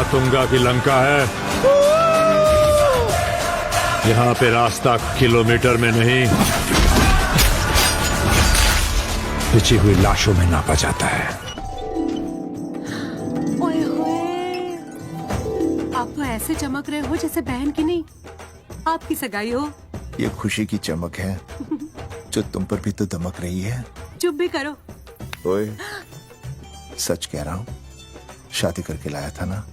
मातुंगा की लंका है। यहाँ पे रास्ता किलोमीटर में नहीं, बिछी हुई लाशों में नापा जाता है। ओए होए, आप तो ऐसे चमक रहे हो जैसे बहन की नहीं, आपकी सगाई हो। ये खुशी की चमक है जो तुम पर भी तो दमक रही है। चुप भी करो। ओए, सच कह रहा हूँ, शादी करके लाया था ना,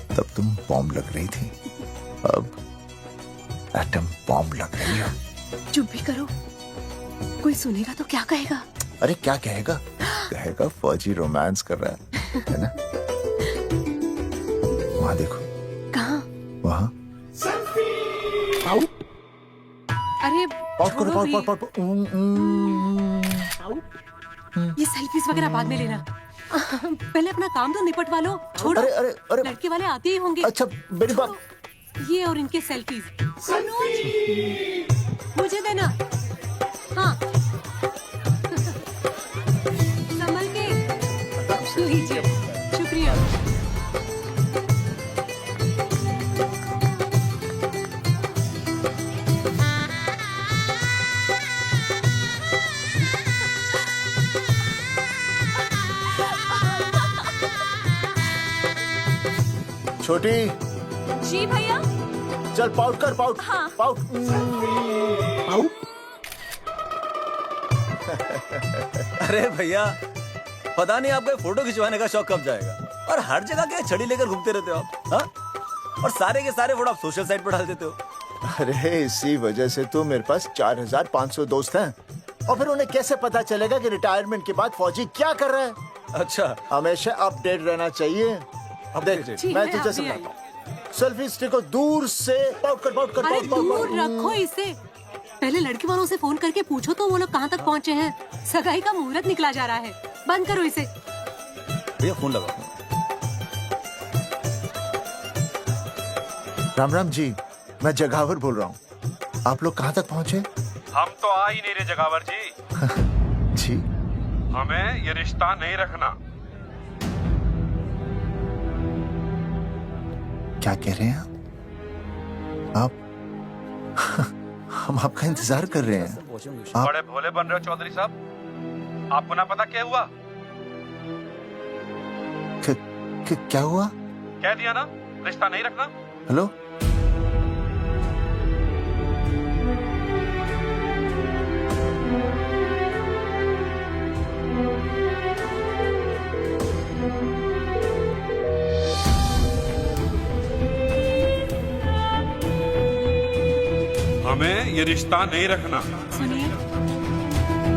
तब तुम बॉम्ब लग रही थी, अब एटम बॉम्ब लग रही हो। चुप भी करो, कोई सुनेगा तो क्या कहेगा? अरे क्या कहेगा? कहेगा फौजी रोमांस कर रहा है ना? वहां देखो। कहाँ? वहां। अरे पॉट करो, छोड़ो भी। पॉट। ये सेल्फीज वगैरह बाद में लेना, पहले अपना काम तो निपटवा लो। छोड़ो, अरे लड़के वाले आते ही होंगे। अच्छा मेरी बात। ये और इनके सेल्फीज मुझे देना। हाँ, संभल के लीजिए। शुक्रिया। छोटी, जी भैया। चल पाउट कर, पाउट। हाँ। पाउट। अरे भैया, पता नहीं आपको फोटो खिंचवाने का शौक कब जाएगा, और हर जगह क्या छड़ी लेकर घूमते रहते हो आप, हाँ? और सारे के सारे फोटो आप सोशल साइट पर डाल देते हो। अरे इसी वजह से तो मेरे पास 4500 दोस्त हैं, और फिर उन्हें कैसे पता चलेगा कि रिटायरमेंट के बाद फौजी क्या कर रहा है? अच्छा, हमेशा अपडेट रहना चाहिए। अब देख, ठीक मैं है, तुझे आप भी समझाता हूँ। सेल्फी स्टिक को दूर से पाउट कर, पाउट कर, अरे पाउट, पाउट, दूर पाउट। रखो इसे। पहले लड़की वालों से फोन करके पूछो तो वो लोग कहाँ तक पहुँचे हैं। सगाई का मुहूर्त निकला जा रहा है, बंद करो इसे। भैया फोन लगाओ। राम राम जी, मैं जगावर बोल रहा हूँ। आप लोग कहाँ तक पहुँचे? हम तो आ ही नहीं रहे जगावर जी। जी, हमें ये रिश्ता नहीं रखना। क्या कह रहे हैं आप? हम आपका इंतजार कर रहे हैं। आप बड़े भोले बन रहे हो चौधरी साहब। आपको ना पता क्या हुआ? क्या हुआ? कह दिया ना, रिश्ता नहीं रखना। हेलो, हमें ये रिश्ता नहीं रखना। सुनिए,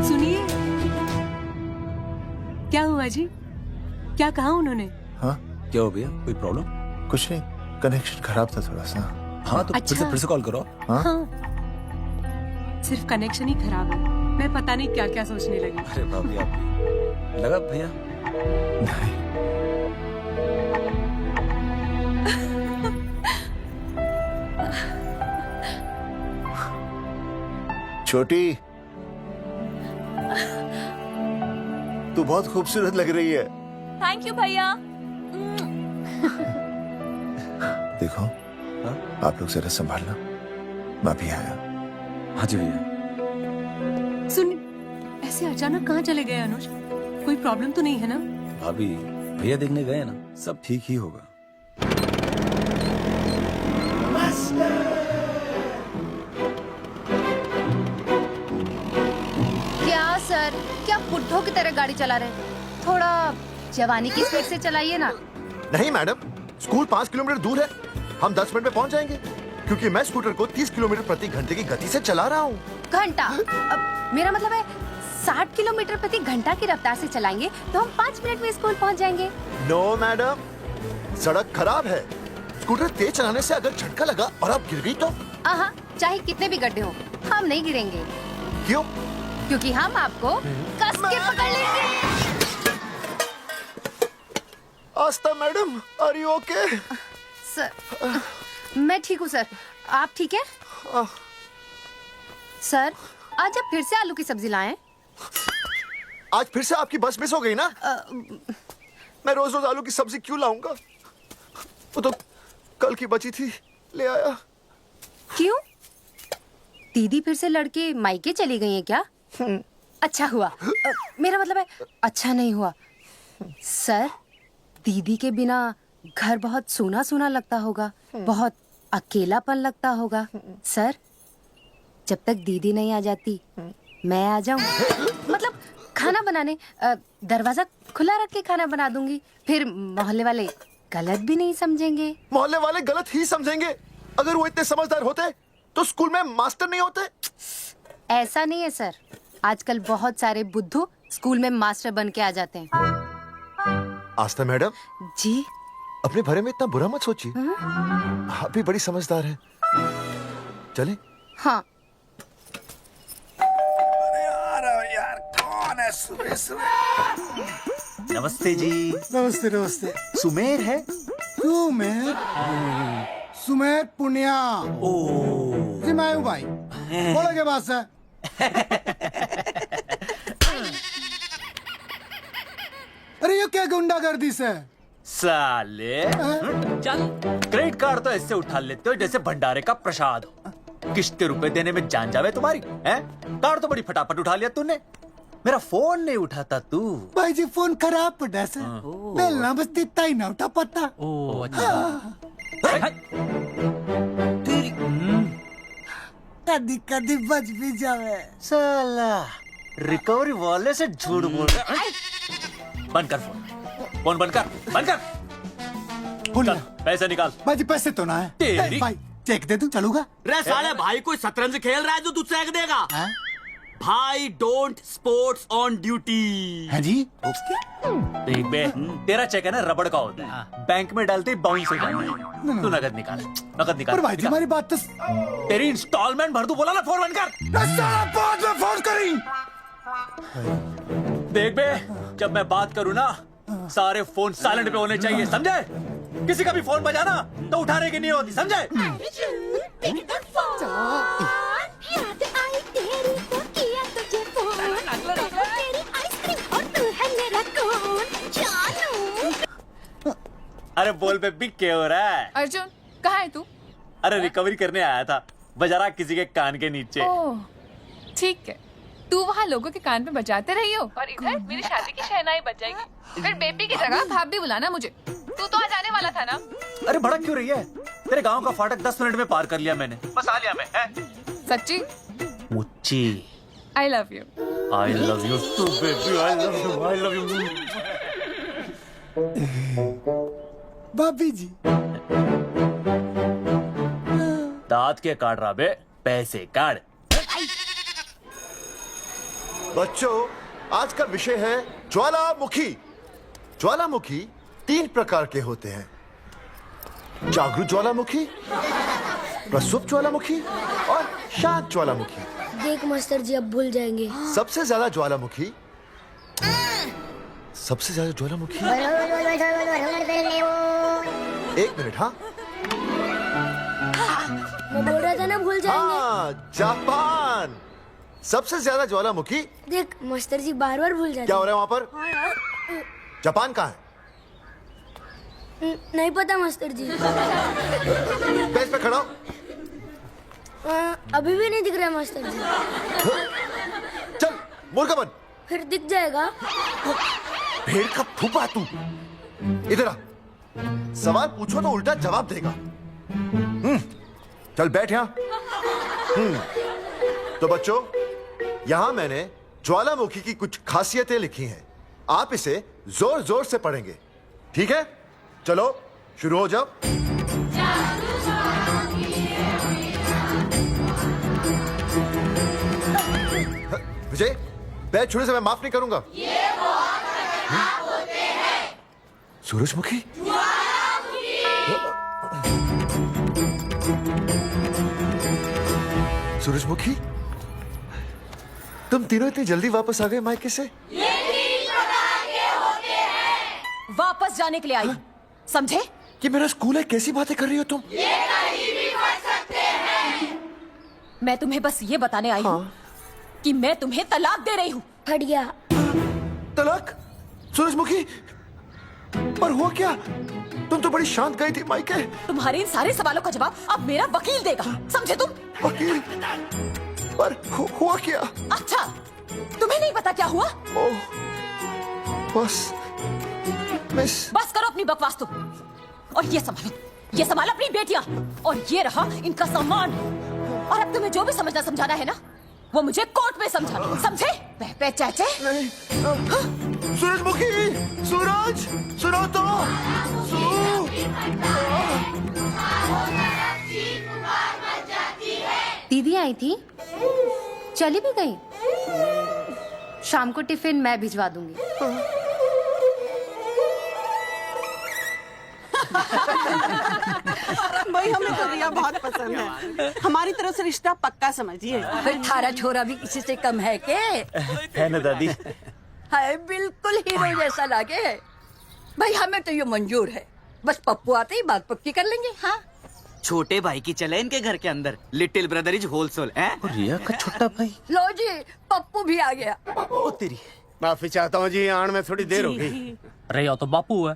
सुनिए, क्या हुआ जी? क्या कहा उन्होंने? हाँ क्या हो भैया, कोई प्रॉब्लम? कुछ नहीं, कनेक्शन खराब था थोड़ा सा। हाँ तो अच्छा। फिर से कॉल करो। हाँ? हाँ, सिर्फ कनेक्शन ही खराब है। मैं पता नहीं क्या क्या सोचने लगी। अरे भाभी, आप लगा भैया? नहीं, छोटी, तू बहुत खूबसूरत लग रही है। थैंक यू भैया। देखो, हाँ? आप लोग जरा संभालना, मैं भी आया। हाँ जी भैया। सुन, ऐसे अचानक कहाँ चले गए अनुज? कोई प्रॉब्लम तो नहीं है ना? भाभी, भैया देखने गए ना, सब ठीक ही होगा। क्या सर, क्या बुड्ढों की तरह गाड़ी चला रहे हैं? थोड़ा जवानी की स्पीड से चलाइए ना। नहीं मैडम, स्कूल 5 किलोमीटर दूर है, हम 10 मिनट में पहुंच जाएंगे, क्योंकि मैं स्कूटर को 30 किलोमीटर प्रति घंटे की गति से चला रहा हूँ। घंटा? मेरा मतलब है 60 किलोमीटर प्रति घंटा की रफ्तार से चलाएंगे तो हम 5 मिनट में स्कूल पहुंच जाएंगे। नो मैडम, सड़क खराब है, स्कूटर तेज चलाने से अगर झटका लगा और आप गिर गई तो? आहा, चाहे कितने भी गड्ढे हो, हम नहीं गिरेंगे, क्यों? क्योंकि हम आपको कस के पकड़ लेंगे। Astha madam, are you okay? Sir, मैं ठीक हूँ सर, आप ठीक है? सर, आज आप फिर से आलू की सब्जी लाएं? आज फिर से आपकी बस मिस हो गई ना? मैं रोज रोज आलू की सब्जी क्यों लाऊंगा? वो तो कल की बची थी, ले आया। क्यों? दीदी फिर से लड़के मायके चली गई हैं क्या? अच्छा हुआ। मेरा मतलब है अच्छा नहीं हुआ। सर, दीदी के बिना घर बहुत सूना सूना लगता होगा, बहुत अकेलापन लगता होगा। सर, जब तक दीदी नहीं आ जाती मैं आ जाऊं। मतलब खाना बनाने दरवाजा खुला रख के खाना बना दूंगी, फिर मोहल्ले वाले गलत भी नहीं समझेंगे। मोहल्ले वाले गलत ही समझेंगे। अगर वो इतने समझदार होते तो स्कूल में मास्टर नहीं होते। ऐसा नहीं है सर, आजकल बहुत सारे बुद्धू स्कूल में मास्टर बन के आ जाते हैं। आस्था मैडम, जी? अपने भरे में इतना बुरा मत सोचिए। आप भी बड़ी समझदार हैं। चले? हाँ। यार कौन है सुबह सुबह? नमस्ते जी। नमस्ते नमस्ते। सुमेर है? सुमेर? सुमेर पुनिया। ओ जी मैं हूँ भाई। बोलो के बात है? अरे ये क्या गुंडागर्दी से? साले चल, क्रेडिट कार्ड तो ऐसे उठा लेते हो जैसे भंडारे का प्रसाद हो। किश्ते रुपए देने में जान जावे तुम्हारी हैं? कार्ड तो बड़ी फटाफट उठा लिया तूने, मेरा फोन नहीं उठाता तू। भाई जी फोन खराब पड़ा से। बेलना बस इतना ही ना उठा पाता। ओ अच्छा। कदी कदी बच भी जावे। साला रिकवरी वाले से झूठ बोल रहा है। बंद कर फोन बंद कर। बोलिए। चल पैसे निकाल। भाई जी पैसे तो ना है। तेरी- भाई चेक दे दूं, चलूगा? रे साले भाई कोई शतरंज खेल रहा है जो तुझसे चेक देगा? हाँ? भाई डोंट स्पोर्ट्स ऑन ड्यूटी। है जी? देख बे, तेरा चेक है ना रबड़ का होता है, बैंक में डालते ही बाउंस हो जाता है। तू नकद निकाल। पर भाई जी निकाल। हमारी बात तो। तेरी इंस्टॉलमेंट भर दूं, बोला ना फोन बंद कर। साला बाद में फोन करी। देख बे, जब मैं बात करूं ना सारे फोन साइलेंट पे होने चाहिए, समझे? किसी का भी फोन बजाना तो उठाने की नहीं होती, समझे? अरे बोल पे बिक के हो रहा है? अर्जुन कहाँ है तू? अरे रिकवरी करने आया था, बजा रहा किसी के कान के नीचे। ओह ठीक है, तू वहाँ लोगों के कान पे बजाते रही हो और इधर मेरी शादी की शहनाई बज जाएगी। फिर बेबी की जगह भाभी बुलाना मुझे। तू तो आ जाने वाला था ना? अरे भड़क क्यों रही है? तेरे गांव का फाटक 10 मिनट में पार कर लिया मैंने, बस आ लिया मैं। सच्ची? मुच्ची I love you. I love you too baby, I love you. भाभी जी दांत के काट रहा बे, पैसे काट। बच्चों, आज का विषय है ज्वालामुखी। ज्वालामुखी 3 प्रकार के होते हैं: जागरूक ज्वालामुखी, प्रसुप्त ज्वालामुखी और शांत ज्वालामुखी। देख मास्टर जी अब भूल जाएंगे। सबसे ज्यादा ज्वालामुखी एक मिनट। हाँ मैं बोल रहा था ना भूल जाएंगे। हाँ, जापान सबसे ज्यादा ज्वालामुखी। देख मास्टर जी बार बार भूल जाते क्या हो रहा है वहां पर? हैं। जापान कहाँ है? नहीं पता मास्टर जी। बेंच पे खड़ा हो। अभी भी नहीं दिख रहा मास्टर जी। चल मुर्गा बन। फिर दिख जाएगा। भेड़ का फूफा तू। इधर आ, सवाल पूछो तो उल्टा जवाब देगा। चल बैठ यहाँ। तो बच्चों, यहां मैंने ज्वालामुखी की कुछ खासियतें लिखी हैं। आप इसे जोर जोर से पढ़ेंगे, ठीक है? चलो शुरू हो जाओ। विजय, बैच छूने से मैं माफ नहीं करूंगा। सूरजमुखी? सूरजमुखी, तुम तीनों इतनी जल्दी वापस आ गए मायके से? वापस जाने के लिए आई, समझे? ये मेरा स्कूल है, कैसी बातें कर रही हो तुम? मैं तुम्हें बस ये बताने आई हूँ कि मैं तुम्हें तलाक दे रही हूँ। फट गया। तलाक? सूरजमुखी, पर हुआ क्या? तुम तो बड़ी शांत गई थी मायके। तुम्हारे इन सारे सवालों का जवाब अब मेरा वकील देगा, समझे तुम? वकील? पर हुआ क्या? अच्छा, तुम्हें नहीं पता क्या हुआ? ओह, बस मिस। बस करो अपनी बकवास तुम, और ये संभालो अपनी बेटियां, और ये रहा इनका सामान। और अब तुम्हें जो भी समझना समझाना है ना, वो मुझे कोर्ट में समझाना, समझे? पे चाचे। नहीं, सूरजमुखी, सूरज, सुनो तो। दीदी आई थी, चली भी गई। शाम को टिफिन मैं भिजवा दूंगी। भाई हमें तो रिया बहुत पसंद है, हमारी तरफ से रिश्ता पक्का समझिए। फिर थारा छोरा भी किसी से कम है के? है ना दादी? है, बिल्कुल हीरो जैसा लागे है। भाई हमें तो ये मंजूर है, बस पप्पू आते ही बात पक्की कर लेंगे। हाँ, छोटे भाई की चले इनके घर के अंदर, लिटिल ब्रदर इज होलसेल है। रिया का छोटा भाई। लो जी, पप्पू भी आ गया। ओ तेरी। माफी चाहता हूँ जी, आने में थोड़ी देर हो गई। अरे या तो बापू है।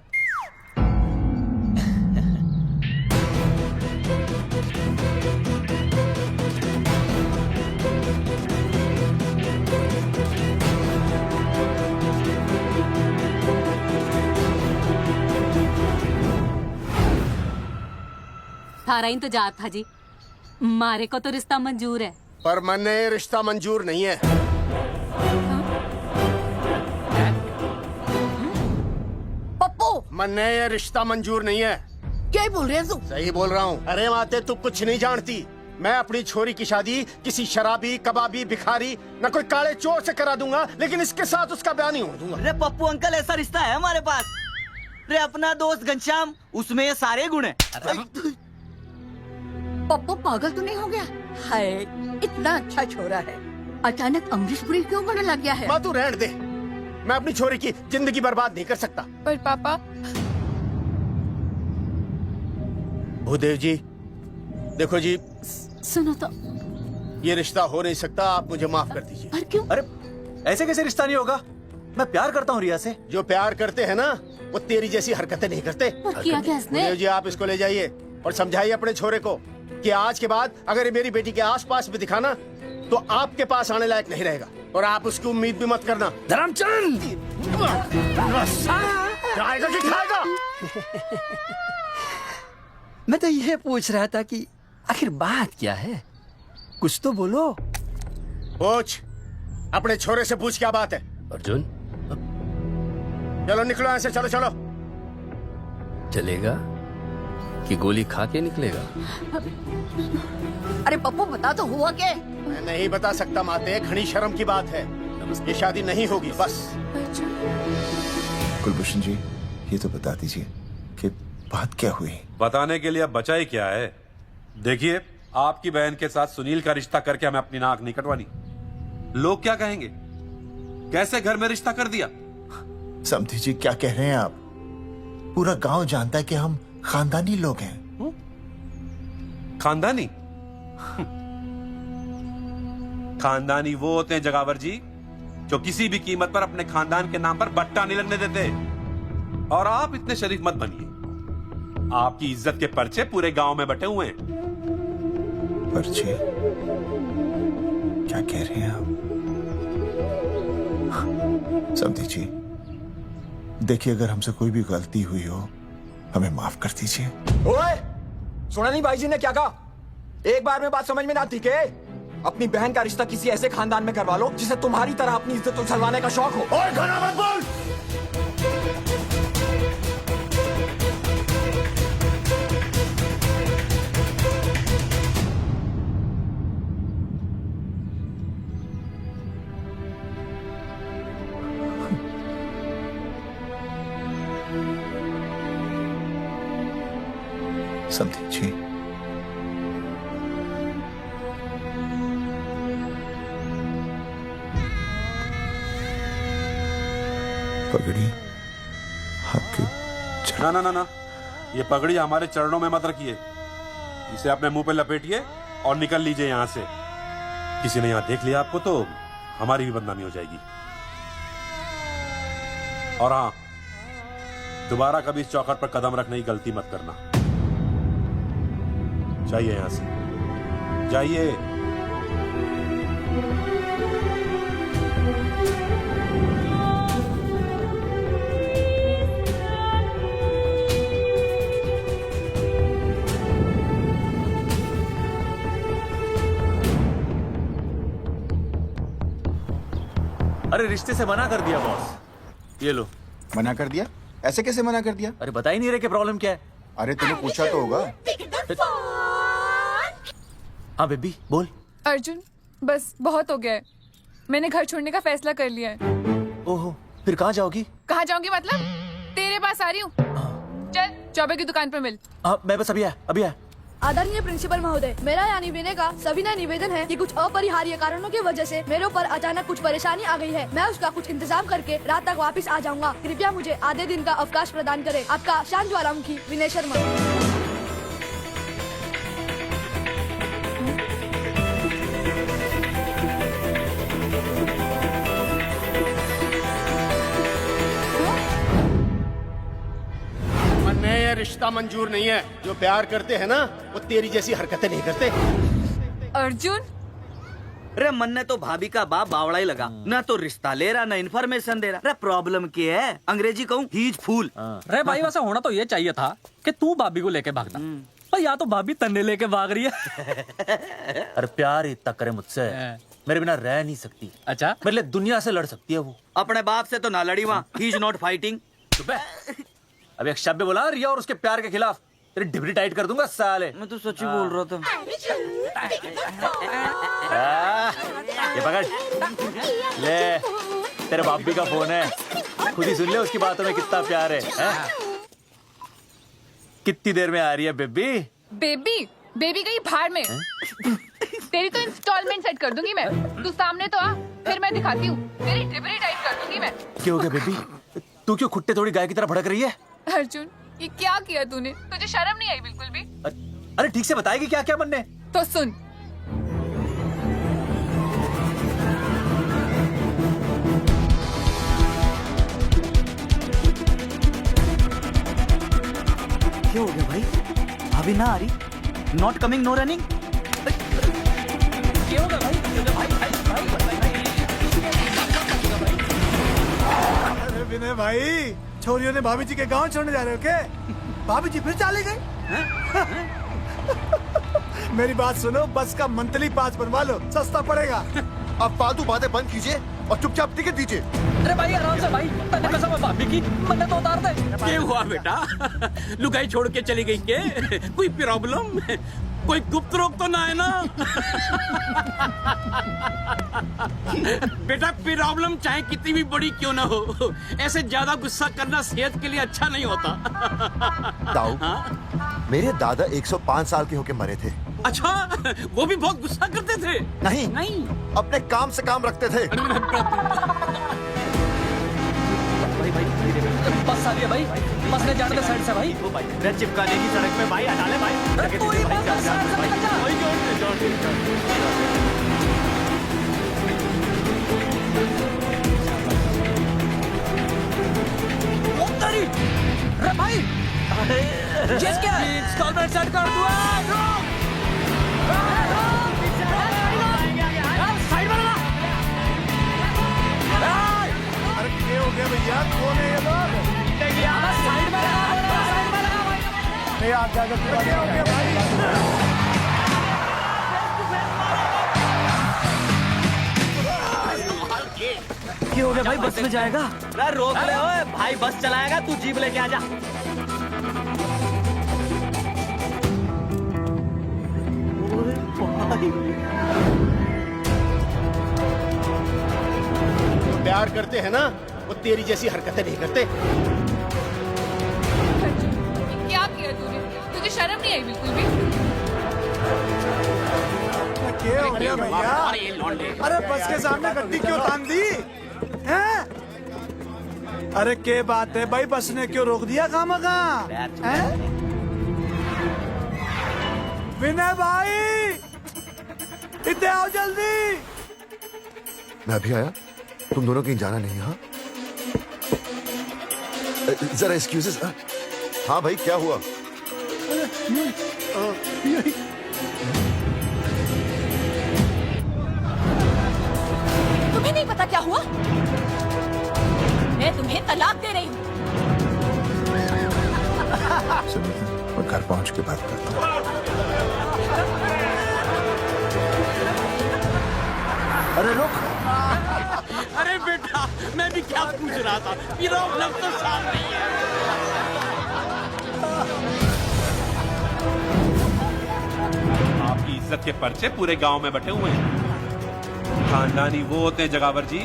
थारा इंतजार था जी, मारे को तो रिश्ता मंजूर है। पर मैंने ये रिश्ता मंजूर नहीं है। पप्पू, मैंने ये रिश्ता मंजूर नहीं है। क्या बोल रहे हैं तू? सही बोल रहा हूँ। अरे माते, तू कुछ नहीं जानती। मैं अपनी छोरी की शादी किसी शराबी, कबाबी, भिखारी, न कोई काले चोर से करा दूंगा, लेकिन इसके साथ उसका ब्याह नहीं हो दूंगा। अरे पप्पू अंकल, ऐसा रिश्ता है हमारे पास। अरे अपना दोस्त घनश्याम, उसमें ये सारे गुण हैं। पप्पू पागल तो नहीं हो गया? हाय, इतना अच्छा छोरा है, अचानक अमरीशपुरी क्यों बनने लग गया है? माँ तू रहने दे, मैं अपनी छोरी की जिंदगी बर्बाद नहीं कर सकता। पर पापा, भूदेव जी, देखो जी, सुनो तो। ये रिश्ता हो नहीं सकता, आप मुझे माफ कर दीजिए। पर क्यों? अरे ऐसे कैसे रिश्ता नहीं होगा? मैं प्यार करता हूँ रिया से। जो प्यार करते हैं ना, वो तेरी जैसी हरकतें नहीं करते। पर किया क्या इसने? भूदेव जी, आप इसको ले जाइए और समझाइए अपने छोरे को कि आज के बाद अगर ये मेरी बेटी के आसपास भी दिखाना, तो आपके पास आने लायक नहीं रहेगा, और आप उसकी उम्मीद भी मत करना। धर्मचंद! खाएगा कि खाएगा? मैं तो ये पूछ रहा था कि आखिर बात क्या है, कुछ तो बोलो। पूछ, अपने छोरे से पूछ क्या बात है। अर्जुन, चलो निकलो यहाँ से, चलो चलो। चलेगा कि गोली खा के निकलेगा? अरे पप्पू, बता तो हुआ क्या? मैं नहीं बता सकता माते, घनी शर्म की बात है। ये शादी नहीं होगी, बस। कुलभूषण जी, ये तो बता दीजिए कि बात क्या हुई। बताने के लिए अब बचा ही क्या है। देखिए, आपकी बहन के साथ सुनील का रिश्ता करके हमें अपनी नाक नहीं कटवानी। लोग क्या कहेंगे? कैसे घर में रिश्ता कर दिया? समधी जी, क्या कह रहे हैं आप? पूरा गांव जानता है कि हम खानदानी लोग हैं। खानदानी? खानदानी वो होते हैं जगावर जी, जो किसी भी कीमत पर अपने खानदान के नाम पर बट्टा नहीं लगने देते। और आप इतने शरीफ मत बनिए। आपकी इज्जत के पर्चे पूरे गांव में बटे हुए हैं। पर्चे? क्या कह रहे हैं आप? समधी जी, देखिए, अगर हमसे कोई भी गलती हुई हो, हमें माफ कर दीजिए। ओए, सुना नहीं भाई जी ने क्या कहा? एक बार में बात समझ में ना आती के? अपनी बहन का रिश्ता किसी ऐसे खानदान में करवा लो जिसे तुम्हारी तरह अपनी इज्जत उछलवाने का शौक हो। ओए, गाना मत बोल। समधी जी, पगड़ी आपके ना ना ना ना, ये पगड़ी हमारे चरणों में मत रखिए। इसे अपने मुंह पे लपेटिए और निकल लीजिए यहाँ से। किसी ने यहाँ देख लिया आपको तो हमारी भी बदनामी हो जाएगी। और हाँ, दोबारा कभी इस चौखट पर कदम रखने की गलती मत करना। जाइए यहां से, जाइए। अरे रिश्ते से मना कर दिया बॉस। ये लो। मना कर दिया? ऐसे कैसे मना कर दिया? अरे बता ही नहीं रहे कि प्रॉब्लम क्या है। अरे तूने पूछा तो होगा। हाँ बेबी बोल। अर्जुन बस बहुत हो गया है, मैंने घर छोड़ने का फैसला कर लिया है। ओहो, फिर कहाँ जाओगी? कहाँ जाऊंगी मतलब? तेरे पास आ रही हूँ। चल चौबे की दुकान पर मिल। हाँ मैं बस अभी आया। आदरणीय प्रिंसिपल महोदय, मेरा यानी विनय का सविनय निवेदन है कि कुछ अपरिहार्य कारणों की वजह से मेरे ऊपर अचानक कुछ परेशानी आ गई है। मैं उसका कुछ इंतजाम करके रात तक वापस आ जाऊंगा। कृपया मुझे आधे दिन का अवकाश प्रदान करें। आपका शांत ज्वालामुखी विनय शर्मा। ये रिश्ता मंजूर नहीं है। जो प्यार करते हैं ना वो तेरी जैसी हरकतें नहीं करते। अर्जुन अरे मन ने तो भाभी का बाप बावड़ा ही लगा, ना तो रिश्ता ले रहा ना इन्फॉर्मेशन दे रहा। अरे प्रॉब्लम क्या है? अंग्रेजी कहूँ हीज फूल। अरे भाई वैसे होना तो ये चाहिए था कि तू भाभी को लेके भागता, पर या तो भाभी तन्ने लेके भाग रही है। अरे प्यार इतना करे मुझसे, मेरे बिना रह नहीं सकती। अच्छा मेरे लिए दुनिया से लड़ सकती है वो। अपने बाप से तो ना लड़ी वहाँ, ही इज नॉट फाइटिंग। अब एक शब्द बोला रिया और उसके प्यार के खिलाफ, तेरी डिबरी टाइट कर दूंगा साले। मैं तो सच्ची बोल रहा था। ये पकड़ ले, तेरे भाभी का फोन है, खुद ही सुन ले उसकी बातों में कितना प्यार है, कितनी देर में आ रही है बेबी? बेबी बेबी गई भाड़ में। तेरी तो इंस्टॉलमेंट सेट कर दूंगी मैं। तू सामने तो आ, फिर मैं दिखाती हूँ। तेरी डिबरी टाइट कर दूंगी मैं। क्या हो गया बेबी? तू क्यों खुट्टे थोड़ी गाय की तरह भड़क रही है? अर्जुन ये क्या किया तूने? तुझे शर्म नहीं आई बिल्कुल भी? अरे ठीक से बताएगी क्या क्या बनने? तो सुन, क्या हो गया भाई? भाभी ना आ रही? Not coming no running? क्या होगा भाई? अरे विनय भाई, छोरियों ने भाभी जी के गांव छोड़ने जा रहे हो क्या? भाभी जी फिर चले गए? मेरी बात सुनो, बस का मंथली पास बनवा लो, सस्ता पड़ेगा। अब फालतू बातें बंद कीजिए और चुपचाप टिकट दीजिए। अरे भाई आराम से भाई, तन्ने कसम है भाभी की, मन्नत तो उतार दे। क्या हुआ बेटा? लुगाई छोड़ के चली गई के? कोई प्रॉब्लम? कोई गुप्त रोग तो ना है ना? बेटा प्रॉब्लम चाहे कितनी भी बड़ी क्यों ना हो, ऐसे ज्यादा गुस्सा करना सेहत के लिए अच्छा नहीं होता। ताऊ, मेरे दादा 105 साल के होके मरे थे। अच्छा, वो भी बहुत गुस्सा करते थे? नहीं, अपने काम से काम रखते थे। बस आ गया भाई, बस ने जाने दे साइड से भाई। भाई चिपका देगी सड़क पे भाई, हटा ले भाई। तू ही बस साइड से निकल जा। अरे भाई ये क्या है? इंस्टॉलमेंट सेट कर दूँ। अरे क्या हो गया भैया? कौन है ये लोग? साइड में लगा नहीं आप क्या हो गया भाई? क्या हो गया भाई? बस में जाएगा? अरे रोक ले ओए भाई, बस चलाएगा, तू जीप लेके आ जा। जो प्यार करते हैं ना वो तेरी जैसी हरकतें नहीं करते। क्या किया तूने? तुझे शर्म नहीं आई बिल्कुल भी? क्या हो गया भैया? अरे बस के सामने गड्डी क्यों तान दी हैं? अरे क्या बात है भाई, बस ने क्यों रोक दिया खामखा? विनय भाई इतने आओ जल्दी। मैं अभी आया, तुम दोनों कहीं जाना नहीं। हाँ जरा एक्सक्यूजेस। हाँ भाई, क्या हुआ? तुम्हें नहीं पता क्या हुआ? मैं तुम्हें तलाक दे रही हूँ। सुनिए, मैं घर पहुंच के बात करता हूँ। अरे रुक। अरे बेटा, मैं भी क्या पूछ रहा था, प्रॉब्लम तो साफ नहीं है। आपकी इज्जत के पर्चे पूरे गांव में बटे हुए हैं। खानदानी वो होते हैं जगावर जी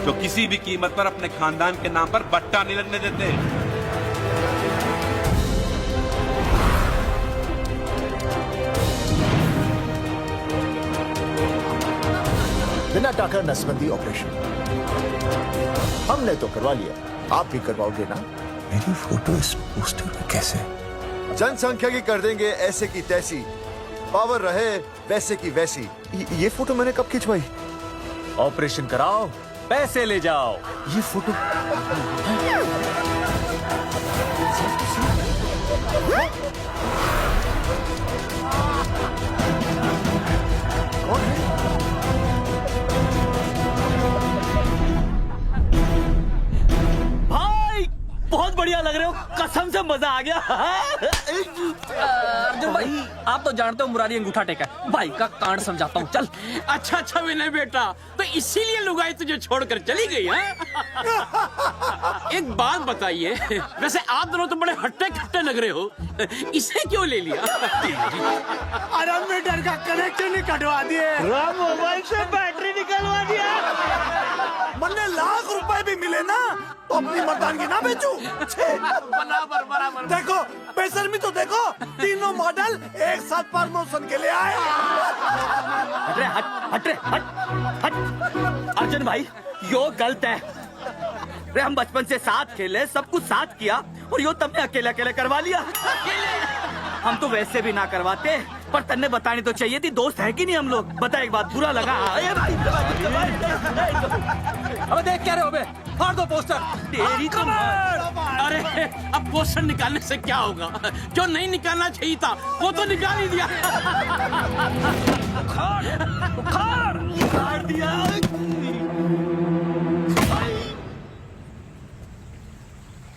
जो किसी भी कीमत पर अपने खानदान के नाम पर बट्टा नहीं लगने देते। बिना टाका नसबंदी ऑपरेशन हमने तो करवा लिया, आप भी करवाओगे ना? मेरी फोटो इस पोस्टर में कैसे? जनसंख्या की कर देंगे ऐसे की तैसी, पावर रहे वैसे की वैसी। ये फोटो मैंने कब खिंचवाई? ऑपरेशन कराओ, पैसे ले जाओ। ये फोटो भाई बहुत बढ़िया लग रहे हो, कसम से मजा आ गया। अर्जुन भाई, आप तो जानते हो मुरारी अंगूठा टेका है। भाई का कांड समझाता हूँ, चल। अच्छा विनय बेटा, तो इसीलिए लुगाई तुझे छोड़कर चली गई है? एक बात बताइए, वैसे आप दोनों तो बड़े हट्टे खट्टे लग रहे हो, इसे क्यों ले लिया? अरे मीटर का कनेक्शन ही कटवा दिए, मोबाइल से बैटरी निकलवा दिया। मन्ने लाख रुपए भी मिले ना तो अपनी मर्दानगी ना बेचू। बराबर बराबर। देखो बेशर्मी तो देखो, तीनों मॉडल एक साथ प्रमोशन के लिए आए। हट रे, हट रे, हट। अर्जुन भाई, यो गलत है। रे हम बचपन से साथ खेले, सब कुछ साथ किया, और यो तुमने अकेले अकेले करवा लिया। हम तो वैसे भी ना करवाते, पर तन्ने बतानी तो चाहिए थी, दोस्त है कि नहीं हम लोग। बता एक बात, बुरा लगा? अबे देख क्या रहे हो बे? फाड़ दो पोस्टर। तेरी तो अरे अब पोस्टर निकालने से क्या होगा? जो नहीं निकालना चाहिए था वो तो निकाल ही दिया। उखाड़ दिया।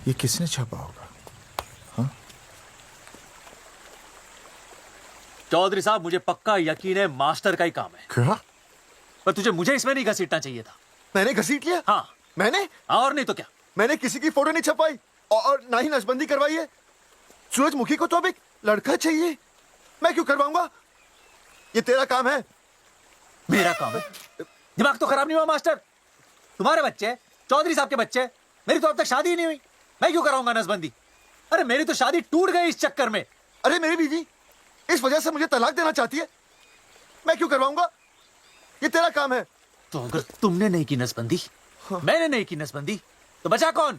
ये किसने छापा होगा? चौधरी साहब, मुझे पक्का यकीन है मास्टर का ही काम है। क्या? पर तुझे मुझे इसमें नहीं घसीटना चाहिए था। मैंने घसीट लिया? हाँ। मैंने? और नहीं तो क्या? मैंने किसी की फोटो नहीं छपाई और ना ही नसबंदी करवाई है। सूरजमुखी को तो अब एक लड़का चाहिए, मैं क्यों करवाऊंगा? ये तेरा काम है। मेरा काम है? दिमाग तो खराब नहीं हुआ मास्टर? तुम्हारे बच्चे, चौधरी साहब के बच्चे, मेरी तो अब तक शादी ही नहीं हुई, मैं क्यों कराऊंगा नसबंदी? अरे मेरी तो शादी टूट गई इस चक्कर में। अरे मेरी बीवी इस वजह से मुझे तलाक देना चाहती है, मैं क्यों करवाऊंगा? ये तेरा काम है। तो अगर तुमने नहीं की नसबंदी, मैंने नहीं की नसबंदी, तो बचा कौन?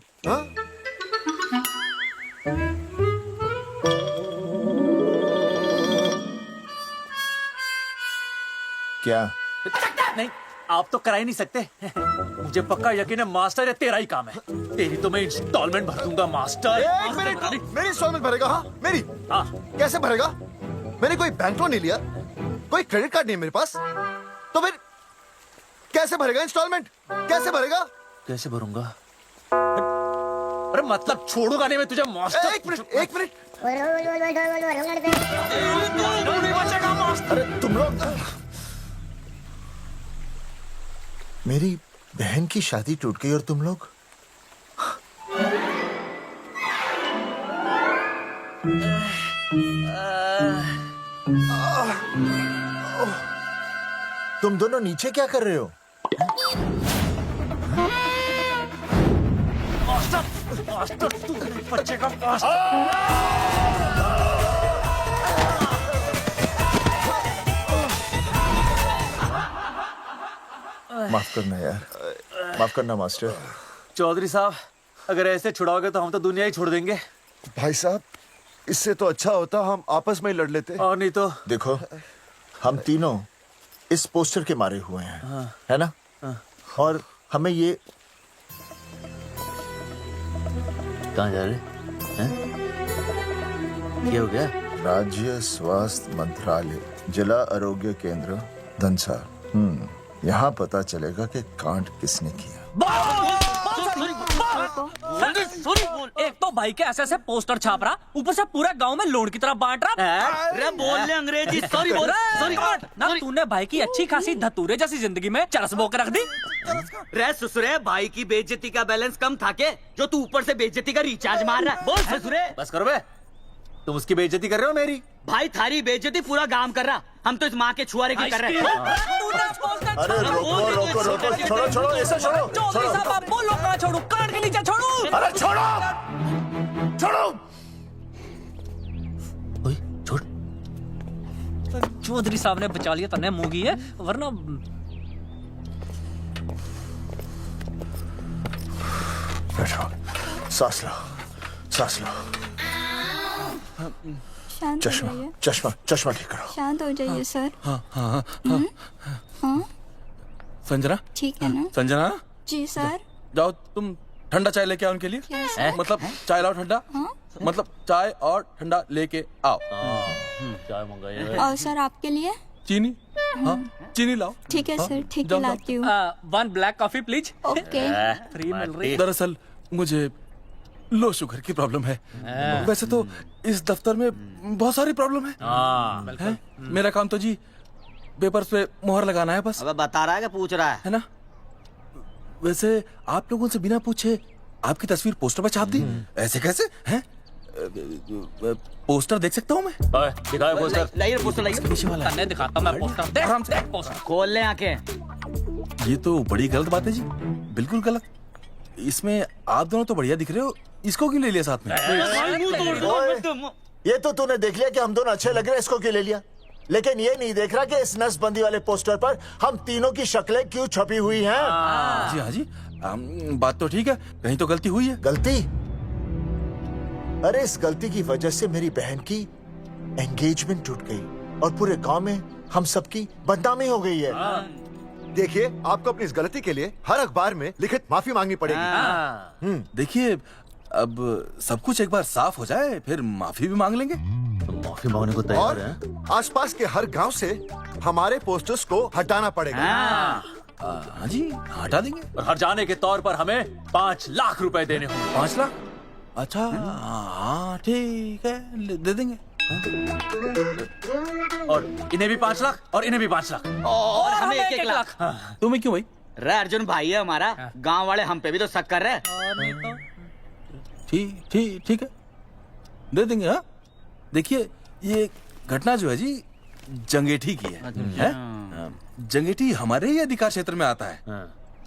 क्या? नहीं, आप तो करा ही नहीं सकते। मुझे पक्का यकीन है मास्टर, ये तेरा ही काम है। तेरी तो मैं इंस्टॉलमेंट भर दूंगा मास्टर। एक मिनट, मेरी इंस्टॉलमेंट भरेगा? हाँ मेरी। हाँ। कैसे भरेगा? मैंने कोई बैंक लोन नहीं लिया, कोई क्रेडिट कार्ड नहीं मेरे पास, तो फिर कैसे भरेगा इंस्टॉलमेंट? कैसे भरेगा? कैसे भरूंगा? अरे मतलब छोड़ूंगा नहीं मैं तुझे मास्टर। एक मिनट, एक मिनट। अरे तुम लोग, मेरी बहन की शादी टूट गई और तुम लोग तुम दोनों नीचे क्या कर रहे हो? मास्टर तू बच्चे का मास्टर। माफ करना यार, माफ करना मास्टर। चौधरी साहब, अगर ऐसे छुड़ाओगे तो हम तो दुनिया ही छोड़ देंगे। भाई साहब, इससे तो अच्छा होता हम आपस में ही लड़ लेते। और नहीं तो। देखो, हम तीनों इस पोस्टर के मारे हुए हैं, हाँ। है ना? हाँ। और हमें ये कहाँ जा रहे हैं? क्या हो गया? राज्य स्वास्थ्य मंत्रालय, जिला आरोग्य केंद्र धनसा। यहाँ पता चलेगा कि कांड किसने किया। एक तो भाई के ऐसे पोस्टर छाप रहा, ऊपर से पूरा गांव में लोन की तरह बांट रहा। अरे बोल ले अंग्रेजी, सॉरी बोल, सॉरी। ना तूने भाई की अच्छी खासी धतूरे जैसी जिंदगी में चरस बो के रख दी। रे ससुरे, भाई की बेइज्जती का बैलेंस कम था के जो तू ऊपर से बेइज्जती का रिचार्ज मार रहा है? बोल ससुरे। बस करो बे, तुम उसकी बेइज्जती कर रहे हो मेरी। भाई थारी बेइज्जती पूरा गांव कर रहा, हम तो इस माँ के छुआरे की कर रहे हैं। अरे रोको रोको रोको, छोड़ो छोड़ो, ऐसा छोड़ो छोड़ो। बोलो कहाँ छोड़ू? काट के नीचे छोड़ू? अरे छोड़ो छोड़ो। छोड़। चौधरी साहब ने बचा लिया, तन्ने मुंगी है, वरना बैठो, सांस लो, सांस लो। शांत हो चश्मा जाइए, चश्मा चश्मा ठीक करो। शांत हो जाइए सर। हाँ हाँ हाँ हाँ संजना, ठीक है ना? संजना जी सर। जाओ तुम ठंडा चाय लेके आओ उनके लिए। Yes, sir. मतलब चाय लाओ ठंडा। मतलब चाय और ठंडा लेके आओ। चाय मंगाई। और सर आपके लिए? चीनी, हाँ चीनी लाओ। ठीक है सर, ठीक है, जाओ, लाती हूँ। 1 black coffee please. Okay. Free मिल रही। दरअसल मुझे लो शुगर की प्रॉब्लम है। वैसे तो इस दफ्तर में बहुत सारी प्रॉब्लम है। मेरा काम तो जी पेपर्स पे मोहर लगाना है बस। अब बता रहा है कि पूछ रहा है ना? वैसे आप लोगों से बिना पूछे आपकी तस्वीर पोस्टर पर छाप दी, ऐसे कैसे हैं? पोस्टर देख सकता हूँ मैं? दिखाओ पोस्टर। लाइए पोस्टर, लाइए। पीछे वाला तन्ने दिखाता मैं पोस्टर। देख, आराम से। देख पोस्टर। खोल ले आंखें। ये तो बड़ी गलत बात है जी, बिल्कुल गलत। इसमें आप दोनों तो बढ़िया दिख रहे हो, इसको क्यों ले लिया साथ में? ये तो तूने देख लिया कि हम दोनों अच्छे लग रहे हैं, इसको क्यों ले लिया? लेकिन ये नहीं देख रहा कि इस नसबंदी वाले पोस्टर पर हम तीनों की शक्लें क्यों छपी हुई हैं? जी हाँ जी, बात तो ठीक है, कहीं तो गलती हुई है। गलती? अरे इस गलती की वजह से मेरी बहन की एंगेजमेंट टूट गई और पूरे गांव में हम सबकी बदनामी हो गई है। देखिए, आपको अपनी इस गलती के लिए हर अखबार में लिखित माफी मांगनी पड़ेगी। देखिए, अब सब कुछ एक बार साफ हो जाए, फिर माफी भी मांग लेंगे। माफी मांगने को तैयार और है? आसपास के हर गांव से हमारे पोस्टर्स को हटाना पड़ेगा। हाँ जी, हटा देंगे। और हर जाने के तौर पर हमें 5 लाख रुपए देने होंगे। 5 लाख? अच्छा, हाँ ठीक है, दे देंगे। और इन्हें भी 5 लाख और इन्हें भी 5 लाख और हमें 1-1 लाख। तुम्हें क्यों भाई? रे अर्जुन भाई है हमारा, गांव वाले हम पे भी तो शक कर रहे हैं। ठीक है, दे देंगे। हाँ देखिए, ये घटना जो है जी जंगेठी की है? जंगेठी हमारे ही अधिकार क्षेत्र में आता है।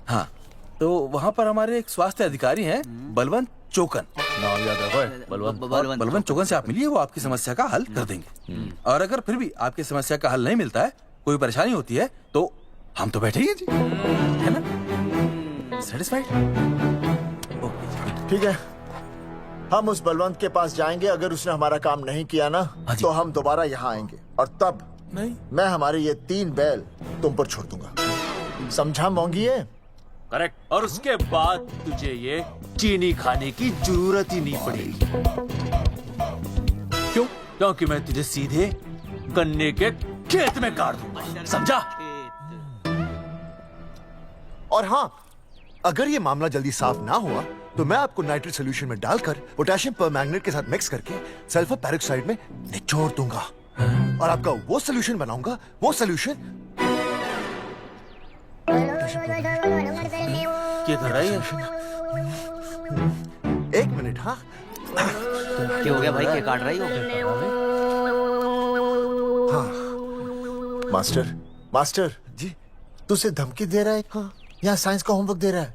हाँ, तो वहाँ पर हमारे एक स्वास्थ्य अधिकारी हैं, बलवंत चौकन। नाम याद रखो, बलवंत चौकन से आप मिलिए, वो आपकी समस्या का हल कर देंगे। और अगर फिर भी आपकी समस्या का हल नहीं मिलता है, कोई परेशानी होती है, तो हम तो बैठे ही हैं जी, है ना? सेटिस्फाइड? ठीक है, हम उस बलवंत के पास जाएंगे। अगर उसने हमारा काम नहीं किया ना, तो हम दोबारा यहाँ आएंगे और तब नहीं, मैं हमारे ये 3 बैल तुम पर छोड़ दूंगा। समझा मोंगी? ये करेक्ट। और उसके बाद तुझे ये चीनी खाने की जरूरत ही नहीं पड़ेगी। क्यों? क्योंकि मैं तुझे सीधे गन्ने के खेत में काट दूंगा, समझा? और हाँ, अगर ये मामला जल्दी साफ ना हुआ तो मैं आपको नाइट्रेट सोल्यूशन में डालकर पोटेशियम परमैंगनेट के साथ मिक्स करके सल्फर पेरोक्साइड में निचोड़ दूंगा और आपका वो सोल्यूशन बनाऊंगा, वो सोल्यूशन। क्या कर रही है? 1 मिनट। हाँ, क्या हो गया भाई, क्या काट रही हो? हाँ मास्टर जी, तुझे धमकी दे रहा है? हाँ, यहाँ साइंस का होमवर्क दे रहा है।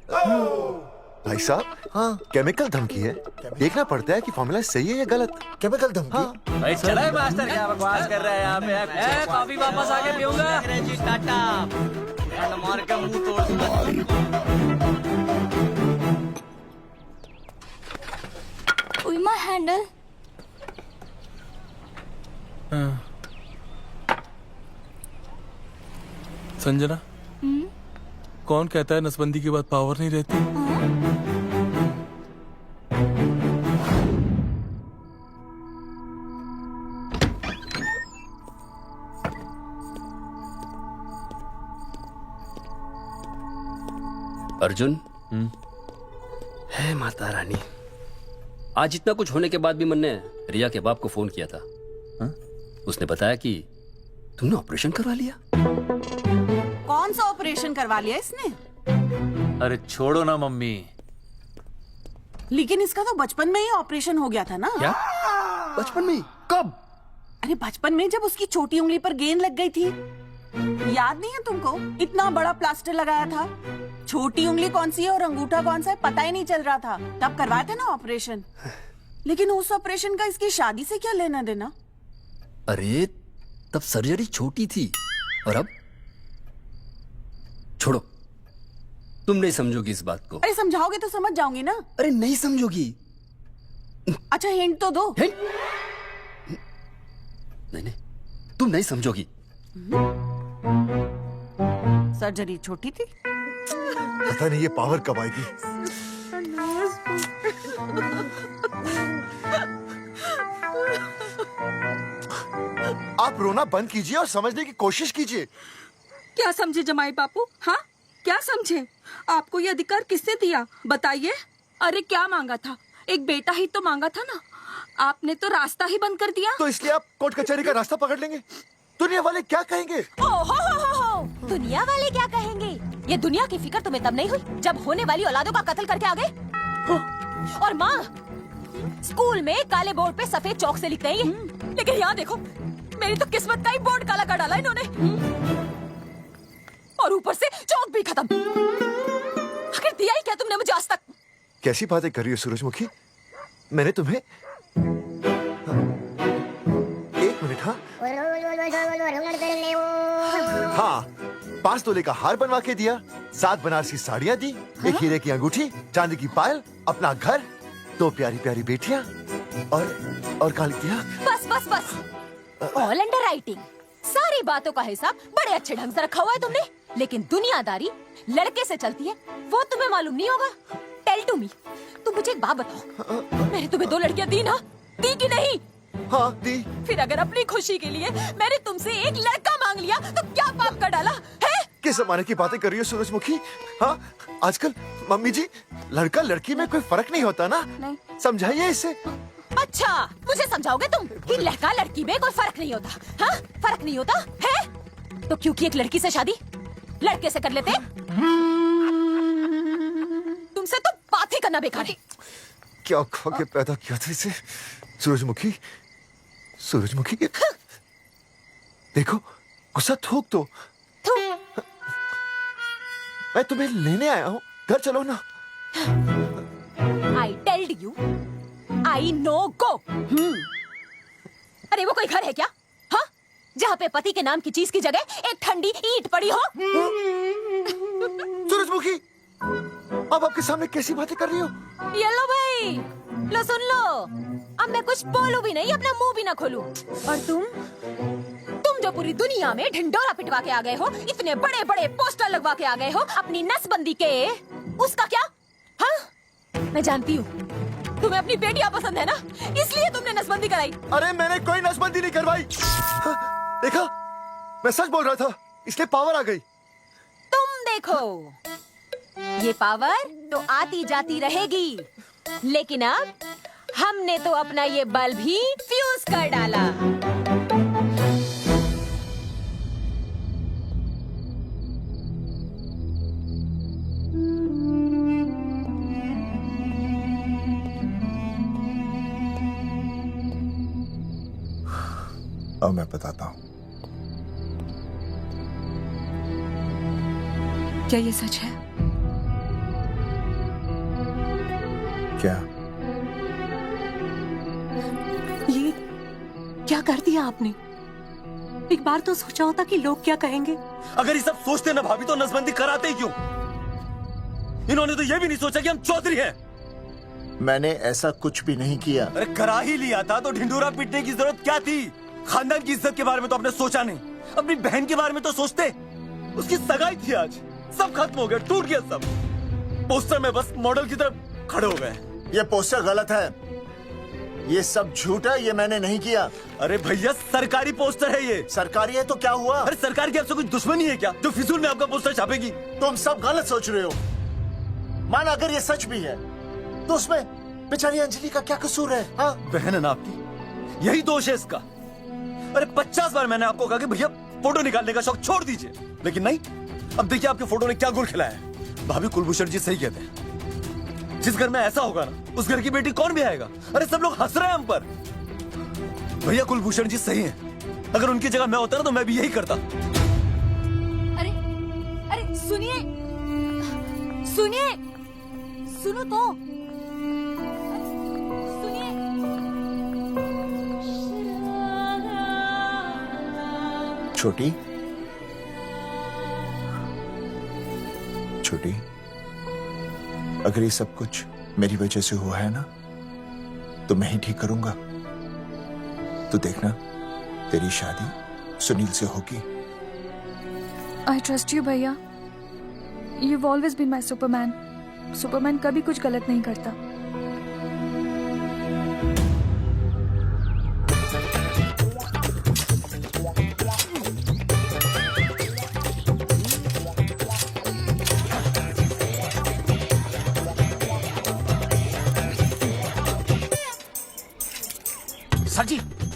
भाई साहब, हाँ केमिकल धमकी है, देखना पड़ता है कि फॉर्मूला सही है या गलत। केमिकल धमकी? हाँ। भाई चला है मास्टर, क्या बकवास कर रहा है यहाँ पे? कॉफी वापस आके पीऊंगा। अंग्रेजी टाटा मार के मुंह तोड़ दूंगा। उइमा हैंडल। संजना, कौन कहता है नसबंदी के बाद पावर नहीं रहती? अर्जुन, है माता रानी, आज इतना कुछ होने के बाद भी मन ने रिया के बाप को फोन किया था। उसने बताया कि तुमने ऑपरेशन करवा लिया। कौन सा ऑपरेशन करवा लिया इसने? अरे छोड़ो ना मम्मी। लेकिन इसका तो बचपन में ही ऑपरेशन हो गया था ना। क्या? बचपन में? कब? अरे बचपन में, जब उसकी छोटी उंगली पर गेंद लग गई थी। याद नहीं है तुमको? इतना बड़ा प्लास्टर लगाया था। छोटी उंगली कौन सी है और अंगूठा कौन सा है पता ही नहीं चल रहा था। तब करवाया था ना ऑपरेशन। लेकिन उस ऑपरेशन का इसकी शादी से क्या लेना देना? अरे तब सर्जरी छोटी थी, और अब? छोड़ो, तुम नहीं समझोगी इस बात को। अरे समझाओगे तो समझ जाऊंगी ना। अरे नहीं समझोगी। अच्छा हिंट तो दो। नहीं नहीं, तुम नहीं समझोगी। सर्जरी छोटी थी। पता नहीं ये पावर कब आएगी। आप रोना बंद कीजिए और समझने की कोशिश कीजिए। क्या समझे जमाई बापू? हाँ, क्या समझे? आपको ये अधिकार किसने दिया बताइए? अरे क्या मांगा था? एक बेटा ही तो मांगा था ना। आपने तो रास्ता ही बंद कर दिया। तो इसलिए आप कोर्ट कचहरी का रास्ता पकड़ लेंगे। दुनिया वाले क्या कहेंगे? हो। दुनिया वाले क्या कहेंगे? ये दुनिया की फिक्र तुम्हें तब नहीं हुई जब होने वाली औलादों का कत्ल करके आ गए। और माँ, स्कूल में काले बोर्ड पे सफेद चौक से लिख रही है, लेकिन यहाँ देखो, मेरी तो किस्मत का ही बोर्ड काला कर डाला इन्होंने। और ऊपर से चौक भी खत्म। आखिर दिया ही क्या तुमने मुझे आज तक? कैसी बातें कर रही हो सूरजमुखी? मैंने तुम्हें एक मिनट। हाँ, 5 तोले का हार बनवा के दिया, 7 बनारसी साड़ियाँ दी, एक हीरे की अंगूठी, चांदी की पायल, अपना घर, 2 प्यारी प्यारी बेटियाँ और काली तिलक। बस। All under writing. सारी बातों का हिसाब बड़े अच्छे ढंग से रखा हुआ है तुमने, लेकिन दुनियादारी लड़के से चलती है वो तुम्हें मालूम नहीं होगा। टेल टू मी, तुम मुझे एक बात बताओ, मैंने तुम्हें 2 लड़कियां दी ना? दी कि नहीं? हाँ दी। फिर अगर अपनी खुशी के लिए मैंने तुमसे एक लड़का मांग लिया तो क्या पाप कर डाला है? किस जमाने की बातें कर रही हो सूरजमुखी? हाँ, आजकल मम्मी जी, लड़का लड़की में कोई फर्क नहीं होता ना। नहीं। समझाइए इसे। अच्छा, मुझे समझाओगे तुम कि लड़का लड़की में कोई फर्क नहीं होता? हाँ, फर्क नहीं होता है? तो क्योंकि एक लड़की से शादी लड़के से कर लेते? तुमसे तो बात ही करना बेकार है। क्या खा के पैदा किया था इसे? सूरजमुखी, सूरजमुखी, देखो, गुस्सा थूक दो। मैं तुम्हें लेने आया हूँ, घर चलो ना। I told you, I know go. अरे वो कोई घर है क्या? हाँ, जहाँ पे पति के नाम की चीज की जगह एक ठंडी ईंट पड़ी हो? सूरजमुखी, अब आपके सामने कैसी बातें कर रही हो? ये लो भाई, लो सुन लो। अब मैं कुछ बोलूं भी नहीं, अपना मुंह भी ना खोलूं। और तुम जो पूरी दुनिया में ढिंडोरा पिटवा के आ गए हो, इतने बड़े बड़े पोस्टर लगवा के आ गए हो अपनी नसबंदी के, उसका क्या? हाँ, मैं जानती हूँ तुम्हें अपनी बेटियां पसंद है ना, इसलिए तुमने नसबंदी कराई। अरे मैंने कोई नसबंदी नहीं करवाई। देखा, मैं सच बोल रहा था, इसलिए पावर आ गई। तुम देखो, ये पावर तो आती जाती रहेगी, लेकिन अब हमने तो अपना ये बल्ब ही फ्यूज कर डाला। अब मैं बताता हूँ। क्या ये सच है? क्या? ये क्या कर दिया आपने? एक बार तो सोचा होता कि लोग क्या कहेंगे। अगर ये सब सोचते ना भाभी तो नसबंदी कराते ही क्यों? इन्होंने तो ये भी नहीं सोचा कि हम चौधरी हैं। मैंने ऐसा कुछ भी नहीं किया। अरे करा ही लिया था तो ढिंडोरा पीटने की जरूरत क्या थी? खानदान की इज्जत के बारे में तो आपने सोचा नहीं, अपनी बहन के बारे में तो सोचते। उसकी सगाई थी आज, सब खत्म हो गया, टूट गया सब। पोस्टर में बस मॉडल की तरफ खड़े हो गए। ये पोस्टर गलत है, ये सब झूठ है, ये मैंने नहीं किया। अरे भैया सरकारी पोस्टर है ये। सरकारी है तो क्या हुआ? अरे सरकार की आपसे कोई दुश्मनी है क्या जो फिजूल में आपका पोस्टर छापेगी? तुम सब गलत सोच रहे हो। माना अगर ये सच भी है तो उसमें बेचारी अंजलि का क्या कसूर है? हाँ? बहन है ना आपकी, यही दोष है इसका। अरे 50 बार मैंने आपको कहा कि भैया फोटो निकालने का शौक छोड़ दीजिए, लेकिन नहीं। अब देखिए आपके फोटो ने क्या गुल खिलाया है। भाभी कुलभूषण जी सही कहते हैं, जिस घर में ऐसा होगा ना उस घर की बेटी कौन भी आएगा। अरे सब लोग हंस रहे हैं हम पर। भैया कुलभूषण जी सही हैं, अगर उनकी जगह मैं होता ना तो मैं भी यही करता। अरे अरे सुनिए सुनिए, सुनो तो सुनिए। छोटी छोटी, अगर ये सब कुछ मेरी वजह से हुआ है ना तो मैं ही ठीक करूंगा। तो देखना तेरी शादी सुनील से होगी। आई ट्रस्ट यू भैया। You've always been my Superman. Superman कभी कुछ गलत नहीं करता।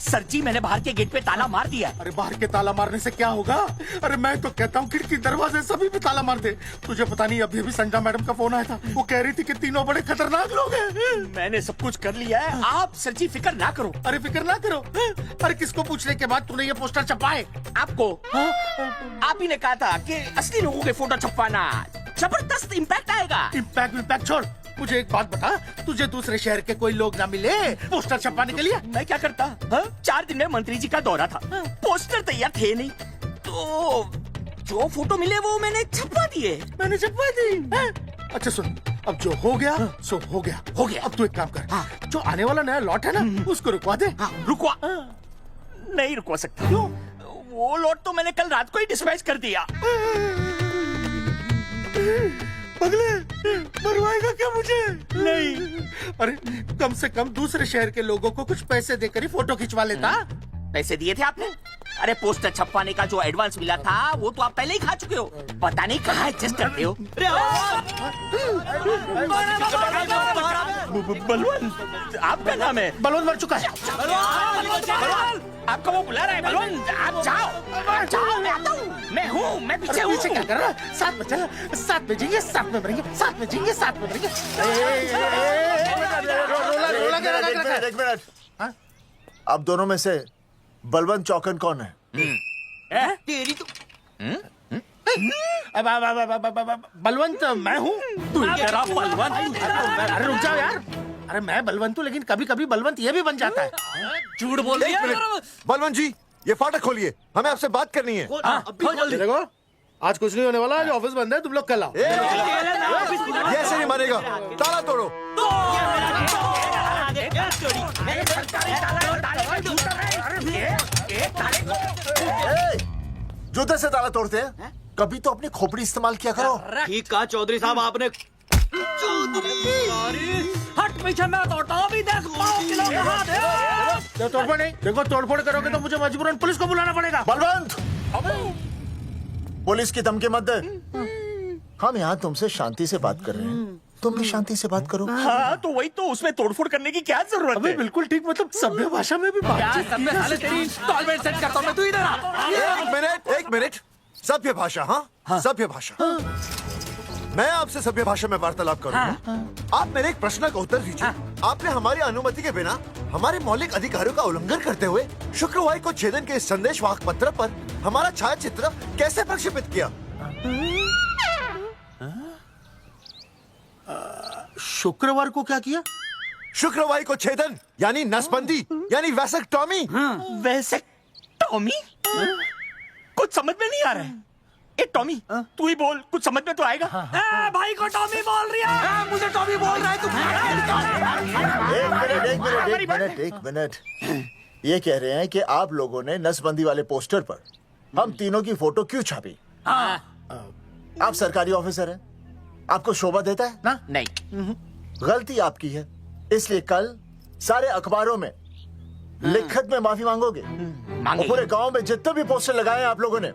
सर जी मैंने बाहर के गेट पे ताला मार दिया है। अरे बाहर के ताला मारने से क्या होगा? अरे मैं तो कहता हूँ खिड़की दरवाजे सभी पे ताला मार दे। तुझे पता नहीं अभी अभी संजना मैडम का फोन आया था, वो कह रही थी कि तीनों बड़े खतरनाक लोग हैं। मैंने सब कुछ कर लिया है, आप सर जी फिक्र ना करो। अरे फिक्र ना करो। अरे किसको पूछने के बाद तूने ये पोस्टर छपाए? आपको आप ही ने कहा था कि असली लोगों के फोटो छपवाना जबरदस्त इम्पैक्ट आएगा। इम्पैक्ट छोड़, मुझे एक बात बता, तुझे दूसरे शहर के कोई लोग ना मिले पोस्टर छपवाने के लिए? मैं क्या करता? 4 दिन में मंत्री जी का दौरा था, पोस्टर तैयार थे नहीं, तो जो फोटो मिले वो मैंने छपवा दिए। मैंने छपवा दी? अच्छा सुन, अब जो हो गया सो हो गया। अब तू एक काम कर, जो आने वाला नया लॉट है ना उसको रुकवा दे। रुकवा? नहीं रुकवा सकता। क्यों? वो लॉट तो मैंने कल रात को ही डिस्पैच कर दिया। पगले, मरवाएगा क्या मुझे? नहीं। अरे कम से कम दूसरे शहर के लोगों को कुछ पैसे देकर ही फोटो खिंचवा लेता। पैसे दिए थे आपने? अरे पोस्टर छपवाने का जो एडवांस मिला था वो तो आप पहले ही खा चुके हो, पता नहीं कहाँ एडजस्ट करते हो। बलवंत, आपका नाम है? बलवंत मर चुका है। आपको वो बुला रहा है बलवंत, आप जाओ, मैं आता हूँ। मैं हूँ, मैं पीछे हूँ। पीछे क्या कर रहा है? साथ में चल, साथ में जिएंगे, साथ में मरेंगे, साथ में जिएंगे, साथ में मरेंगे। एक मिनट, अब दोनों में से बलवंत चौकन कौन है? तेरी तो बलवंत मैं हूँ। तू कह रहा बलवंत? अरे रुक जाओ यार। अरे मैं बलवंत हूँ, लेकिन कभी कभी बलवंत ये भी बन जाता है। झूठ बोल रही है। बलवंत जी, ये फाटक खोलिए, हमें आपसे बात करनी है। देखो, आज कुछ नहीं होने वाला, आज ऑफिस बंद है, तुम लोग कल आओ। ये ऐसे नहीं मानेगा, ताला तोड़ो। जूते से ताला तोड़ते हैं, कभी तो अपनी खोपड़ी इस्तेमाल किया करो। ठीक कहा चौधरी साहब आपने। हट पीछे, मैं तोड़ता हूँ, अभी देख पाँव किलो का हाथ है। तोड़फोड़ नहीं, देखो तोड़फोड़ करोगे तो मुझे मजबूरन पुलिस को बुलाना पड़ेगा। बलवंत, पुलिस की धमकी मत दे। हम यहाँ तुमसे शांति से बात कर रहे हैं, तुम भी शांति से बात करो। हाँ तो वही तो, उसमें तोड़फोड़ करने की क्या जरूरत है? बिल्कुल ठीक, मतलब सभ्य भाषा में भी बातचीत। तेरी इंस्टॉलमेंट सेट करता हूँ मैं, तू इधर आ। एक मिनट, सभ्य भाषा? हाँ, सभ्य भाषा। मैं आपसे सभ्य भाषा में वार्तालाप करूंगा। आप मेरे एक प्रश्न का उत्तर दीजिए। आपने हमारी अनुमति के बिना हमारे मौलिक अधिकारों का उल्लंघन करते हुए शुक्रवार को छेदन के इस संदेशवाहक पत्र पर हमारा छायाचित्र कैसे प्रक्षेपित किया? शुक्रवार को क्या किया? शुक्रवार को छेदन यानी नसबंदी यानी वैसेक्टॉमी। वैसेक्टॉमी? कुछ समझ में नहीं आ रहा है। ए टॉमी, तू ही बोल, कुछ समझ में तो आएगा। भाई को टॉमी बोल रही है, मुझे टॉमी बोल रहा है तू। एक मिनट। ये कह रहे हैं कि आप लोगों ने नसबंदी वाले पोस्टर पर हम तीनों की फोटो क्यों छापी? आप सरकारी ऑफिसर हैं, आपको शोभा देता है ना? नहीं। गलती आपकी है, इसलिए कल सारे अखबारों में लिखत में माफी मांगोगे। और पूरे गांव में जितने भी पोस्टर लगाए हैं आप लोगों ने,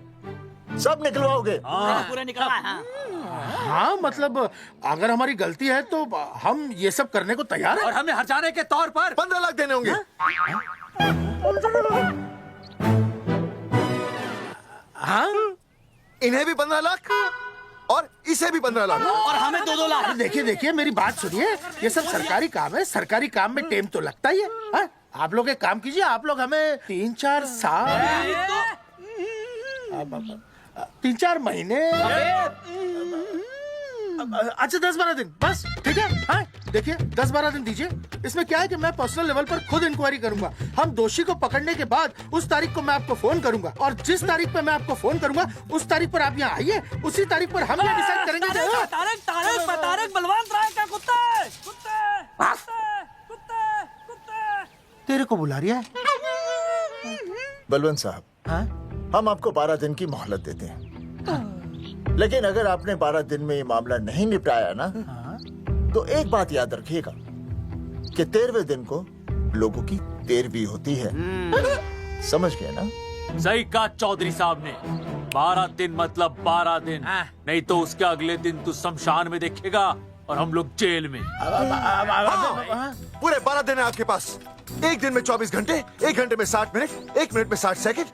सब निकलवाओगे? पूरा निकला। हाँ मतलब अगर हमारी गलती है तो हम ये सब करने को तैयार हैं। और हमें हर्जाने के तौर पर 15 लाख देने होंगे। हाँ इन्हें भी 15 लाख और इसे भी 15 लाख और हमें 2-2 लाख। देखिए देखिए मेरी बात सुनिए, ये सब सरकारी काम है, सरकारी काम में टेम तो लगता ही है। हाँ? आप लोग एक काम कीजिए, आप लोग हमें 3-4 साल 3-4 महीने, अच्छा 10-12 दिन बस, ठीक है। हाँ देखिए 10-12 दिन दीजिए। इसमें क्या है कि मैं पर्सनल लेवल पर खुद इंक्वायरी करूंगा। हम दोषी को पकड़ने के बाद उस तारीख को मैं आपको फोन करूंगा, और जिस तारीख पे मैं आपको फोन करूंगा उस तारीख पर आप यहाँ आइए। उसी तारीख पर हम ये डिसाइड करेंगे। तारक बलवंत राय का कुत्ता है। तेरे को बुला रहा है। बलवंत साहब, हम आपको 12 दिन की मोहलत देते हैं, लेकिन अगर आपने 12 दिन में ये मामला नहीं निपटाया ना, तो एक बात याद रखिएगा कि 13वें दिन को लोगों की 13वीं होती है। समझ गए ना? सही कहा चौधरी साहब ने। 12 दिन मतलब 12 दिन, नहीं तो उसके अगले दिन तू शमशान में देखेगा और हम लोग जेल में। पूरे 12 दिन है आपके पास। एक दिन में 24 घंटे, 1 घंटे में 60 मिनट, 1 मिनट में 60 सेकंड।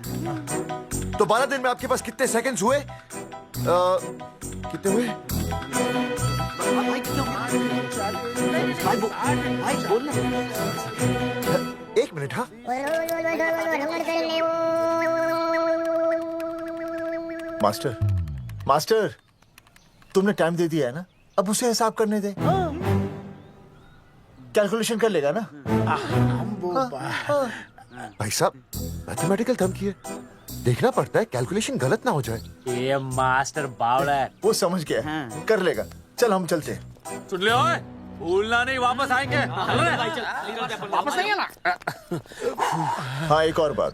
तो 12 दिन में आपके पास कितने सेकंड्स हुए? कितने हुए? एक मिनट। हाँ मास्टर तुमने टाइम दे दिया है ना, अब उसे हिसाब करने दे। कैलकुलेशन कर लेगा ना? भाई साहब मैथमेटिकल धमकी है, देखना पड़ता है कैलकुलेशन गलत ना हो जाए। ये मास्टर बावड़ा है। वो समझ गया, कर लेगा। चल हम चलते हैं। सुन ले ओए, भूलना नहीं, वापस आएंगे। वापस नहीं आना। हाँ एक और बात,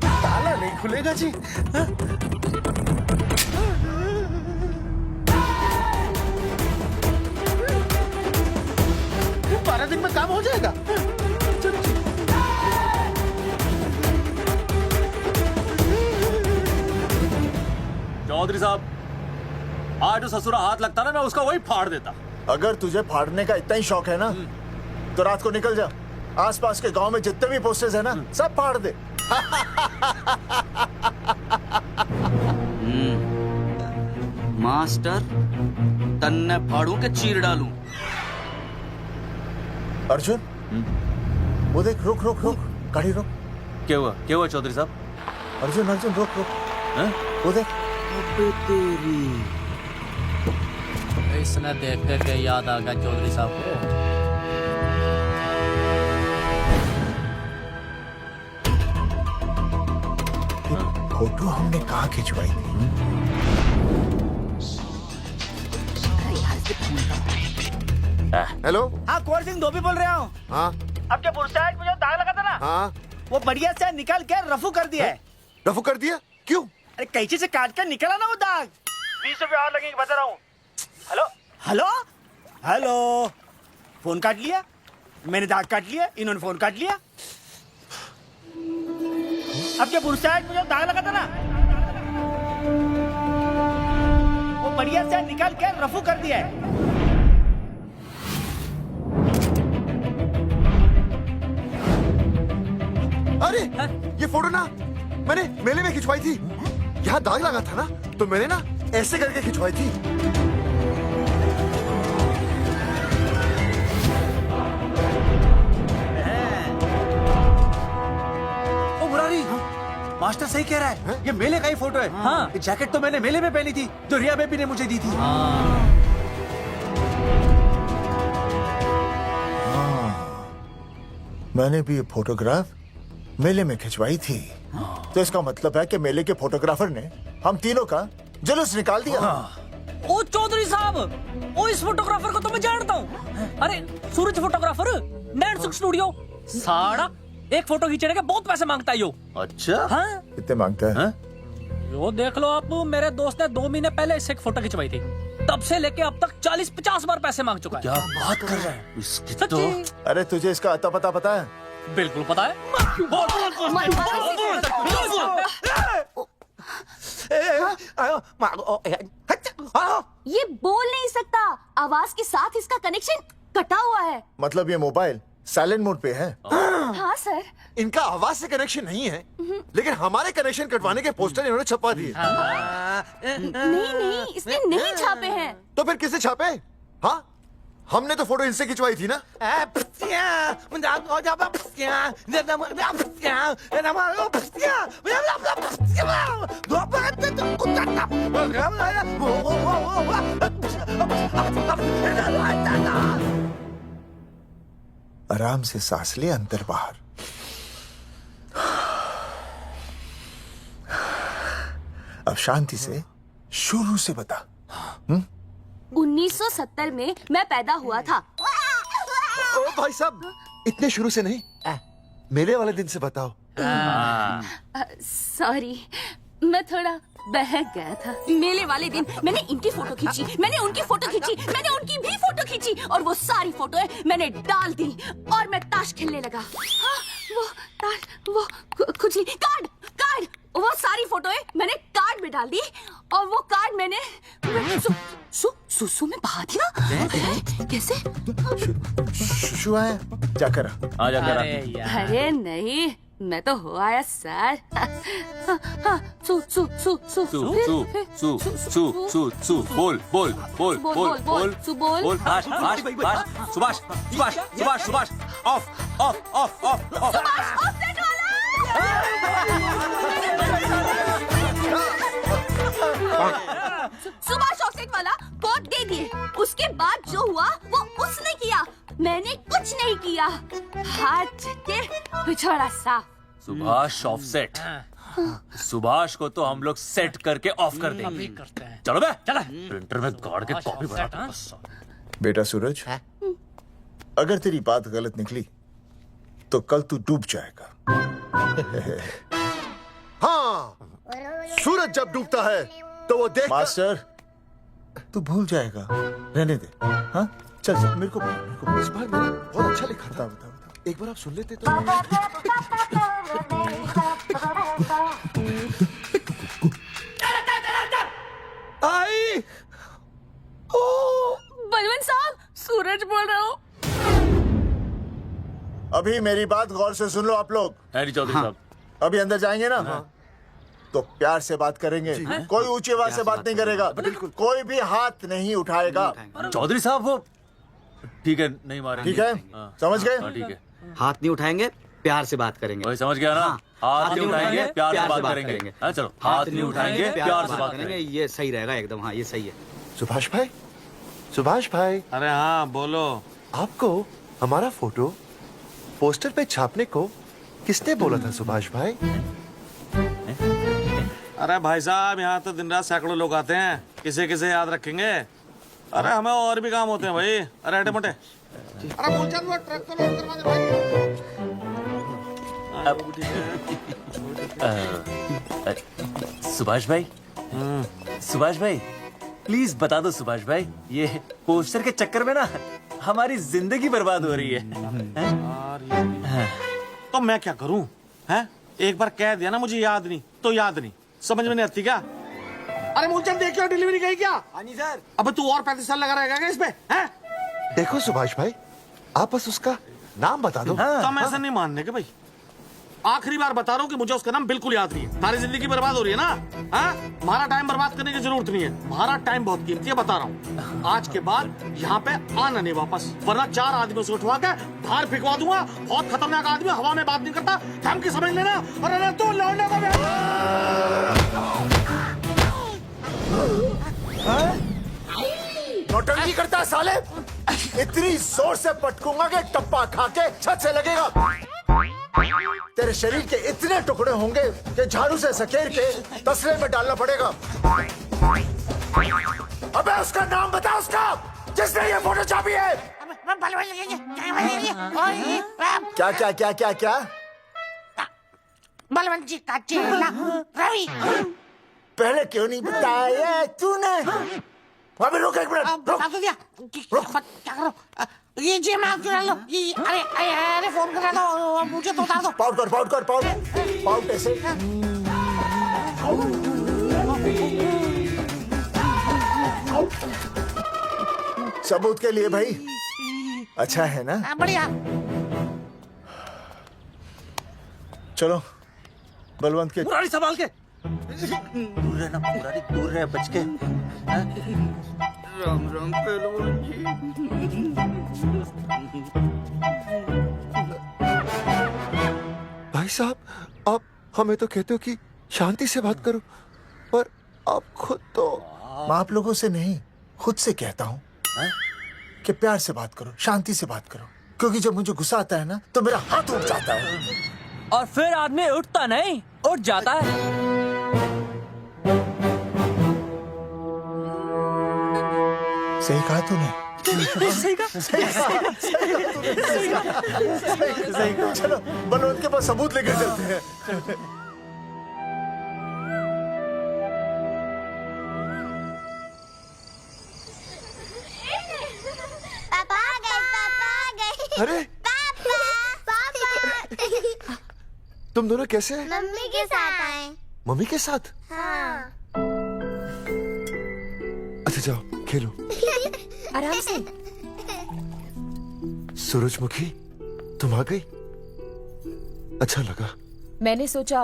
ताला नहीं खुलेगा जी। 12 दिन में काम हो जाएगा। चौधरी साहब, आज जो ससुरा हाथ लगता ना, मैं उसका वही फाड़ देता। अगर तुझे फाड़ने का इतना ही शौक है ना, तो रात को निकल जा, आसपास के गांव में जितने भी पोस्टर्स है ना, सब फाड़ दे। मास्टर तन्ने फाड़ू के चीर डालूं। अर्जुन, वो देख, रुक रुक रुक, गाड़ी रुक। क्या हुआ चौधरी साहब? अर्जुन अर्जुन रुक रुक, वो देख। तेरी इसने देख करके याद आ गया चौधरी साहब को। फोटो हमने कहाँ खिंचवाई थी? हेलो। हाँ कुंवर सिंह धोबी बोल रहा हूँ। हाँ अब क्या पुरसाइड मुझे दाग लगा था ना, हाँ वो बढ़िया से निकाल के रफू कर दिया है। रफू कर दिया? क्यों? अरे कैंची से काट कर निकला ना वो दाग। 20 रुपए और लगेंगे, बता रहा हूँ। हेलो हेलो हेलो, फोन काट लिया, मैंने दाग काट लिया, इन्होंने फोन काट लिया। अब क्या पुरसाइड मुझे दाग लगा था ना, वो बढ़िया से निकाल के रफू कर दिया है। अरे ये फोटो ना मैंने मेले में खिंचवाई थी। यहाँ दाग लगा था ना, तो मैंने ना ऐसे करके खिंचवाई थी। ओ मुरारी, मास्टर सही कह रहा है, ये मेले का ही फोटो है। हाँ, ये जैकेट तो मैंने मेले में पहनी थी, जो रिया बेबी ने मुझे दी थी। मैंने भी ये फोटोग्राफ मेले में खिंचवाई थी। तो इसका मतलब है कि मेले के फोटोग्राफर ने हम तीनों का जुलूस निकाल दिया। ओ चौधरी साहब, ओ इस फोटोग्राफर को तो मैं जानता हूँ। अरे सूरज फोटोग्राफर, नैनसुख स्टूडियो। साड़ा एक फोटो खींचने के बहुत पैसे मांगता है यो। अच्छा हाँ, कितने मांगता है? यो देख लो आप, मेरे दोस्त ने 2 महीने पहले इससे एक फोटो खिंचवाई थी, तब से लेके अब तक 40-50 बार पैसे मांग चुका है। क्या बात कर रहा है? अरे तुझे इसका अता पता है? बिल्कुल पता है। ये बोल नहीं सकता, आवाज के साथ इसका कनेक्शन कटा हुआ है। मतलब ये मोबाइल साइलेंट मोड पे है? हाँ सर। इनका आवाज से कनेक्शन नहीं है, लेकिन हमारे कनेक्शन कटवाने के पोस्टर इन्होंने छपवा दिए। नहीं, इसने नहीं छापे हैं। तो फिर किसे छापे? हाँ, हमने तो फोटो इनसे खिंचवाई थी ना। आराम से सांस ले, अंदर बाहर। अब शांति से शुरू से बता। 1970 में मैं पैदा हुआ था। ओ भाई साहब, इतने शुरू से नहीं, मेले वाले दिन से बताओ। सॉरी, मैं थोड़ा बहक गया था। मेले वाले दिन मैंने इनकी फोटो खींची, मैंने उनकी फोटो खींची, मैंने उनकी भी फोटो खींची, और वो सारी फोटोएं मैंने डाल दी और मैं ताश खेलने लगा। हाँ, वो ताश, वो कुछ नहीं, कार्ड, वो सारी फोटोएं मैंने कार्ड में डाल दी, और वो कार्ड मैंने सुसु में बहा दिया। कैसे? शुआ है, जाकर अरे नहीं, मैं तो हो आया सर। बोल सुभाष ऑफ सुभाष ऑफसेट वाला कोड दे दिए। उसके बाद जो हुआ वो उसने किया, मैंने कुछ नहीं किया। हाथ के पिछड़ा सा। सुभाष ऑफसेट। सुभाष को तो हम लोग सेट करके ऑफ कर देंगे। चलो बे, चला प्रिंटर में गाड़ के कॉपी बनाते हैं बस। बेटा सूरज, अगर तेरी बात गलत निकली तो कल तू डूब जाएगा। हाँ, सूरज जब डूबता है तो वो देख। मास्टर, तू भूल जाएगा, रहने दे। हाँ, चल मेरे को इस बार मैंने बहुत अच्छा लिखा था। बता एक बार आप सुन लेते तो। आई बलवंत साहब, सूरज बोल रहा हूँ। अभी मेरी बात गौर से सुन लो आप लोग। चौधरी साहब, अभी अंदर जाएंगे ना, तो प्यार से बात करेंगे। कोई ऊंची आवाज से बात नहीं करेगा, बिल्कुल। कोई भी हाथ नहीं उठाएगा। चौधरी साहब वो ठीक है, नहीं मारेंगे। ठीक है, समझ गए? ठीक है, हाथ नहीं उठाएंगे, प्यार से बात करेंगे। वही समझ गया ना? हाथ नहीं उठाएंगे, प्यार से बात करेंगे। चलो, हाथ नहीं उठाएंगे, प्यार से बात करेंगे। ये सही रहेगा एकदम। हाँ, ये सही है। सुभाष भाई, सुभाष भाई। अरे हाँ, बोलो। आपको हमारा फोटो पोस्टर पे छापने को किसने बोला था सुभाष भाई? अरे भाई साहब, यहाँ तो दिन रात सैकड़ों लोग आते हैं, किसे किसे याद रखेंगे। अरे हमें और भी काम होते हैं भाई। अरे हटे मोटे। अरे मूलचंद, वो ट्रक को लोड करवा दे भाई। सुभाष भाई, सुभाष भाई, प्लीज बता दो सुभाष भाई, ये पोस्टर के चक्कर में ना हमारी जिंदगी बर्बाद हो रही है। तो मैं क्या करूं? हैं? एक बार कह दिया ना मुझे याद नहीं तो याद नहीं, समझ में नहीं आती क्या? अरे मूलचंद, देखियो डिलीवरी गई क्या? हाँ जी सर। अब तू और 35 साल लगा रहेगा क्या इसमें? हैं? देखो सुभाष भाई, आप बस उसका नाम बता दो। तो मैं ऐसा नहीं मानने के भाई। आखिरी बार बता रहा हूँ कि मुझे उसका नाम बिल्कुल याद नहीं है। सारी जिंदगी बर्बाद हो रही है ना। हाँ? हमारा टाइम बर्बाद करने की जरूरत नहीं है। हमारा टाइम बहुत कीमती है, बता रहा हूँ। आज के बाद यहाँ पे आना नहीं वापस, वरना 4 आदमियों से उठवा के बाहर फेंकवा दूंगा। बहुत खतरनाक आदमी, हवा में बात नहीं करता, धमकी समझ लेना। और तू लौंडे को नौटंकी करता है साले। इतनी जोर से पटकूंगा कि टप्पा खा के छत से लगेगा। तेरे शरीर के इतने टुकड़े होंगे कि झाड़ू से सकेर के तसले में डालना पड़ेगा। अबे उसका नाम बता, उसका जिसने ये फोटो छापी है। क्या क्या क्या क्या क्या? बलवंत जी का चेला रवि। पहले क्यों नहीं बताया तूने? अबे रुक एक मिनट, रुक। बता तो दिया। रुक। क्या करो? ये जी मैं क्यों लो ये अरे अरे अरे फोन करा दो मुझे तो उतार दो। पाउट ऐसे। सबूत के लिए भाई, अच्छा है ना? बढ़िया। चलो बलवंत के। मुरारी संभाल के। दूर रहना मुरारी, दूर रह बच के। राम राम पहलवान जी। भाई साहब, आप हमें तो कहते हो कि शांति से बात करो, पर आप खुद तो। मैं आप लोगों से नहीं, खुद से कहता हूँ कि प्यार से बात करो, शांति से बात करो, क्योंकि जब मुझे गुस्सा आता है ना तो मेरा हाथ उठ जाता है। और फिर आदमी उठता नहीं, उठ जाता है। सही कहा तूने। सही कहा। चलो बलवंत के पास सबूत लेकर चलते हैं। पापा आ गए। अरे पापा तुम दोनों कैसे हैं? मम्मी के साथ आए। मम्मी के साथ? हाँ। अच्छा जाओ खेलो। आराम से। सूरजमुखी तुम आ गई, अच्छा लगा। मैंने सोचा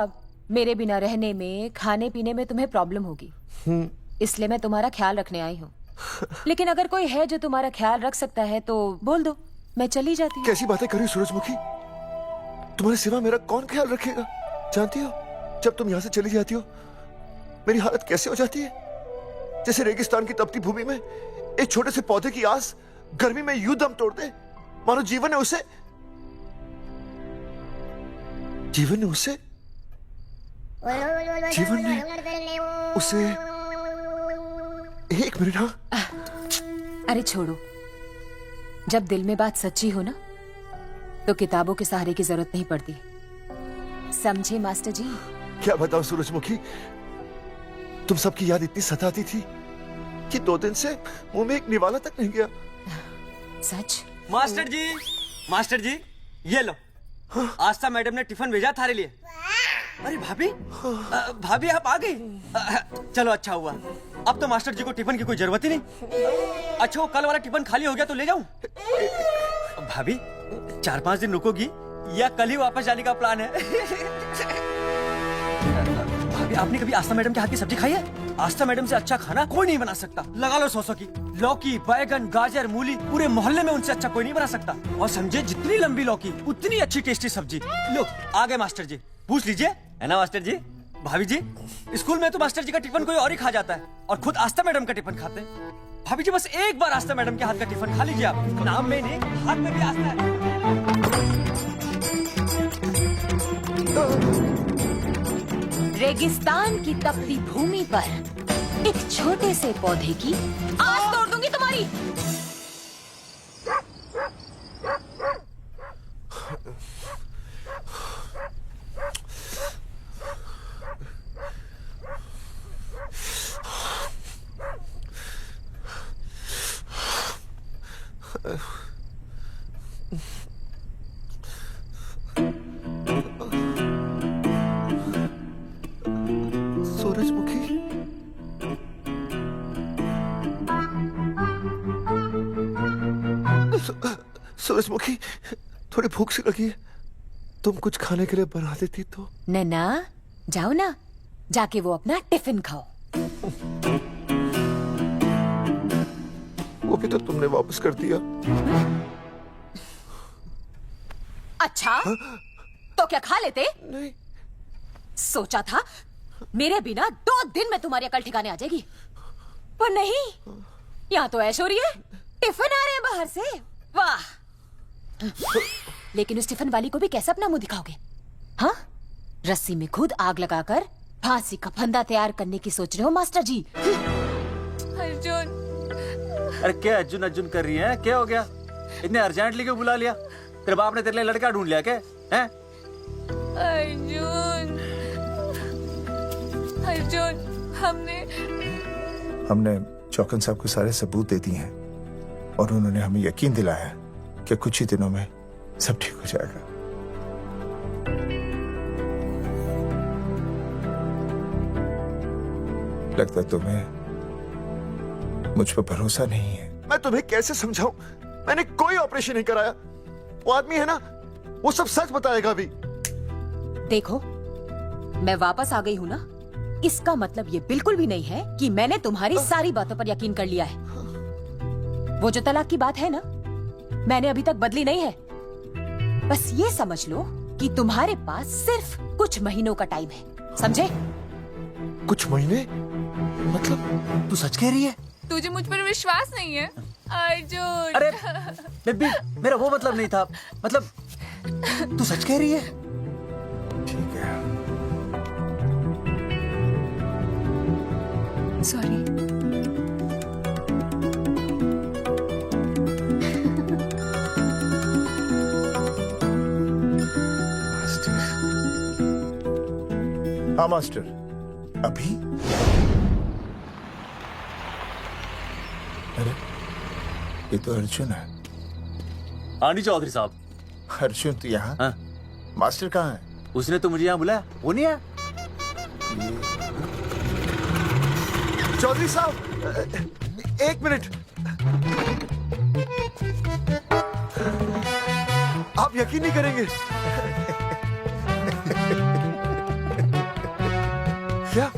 मेरे बिना रहने में, खाने पीने में तुम्हें प्रॉब्लम होगी, इसलिए मैं तुम्हारा ख्याल रखने आई हूँ। लेकिन अगर कोई है जो तुम्हारा ख्याल रख सकता है तो बोल दो, मैं चली जाती हूँ। कैसी बातें करी सूरजमुखी, तुम्हारे सिवा मेरा कौन ख्याल रखेगा? जानती हो जब तुम यहाँ से चली जाती हो मेरी हालत कैसे हो जाती है? जैसे रेगिस्तान की तपती भूमि में एक छोटे से पौधे की आस गर्मी में यूं दम तोड़ दे, मानो जीवन ने उसे एक मिनट। हाँ अरे छोड़ो, जब दिल में बात सच्ची हो ना तो किताबों के सहारे की जरूरत नहीं पड़ती, समझे मास्टर जी? क्या बताओ सूरजमुखी, तुम सबकी याद इतनी सताती थी कि 2 दिन से मुंह में एक निवाला तक नहीं गया। सच? मास्टर जी ये लो, आस्था मैडम ने टिफिन भेजा थारे लिए। अरे भाभी, भाभी आप आ गई। चलो अच्छा हुआ, अब तो मास्टर जी को टिफिन की कोई जरूरत ही नहीं। अच्छा वो कल वाला टिफिन खाली हो गया तो ले जाऊं? भाभी 4-5 दिन रुकोगी या कल ही वापस जाने का प्लान है? भाभी आपने कभी आस्था मैडम के हाथ की सब्जी खाई है? आस्था मैडम से अच्छा खाना कोई नहीं बना सकता। लगा लो 100 की। लौकी, बैगन, गाजर, मूली, पूरे मोहल्ले में उनसे अच्छा कोई नहीं बना सकता। और समझे जितनी लंबी लौकी उतनी अच्छी टेस्टी सब्जी। लो आ गए मास्टर जी, पूछ लीजिए, है ना मास्टर जी? भाभी जी स्कूल में तो मास्टर जी का टिफिन कोई और ही खा जाता है और खुद आस्था मैडम का टिफिन खाते हैं। भाभी जी बस एक बार आस्था मैडम के हाथ का टिफिन खा लीजिए आप, नाम में नहीं हाथ में भी आस्था है। रेगिस्तान की तपती भूमि पर एक छोटे से पौधे की आस तोड़ दूंगी तुम्हारी। सूरजमुखी सूरजमुखी थोड़ी भूख सी लगी है, तुम कुछ खाने के लिए बना देती तो। नैना जाओ ना, जाके वो अपना टिफिन खाओ। वो भी तो तुमने वापस कर दिया। अच्छा तो क्या खा लेते? नहीं। सोचा था मेरे बिना 2 दिन में तुम्हारी अकल ठिकाने आ जाएगी, पर नहीं, यहाँ तो ऐश हो रही है, टिफिन आ रहे हैं बाहर से। वाह! लेकिन उस टिफिन वाली को भी कैसे अपना मुंह दिखाओगे? हाँ, रस्सी में खुद आग लगाकर फांसी का फंदा तैयार करने की सोच रहे हो मास्टर जी? अर्जुन, अरे क्या अर्जुन अर्जुन कर रही है? क्या हो गया? इतने अर्जेंटली क्यों बुला लिया? तेरे बाप ने तेरे लिए लड़का ढूंढ लिया क्या? हैं? अर्जुन, अर्जुन, हमने चौकन साहब को सारे सबूत दे दिए हैं और उन्होंने हमें यकीन दिलाया कि कुछ ही दिनों में सब ठीक हो जाएगा। लगता तुम्हें मुझ पर भरोसा नहीं है। मैं तुम्हें कैसे समझाऊं? मैंने कोई ऑपरेशन नहीं कराया। वो आदमी है ना, वो सब सच बताएगा अभी। देखो, मैं वापस आ गई हूँ ना, इसका मतलब ये बिल्कुल भी नहीं है कि मैंने तुम्हारी सारी बातों पर यकीन कर लिया है। वो जो तलाक की बात है ना, मैंने अभी तक बदली नहीं है। बस ये समझ लो कि तुम्हारे पास सिर्फ कुछ महीनों का टाइम है, समझे? कुछ महीने? मतलब तू सच कह रही है? तुझे मुझ पर विश्वास नहीं है अर्जुन? अरे बेबी, मेरा वो मतलब नहीं था। मतलब तू सच कह रही है? ठीक है। सॉरी। हाँ मास्टर, अभी? अरे ये तो अर्जुन है। आनी चौधरी साहब। अर्जुन तो यहाँ? हाँ। मास्टर कहाँ है? उसने तो मुझे यहाँ बुलाया, वो नहीं आया। चौधरी साहब, एक मिनट। आप यकीन नहीं करेंगे। क्या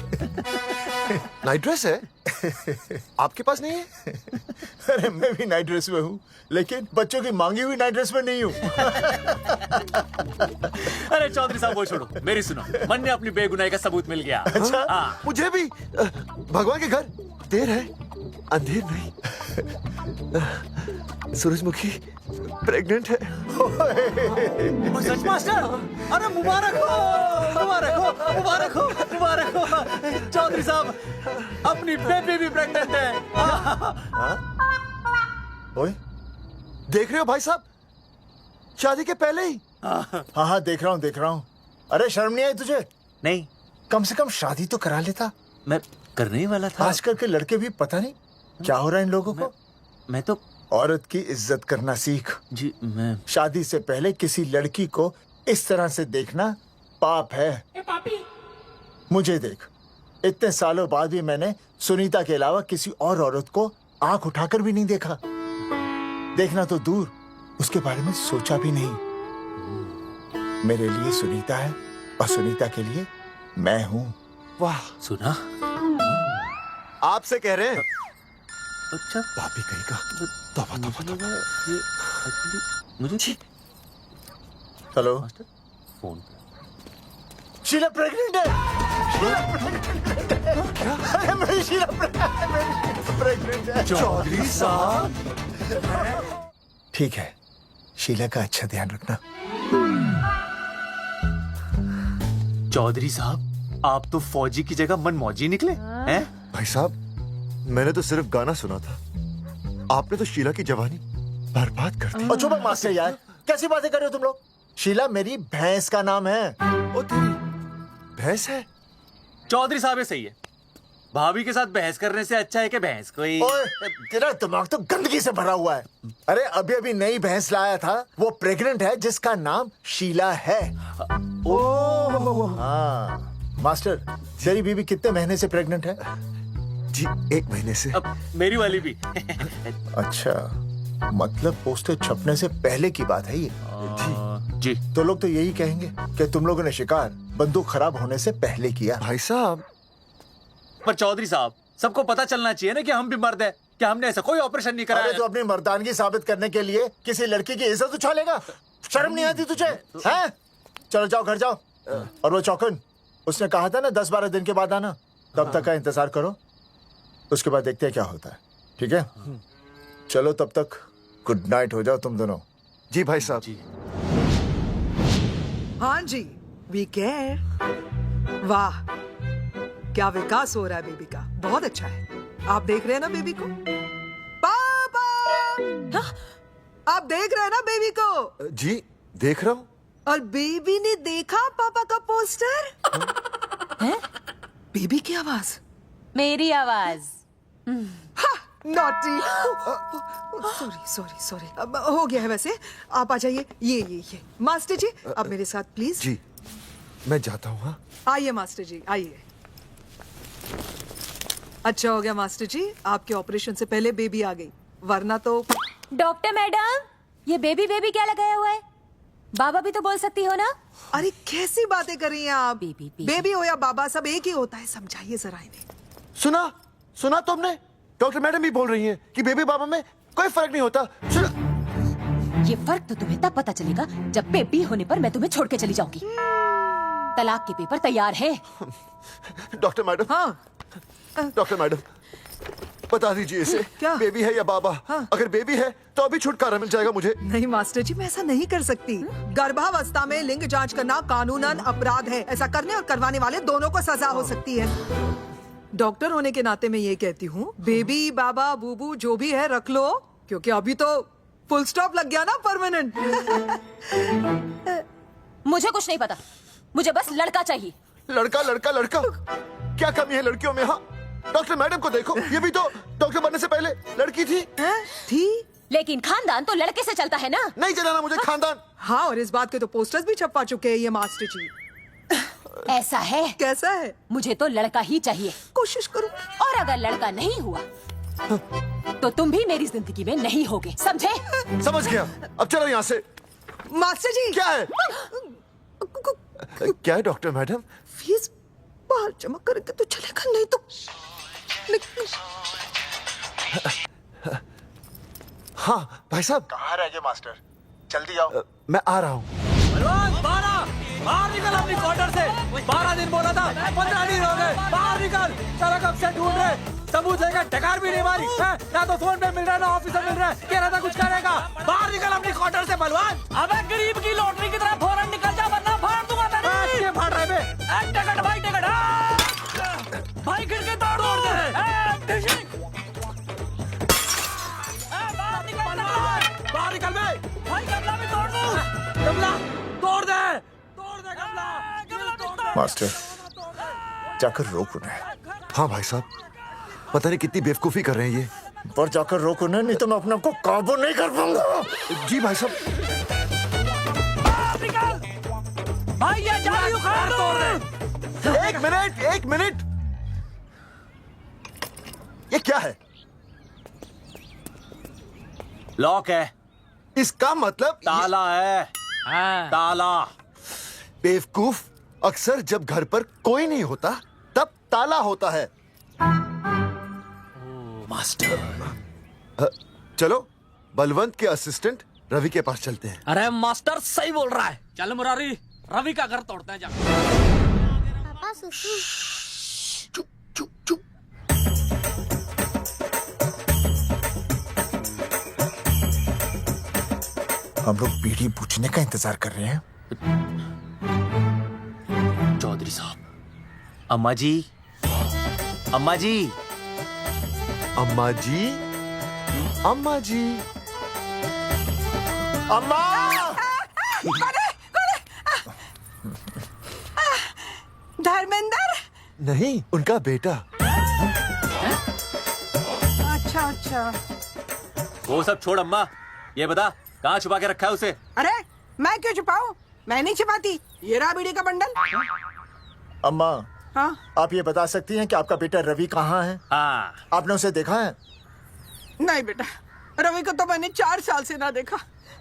नाइट ड्रेस है? आपके पास नहीं है? अरे मैं भी नाइट ड्रेस में हूँ, लेकिन बच्चों की मांगी हुई नाइट ड्रेस में नहीं हूँ। अरे चौधरी साहब वो छोड़ो, मेरी सुनो। मन ने अपनी बेगुनाही का सबूत मिल गया। अच्छा? हाँ। मुझे भी। भगवान के घर देर है, अंधेर नहीं। सूरजमुखी प्रेग्नेंट है। सच मास्टर? अरे मुबारक हो, मुबारक हो, मुबारक हो, मुबारक हो। चौधरी साहब, अपनी बेबी भी प्रेग्नेंट है। ओए, देख रहे हो भाई साहब, शादी के पहले ही? हाँ देख रहा हूँ। अरे शर्म नहीं आई तुझे? नहीं। कम से कम शादी तो करा लेता। मैं करने ही वाला था। आजकल के लड़के भी पता नहीं क्या हो रहा है इन लोगों को। मैं तो औरत की इज्जत करना सीख। जी मैं शादी से पहले किसी लड़की को इस तरह से देखना पाप है। मुझे देख, इतने सालों बाद भी मैंने सुनीता के अलावा किसी और औरत को आंख उठाकर भी नहीं देखा। देखना तो दूर, उसके बारे में सोचा भी नहीं। मेरे लिए सुनीता है और सुनीता के लिए मैं हूँ। वाह। सुना? आपसे कह रहे हैं। अच्छा। भाभी कहीं का। तौबा तौबा तौबा। मुझे हेलो। फोन। शीला प्रेग्नेंट है। अरे मेरी शीला प्रेग्नेंट है। चौधरी साहब। ठीक है, शीला का अच्छा ध्यान रखना। चौधरी साहब, आप तो फौजी की जगह मनमौजी निकले हैं? भाई साहब, मैंने तो सिर्फ गाना सुना था, आपने तो शीला की जवानी बर्बाद कर दी। और चुप मास्टर यार, कैसी बातें कर रहे हो तुम लोग? शीला मेरी भैंस का नाम है। ओ तेरी भैंस है? चौधरी साहब ये सही है। भाभी के साथ बहस करने से अच्छा है कि भैंस कोई। ओए, तेरा दिमाग तो गंदगी से भरा हुआ है। अरे अभी अभी नई भैंस लाया था, वो प्रेग्नेंट है, जिसका नाम शीला है। ओह हाँ मास्टर, तेरी बीवी कितने महीने से प्रेग्नेंट है? जी 1 महीने से। अब मेरी वाली भी। अच्छा, मतलब पोस्टर छपने से पहले की बात है ये? जी। तो लोग तो यही कहेंगे कि तुम लोगों ने शिकार बंदूक खराब होने से पहले किया। भाई साहब, पर चौधरी साहब, सबको पता चलना चाहिए ना कि हम भी मर्द है, कि हमने ऐसा कोई ऑपरेशन नहीं कराया। अरे तो अपनी मर्दानगी साबित करने के लिए किसी लड़की की इज्जत उछालेगा? शर्म नहीं आती तुझे? हैं? चलो जाओ, घर जाओ। और वो चौकन, उसने कहा था ना 10-12 दिन के बाद आना, तब तक का इंतजार करो, उसके बाद देखते हैं क्या होता है। ठीक है? चलो तब तक गुड नाइट हो जाओ तुम दोनों। जी भाई साहब। जी। हाँ जी, वी केयर। वाह, क्या विकास हो रहा है बेबी का, बहुत अच्छा है। आप देख रहे हैं ना बेबी को? पापा, आप देख रहे हैं ना बेबी को? जी देख रहा हूँ। और बेबी ने देखा पापा का पोस्टर? हैं? बेबी की आवाज? मेरी आवाज। नॉटी। सॉरी सॉरी सॉरी, अब हो गया है वैसे। आप आ जाइए। ये मास्टर जी अब मेरे साथ प्लीज। जी मैं जाता हूँ। हाँ आइए मास्टर जी आइए। अच्छा हो गया मास्टर जी, आपके ऑपरेशन से पहले बेबी आ गई, वरना तो। डॉक्टर मैडम, ये बेबी बेबी क्या लगाया हुआ है? बाबा भी तो बोल सकती हो ना। अरे कैसी बातें कर रही हैं आप? बेबी हो या बाबा सब एक ही होता है, समझाइए जरा इन्हें। सुना तुमने? डॉक्टर मैडम भी बोल रही हैं कि बेबी बाबा में कोई फर्क नहीं होता। सुना? ये फर्क तो तुम्हें तब पता चलेगा जब बेबी होने पर मैं तुम्हें छोड़ के चली जाऊंगी। तलाक के पेपर तैयार है। Doctor madam. हाँ डॉक्टर मैडम बता दीजिए इसे, क्या बेबी है या बाबा? हाँ। अगर बेबी है तो अभी छुटकारा मिल जाएगा मुझे। नहीं मास्टर जी, मैं ऐसा नहीं कर सकती। गर्भावस्था में लिंग जांच करना कानूनन अपराध है। ऐसा करने और करवाने वाले दोनों को सजा हो सकती है। डॉक्टर होने के नाते मैं ये कहती हूँ, बेबी बाबा बूबू जो भी है रख लो, क्योंकि अभी तो फुल स्टॉप लग गया ना परमानेंट। मुझे कुछ नहीं पता, मुझे बस लड़का चाहिए। लड़का लड़का लड़का, क्या कमी है लड़कियों में? हाँ डॉक्टर मैडम को देखो, ये भी तो डॉक्टर बनने से पहले लड़की थी। थी, लेकिन खानदान तो लड़के से चलता है ना। नहीं चलाना मुझे खानदान। हाँ और इस बात के तो पोस्टर्स भी छपवा चुके हैं ये मास्टर जी। ऐसा है? कैसा है? मुझे तो लड़का ही चाहिए। कोशिश करो। और अगर लड़का नहीं हुआ तो तुम भी मेरी जिंदगी में नहीं होगे, समझे? समझ गया, अब चलो यहाँ से। मास्टर जी क्या है? क्या है डॉक्टर मैडम? फीस बाहर जमा करेंगे तो चलेगा, नहीं तो हाँ भाई साहब। कहाँ रह गए मास्टर? जल्दी आओ। मैं आ रहा हूँ। बाहर निकल अपनी क्वार्टर से। 12 दिन बोला था, 15 दिन हो गए। बाहर निकल, सारा कब से ढूंढ रहे, सबूत लेकर डकार भी नहीं मारी है? ना तो फोन पे मिल रहा है ना ऑफिस में मिल रहा है। कह रहा था कुछ करेगा। बाहर निकल अपनी क्वार्टर से बलवान। अबे गरीब की लॉटरी की तरह फौरन निकल जा, वरना फाड़ दूंगा तेरी। ये फाड़ रहे बे। टिकट भाई टिकट। भाई खिड़की तोड़ दे। बाहर निकल बे। भाई गमला भी तोड़ दूं। गमला तोड़ दे, तोड़ दे गमला। मास्टर जाकर रोक उन्हें। हाँ भाई साहब, पता नहीं कितनी बेवकूफी कर रहे हैं ये। पर जाकर रोक उन्हें, नहीं तो मैं अपने आप को काबू नहीं कर पाऊंगा। जी भाई साहब। भाई ये जाली उखाड़ दो। एक मिनट। ये क्या है? लॉक है। इसका मतलब ताला है। ताला। बेवकूफ, अक्सर जब घर पर कोई नहीं होता तब ताला होता है। मास्टर चलो बलवंत के असिस्टेंट रवि के पास चलते हैं। अरे मास्टर सही बोल रहा है। चल मुरारी, रवि का घर तोड़ते हैं। जा पापा सुसु। हम लोग बीड़ी पूछने का इंतजार कर रहे हैं। चौधरी साहब। अम्मा जी, अम्मा जी, अम्मा जी, अम्मा जी, अम्मा। धर्मेंद्र? नहीं, उनका बेटा। अच्छा। वो सब छोड़ अम्मा, ये बता कहाँ छुपा के रखा है उसे? अरे मैं क्यों छुपाऊं? मैं नहीं छुपाती। ये रहा बीड़ी का बंडल। अम्मा, हाँ? आप ये बता सकती हैं कि आपका बेटा रवि कहाँ है? हाँ। आपने उसे देखा है? नहीं बेटा, रवि को तो मैंने 4 साल से ना देखा।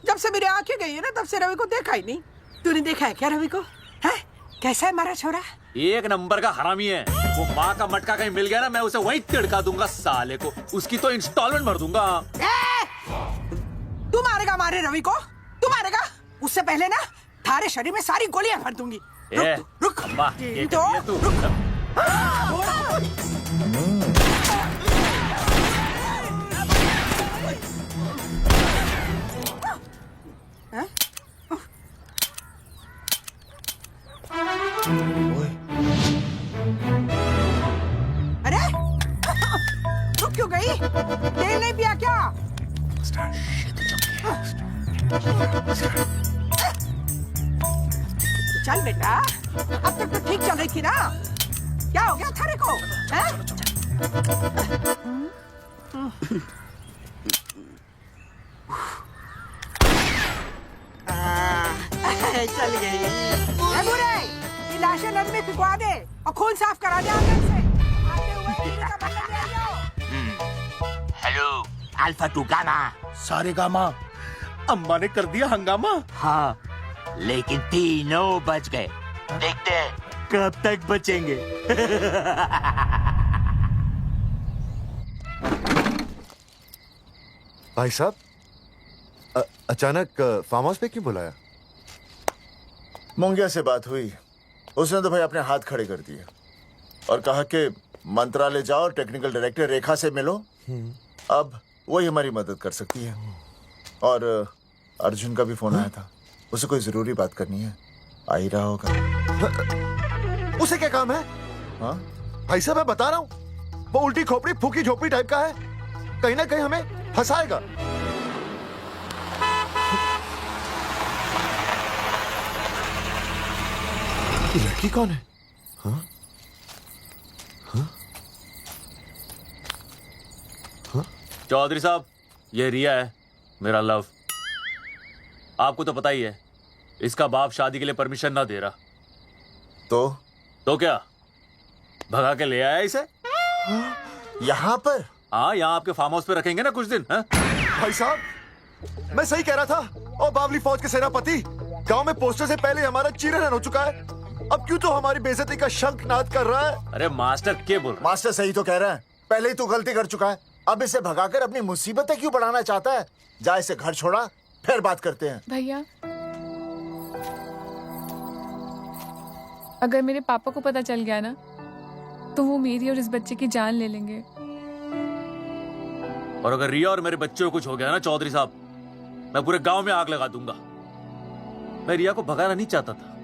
जब से मेरी आंखें गई है ना, तब से रवि को देखा ही नहीं। तूने देखा है क्या रवि को? है? कैसा है हमारा छोरा? एक नंबर का हरामी है। वो माँ का मटका कहीं मिल गया ना, मैं उसे वहीं तिड़का दूंगा साले को। उसकी तो इंस्टॉलमेंट भर दूंगा। तू मारेगा मारे रवि को? तू मारेगा? उससे पहले ना थारे शरीर में सारी गोलियां भर दूंगी। रुक अम्मा, ये कर दिया तू। अरे रुक क्यों गई? तेल नहीं पिया क्या? चल बेटा, अब तक तो ठीक चल रही थी ना। क्या हो गया थारे को? हैं? में पिघवा दे और खून साफ करा दे आंगन से। आते हुए दीदी का बटन ले आओ। Hello alpha two gamma. सारे गामा अम्मा ने कर दिया हंगामा। हाँ लेकिन तीनों बच गए। देखते हैं कब तक बचेंगे। भाई साहब अचानक फार्म हाउस पे क्यों बुलाया? मोंगिया से बात हुई, उसने तो भाई अपने हाथ खड़े कर दिए और कहा कि मंत्रालय जाओ और टेक्निकल डायरेक्टर रेखा से मिलो, अब वही हमारी मदद कर सकती है। और अर्जुन का भी फोन आया था, उसे कोई जरूरी बात करनी है, आ ही रहा होगा। उसे क्या काम है? हाँ भाई साहब मैं बता रहा हूँ, वो उल्टी खोपड़ी फूकी झोपड़ी टाइप का है, कहीं ना कहीं हमें फंसाएगा। ये लड़की कौन है? हाँ? हाँ? हाँ? चौधरी साहब, ये रिया है, मेरा लव। आपको तो पता ही है, इसका बाप शादी के लिए परमिशन ना दे रहा। तो क्या भगा के ले आया इसे? यहाँ पर? हाँ, यहाँ आपके फार्म हाउस पे रखेंगे ना कुछ दिन। हाँ? भाई साहब मैं सही कह रहा था। और बावली फौज के सेनापति, गांव में पोस्टर से पहले हमारा चीरहरण हो चुका है, अब क्यों तो हमारी बेइज्जती का शंखनाद कर रहा है। अरे मास्टर क्या बोल रहा है? मास्टर सही तो कह रहा है, पहले ही तू गलती कर चुका है, अब इसे भगाकर अपनी मुसीबतें क्यों बढ़ाना चाहता है? जा इसे घर छोड़ा, फिर बात करते हैं। भैया अगर मेरे पापा को पता चल गया ना तो वो मेरी और इस बच्चे की जान ले लेंगे। और अगर रिया और मेरे बच्चे को कुछ हो गया ना चौधरी साहब, मैं पूरे गांव में आग लगा दूंगा। मैं रिया को भगाना नहीं चाहता था,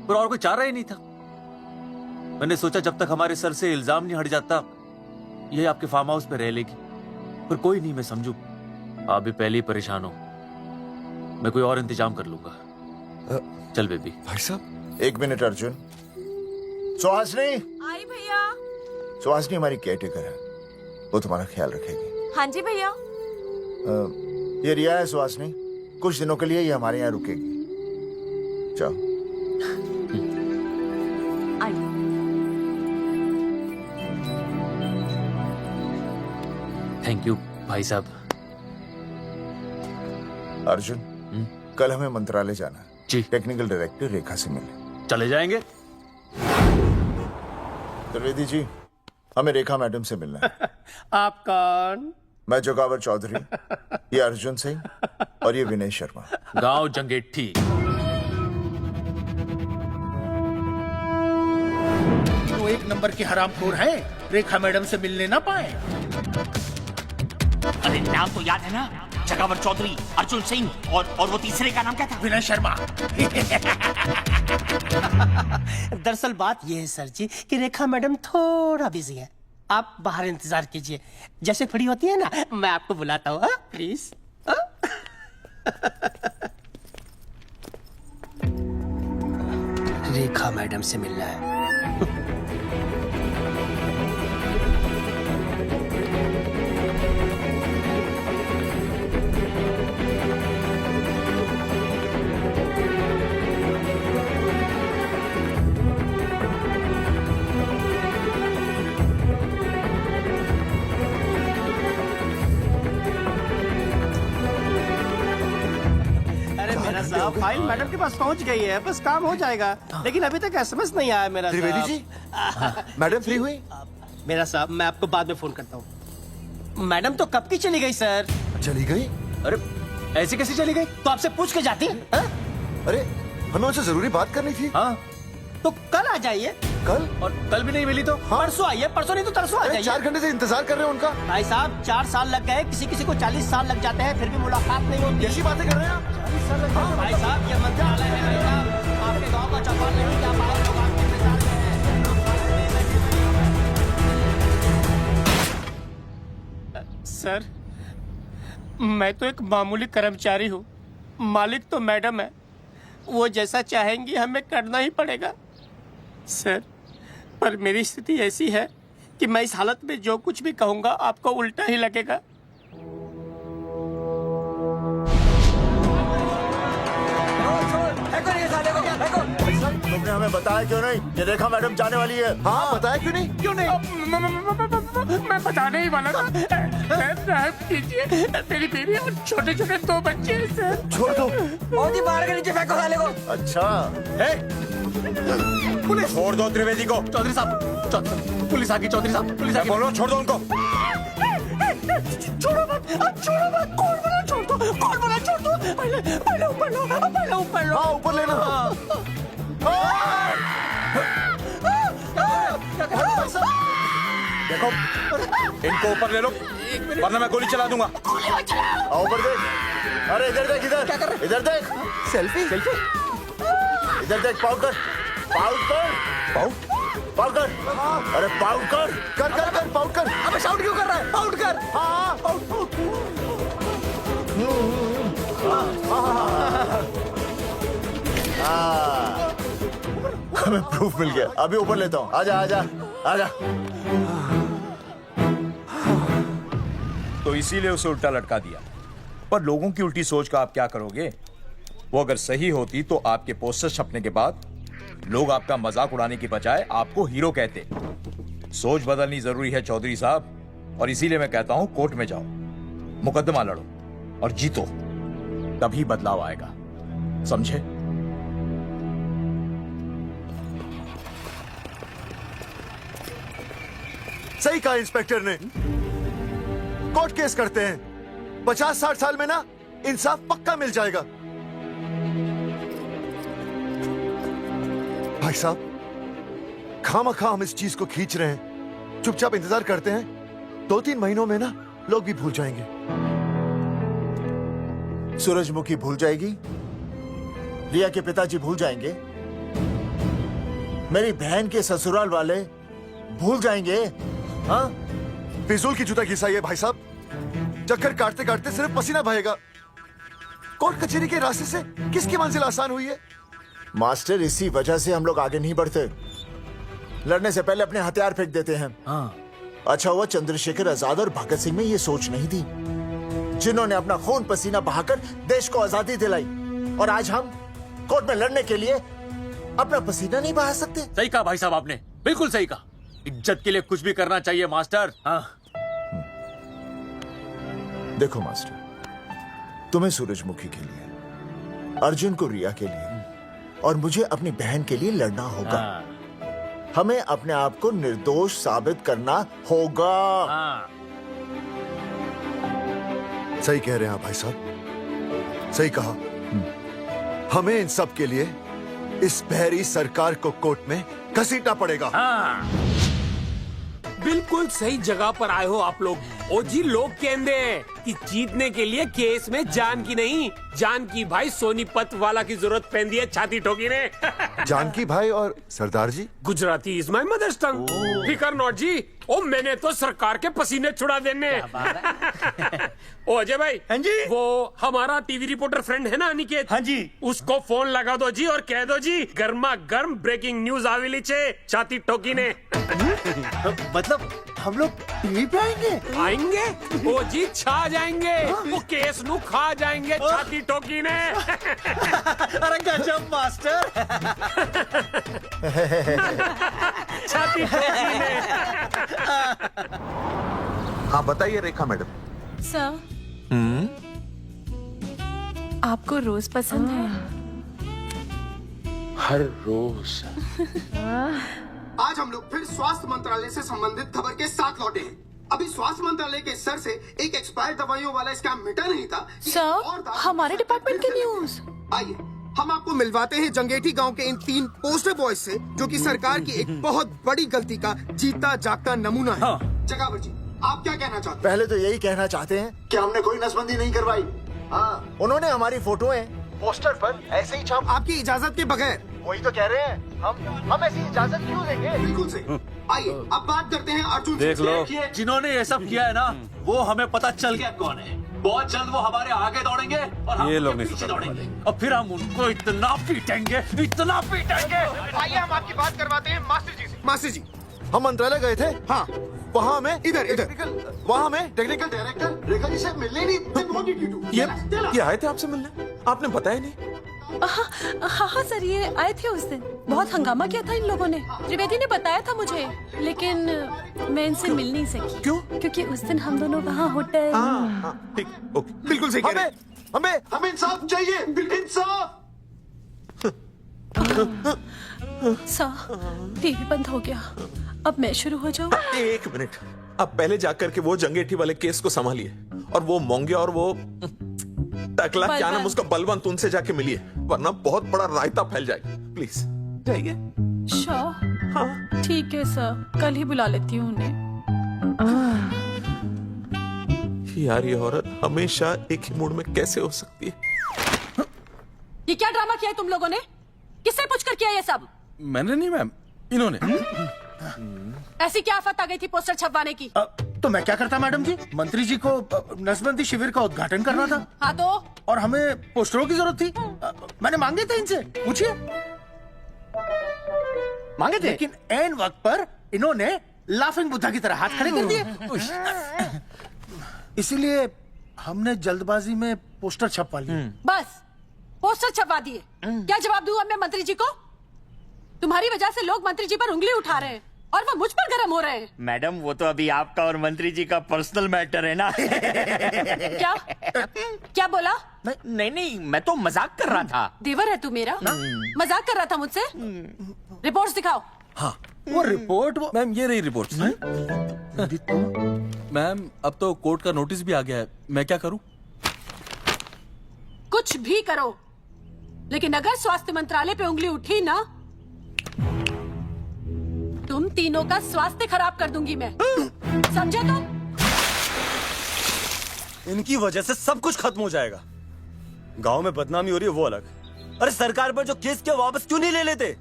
पर और कोई चारा ही नहीं था। मैंने सोचा जब तक हमारे सर से इल्जाम नहीं हट जाता, ये आपके फार्म हाउस पे रह लेगी। पर कोई नहीं, मैं समझू आप भी पहले ही परेशान हो, मैं कोई और इंतजाम कर लूंगा। चल बेबी। भाई साहब 1 मिनट अर्जुन। सुहासनी। आई भैया। सुहासनी हमारी केयरटेकर है, वो तुम्हारा ख्याल रखेगी। हाँ जी भैया। ये रिया है सुहासनी, कुछ दिनों के लिए ये हमारे यहाँ रुकेगी। जाओ। थैंक यू भाई साहब। अर्जुन, कल हमें मंत्रालय जाना है जी। टेक्निकल डायरेक्टर रेखा से मिलने चले जाएंगे। त्रिवेदी जी, हमें रेखा मैडम से मिलना है। आप कौन? मैं जोगावर चौधरी, ये अर्जुन सिंह और ये विनय शर्मा। गांव जंगेठी। वो 1 नंबर के हरामखोर हैं, रेखा मैडम से मिलने ना पाए। अरे नाम तो याद है ना, जगावर चौधरी, अर्जुन सिंह और वो तीसरे का नाम क्या था? विनय शर्मा। दरअसल बात यह है सर जी कि रेखा मैडम थोड़ा बिजी है, आप बाहर इंतजार कीजिए, जैसे फ्री होती है ना मैं आपको बुलाता हूँ, प्लीज। रेखा मैडम से मिलना है। साहब फाइल मैडम के पास पहुंच गई है, बस काम हो जाएगा, लेकिन अभी तक एसएमएस नहीं आया मेरा। त्रिवेदी जी, मैडम फ्री हुई? मेरा साहब मैं आपको बाद में फोन करता हूँ। मैडम तो कब की चली गई सर। चली गई? अरे ऐसे कैसे चली गई? तो आपसे पूछ के जाती है? अरे हमें उनसे जरूरी बात करनी थी। हाँ तो कल आ जाइए। कल? और कल भी नहीं मिली तो? हाँ? परसों आइए, परसों नहीं तो तरसों आ जाइए। 4 घंटे से इंतजार कर रहे हैं उनका। भाई साहब 4 साल लग गए, किसी किसी को 40 साल लग जाते हैं, फिर भी मुलाकात नहीं होती। ऐसी बातें कर रहे हैं आप? 40 साल लग जाते हैं। भाई साहब ये मंत्रालय है भाई साहब, आपके गाँव का चौपाल नहीं, क्या बाहर लोग आपके इंतजार में हैं। सर मैं तो एक मामूली कर्मचारी हूँ, मालिक तो मैडम है, वो जैसा चाहेंगी हमें करना ही पड़ेगा। सर पर मेरी स्थिति ऐसी है कि मैं इस हालत में जो कुछ भी कहूंगा आपको उल्टा ही लगेगा। देखो ये साले को, देखो तुमने हमें बताया क्यों नहीं कि रेखा मैडम जाने वाली है? हाँ, बताया क्यों नहीं? क्यों नहीं? मैं बताने ही वाला था। रहम कीजिए, मेरी बीवी और छोटे छोटे 2 बच्चे हैं सर। छोड़ दो। और जी बाहर के नीचे फेंको साले को। अच्छा पुलिस छोड़ दो त्रिवेदी को। चौधरी साहब, पुलिस आ गई। चौधरी साहब, पुलिस आ गई। बोलो छोड़ दो उनको। छोड़ो मत, कौन बोला छोड़ दो? पहले ऊपर लो। हाँ, ऊपर लेना। देखो इनको ऊपर ले लो वरना मैं गोली चला दूंगा। आओ ऊपर देख। अरे इधर देख, इधर क्या कर रहे? इधर देख। सेल्फी। इधर देख, पाउट कर। पाउट कर। अरे पाउट कर। पाउट कर। अबे शाउट क्यों कर रहा है? पाउट कर। हाँ, पाउट। हमें प्रूफ मिल गया। अभी ऊपर लेता हूँ। आजा। तो इसीलिए उसे उल्टा लटका दिया। पर लोगों की उल्टी सोच का आप क्या करोगे? वो अगर सही होती तो आपके पोस्टर छपने के बाद लोग आपका मजाक उड़ाने की बजाय आपको हीरो कहते। सोच बदलनी जरूरी है चौधरी साहब, और इसीलिए मैं कहता हूं कोर्ट में जाओ, मुकदमा लड़ो और जीतो, तभी बदलाव आएगा। समझे? सही कहा इंस्पेक्टर ने। कोर्ट केस करते हैं, 50-60 साल में ना इंसाफ पक्का मिल जाएगा। भाई साहब, खामखा हम इस चीज को खींच रहे हैं। चुपचाप इंतजार करते हैं, 2-3 महीनों में ना लोग भी भूल जाएंगे। सूरजमुखी भूल जाएगी, रिया के पिताजी भूल जाएंगे, मेरी बहन के ससुराल वाले भूल जाएंगे। हाँ, फिजूल की जुता घिसाई है भाई साहब। चक्कर काटते काटते सिर्फ पसीना बहेगा। कोर्ट कचहरी के रास्ते से किसकी मंजिल आसान हुई है? मास्टर, इसी वजह से हम लोग आगे नहीं बढ़ते। लड़ने से पहले अपने हथियार फेंक देते हैं। हाँ। अच्छा हुआ चंद्रशेखर आजाद और भगत सिंह में ये सोच नहीं थी, जिन्होंने अपना खून पसीना बहाकर देश को आजादी दिलाई। और आज हम कोर्ट में लड़ने के लिए अपना पसीना नहीं बहा सकते। सही कहा भाई साहब आपने, बिल्कुल सही कहा। इज्जत के लिए कुछ भी करना चाहिए मास्टर। हाँ। देखो मास्टर, तुम्हें सूरजमुखी के लिए, अर्जुन को रिया के लिए और मुझे अपनी बहन के लिए लड़ना होगा। हमें अपने आप को निर्दोष साबित करना होगा। सही कह रहे हैं आप भाई साहब, सही कहा। हमें इन सब के लिए इस बहरी सरकार को कोर्ट में घसीटना पड़ेगा। बिल्कुल सही जगह पर आए हो आप लोग। ओ जी, लोग कहते हैं कि जीतने के लिए केस में जान की नहीं, जान की भाई सोनीपत वाला की जरूरत पैंदी है छाती ठोकी ने। जानकी भाई और सरदार जी? गुजराती इज माय मदर्स टंग। फिकर नॉट जी। ओ मैंने तो सरकार के पसीने छुड़ा देने। ओ अजय भाई। हाँ जी। वो हमारा टीवी रिपोर्टर फ्रेंड है ना अनिकेत? हाँ जी। उसको फोन लगा दो जी और कह दो जी गर्मा गर्म ब्रेकिंग न्यूज आवेली छे छाती ठोकी ने। मतलब हम लोग टीवी पे आएंगे? ओ जी छा जाएंगे। वो केस नु खा जाएंगे छाती ठोकी ने। अरे गजब मास्टर। छाती ठोकी ने। हाँ बताइए रेखा मैडम। सर, आपको रोज पसंद है? हर रोज। आज हम लोग फिर स्वास्थ्य मंत्रालय से संबंधित खबर के साथ लौटे हैं। अभी स्वास्थ्य मंत्रालय के सर से एक एक्सपायर्ड दवाइयों वाला स्कैम मिटा नहीं था। सर, हमारे डिपार्टमेंट की न्यूज। आइए हम आपको मिलवाते हैं जंगेठी गांव के इन 3 पोस्टर बॉयज से, जो कि सरकार की एक बहुत बड़ी गलती का जीता जागता नमूना है। जगावर जी, आप क्या कहना चाहते हैं? पहले तो यही कहना चाहते हैं कि हमने कोई नसबंदी नहीं करवाई। हाँ, उन्होंने हमारी फोटोएं पोस्टर पर ऐसे ही छाप, आपकी इजाजत के बगैर। वही तो कह रहे हैं, हम ऐसी इजाजत क्यों देंगे? बिल्कुल सही। आइए अब बात करते हैं अर्जुन। देख लो, जिन्होंने ये सब किया है ना, वो हमें पता चल गया कौन है। बहुत जल्द वो हमारे आगे दौड़ेंगे और हम ये लोग उनके नहीं पीछे समझ दौड़ेंगे और फिर हम उनको इतना पीटेंगे, इतना पीटेंगे। आइए हम आपकी बात करवाते हैं मास्टर जी से। मास्टर जी, हम मंत्रालय गए थे। हाँ, वहाँ में इधर वहाँ में टेक्निकल डायरेक्टर रेखा जी से मिलने नहीं। ये आए थे आपसे मिलने, आपने बताया नहीं। हाँ सर, ये आए थे उस दिन। बहुत हंगामा किया था इन लोगों ने। त्रिवेदी ने बताया था मुझे, लेकिन मैं इनसे मिल नहीं सकी। क्यों? क्योंकि उस दिन हम दोनों वहाँ होटल। ठीक, ओके, बिल्कुल सही कह रहे हैं। हमें इंसाफ चाहिए, इंसाफ। सर, टीवी बंद हो गया। अब मैं शुरू हो जाऊँ? 1 मिनट, अब पहले जाकर के वो जंगेठी वाले केस को संभालिए, और वो मोंगे और वो टकला क्या नाम उसका बलवंत, उनसे जाके मिलिए, वरना बहुत बड़ा रायता फैल जाएगा। प्लीज जाइए। श्योर? हाँ ठीक है सर, कल ही बुला लेती हूँ उन्हें। यार ये औरत हमेशा एक ही मूड में कैसे हो सकती है? ये क्या ड्रामा किया है तुम लोगों ने? किससे पूछकर किया ये सब? मैंने नहीं मैम, इन्होंने। ऐसी क्या आफत आ गई थी पोस्टर छपवाने की? तो मैं क्या करता मैडम जी? मंत्री जी को नसबंदी शिविर का उद्घाटन करना था। हाँ तो? और हमें पोस्टरों की जरूरत थी। मैंने मांगे थे इनसे, पूछिए। मांगे थे, लेकिन ऐन वक्त पर इन्होंने लाफिंग बुद्धा की तरह हाथ खड़े कर दिए। इसीलिए हमने जल्दबाजी में पोस्टर छपवा लिए। बस पोस्टर छपवा दिए। क्या जवाब दूं अब मैं मंत्री जी को? तुम्हारी वजह से लोग मंत्री जी पर उंगली उठा रहे हैं और वो मुझ पर गर्म हो रहे हैं। मैडम वो तो अभी आपका और मंत्री जी का पर्सनल मैटर है ना। क्या? क्या बोला? नहीं, मैं तो मजाक कर रहा था। देवर है तू मेरा? मजाक कर रहा था मुझसे? रिपोर्ट्स दिखाओ। हाँ वो रिपोर्ट, वो मैम ये रही रिपोर्ट। मैम अब तो कोर्ट का नोटिस भी आ गया है, मैं क्या करूं? कुछ भी करो, लेकिन अगर स्वास्थ्य मंत्रालय पे उंगली उठी ना, तुम तीनों का स्वास्थ्य खराब कर दूंगी मैं। समझे तुम? इनकी वजह से सब कुछ खत्म हो जाएगा। गांव में बदनामी हो रही है वो अलग, अरे सरकार पर जो केस किया वापस क्यों नहीं ले लेते?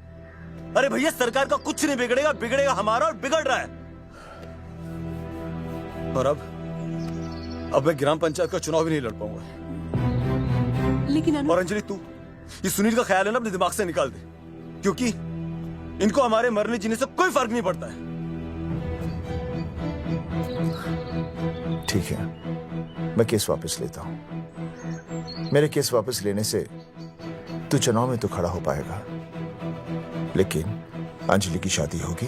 अरे भैया सरकार का कुछ नहीं बिगड़ेगा, बिगड़ेगा हमारा, और बिगड़ रहा है। और अब मैं ग्राम पंचायत का चुनाव भी नहीं लड़ पाऊंगा। लेकिन और अंजलि तू ये सुनील का ख्याल है ना अपने दिमाग से निकाल दे, क्योंकि इनको हमारे मरने जीने से कोई फर्क नहीं पड़ता है। ठीक है, मैं केस वापस लेता हूं। मेरे केस वापस लेने से तू चुनाव में तो खड़ा हो पाएगा, लेकिन अंजलि की शादी होगी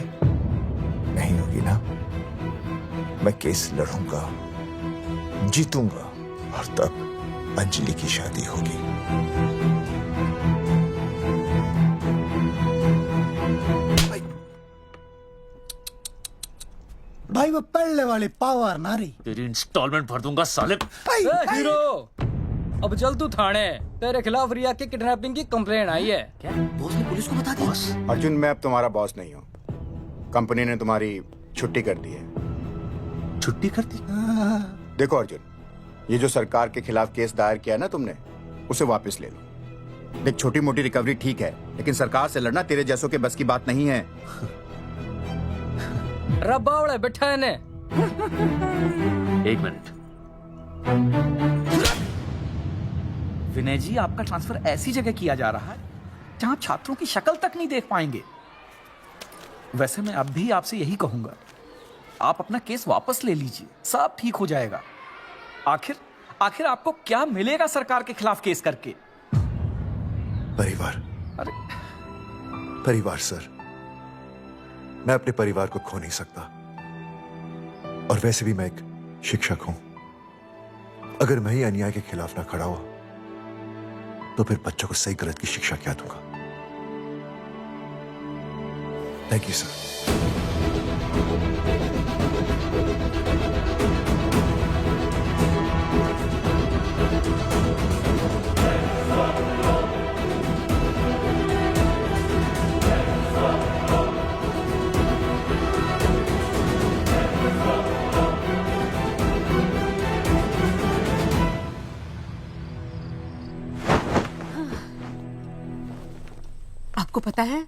नहीं होगी ना? मैं केस लड़ूंगा, जीतूंगा, और तब अंजलि की शादी होगी। भाई वो पढ़ने वाली पावर नारी। तेरी इंस्टॉलमेंट भर दूंगा साले। हीरो, अब चल तू थाने, तेरे खिलाफ रिया के किडनैपिंग की कंप्लेन आई है। क्या बॉस ने पुलिस को बता दिया? अर्जुन मैं अब तुम्हारा बॉस नहीं हूँ, कंपनी ने तुम्हारी छुट्टी कर दी है। छुट्टी कर दी? देखो अर्जुन, ये जो सरकार के खिलाफ केस दायर किया ना तुमने, उसे वापस ले लो। देख छोटी मोटी रिकवरी ठीक है, लेकिन सरकार से लड़ना तेरे जैसों के बस की बात नहीं है। रब्बावड़े बैठा है ने। 1 मिनट। विनय जी आपका ट्रांसफर ऐसी जगह किया जा रहा है जहां छात्रों की शक्ल तक नहीं देख पाएंगे। वैसे मैं अब भी आपसे यही कहूंगा, आप अपना केस वापस ले लीजिए, सब ठीक हो जाएगा। आखिर आपको क्या मिलेगा सरकार के खिलाफ केस करके? परिवार। अरे परिवार सर, मैं अपने परिवार को खो नहीं सकता, और वैसे भी मैं एक शिक्षक हूं। अगर मैं ही अन्याय के खिलाफ ना खड़ा हुआ तो फिर बच्चों को सही गलत की शिक्षा क्या दूंगा? Thank you sir. आपको पता है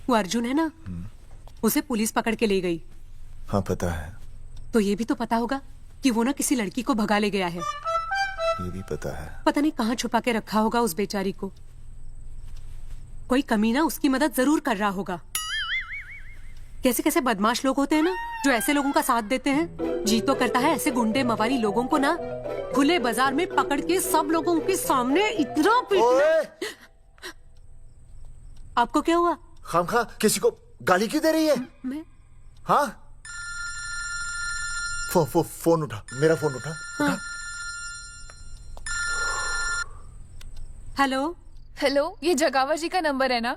वो अर्जुन है ना, उसे पुलिस पकड़ के ले गई। हाँ पता है। तो ये भी तो पता होगा कि वो ना किसी लड़की को भगा ले गया है। ये भी पता है। पता नहीं कहाँ छुपा के रखा होगा उस बेचारी को। कोई कमीना उसकी मदद जरूर कर रहा होगा। कैसे कैसे बदमाश लोग होते हैं ना, जो ऐसे लोगों का साथ देते हैं। जी तो करता है ऐसे गुंडे मवाली लोगों को ना खुले बाजार में पकड़ के सब लोगों के सामने इतना पीटना। आपको क्या हुआ? खामखा किसी को गाली क्यों दे रही है? मैं? हाँ? फोन उठा, मेरा फोन उठा। हाँ। हेलो हेलो, ये जगावर जी का नंबर है ना?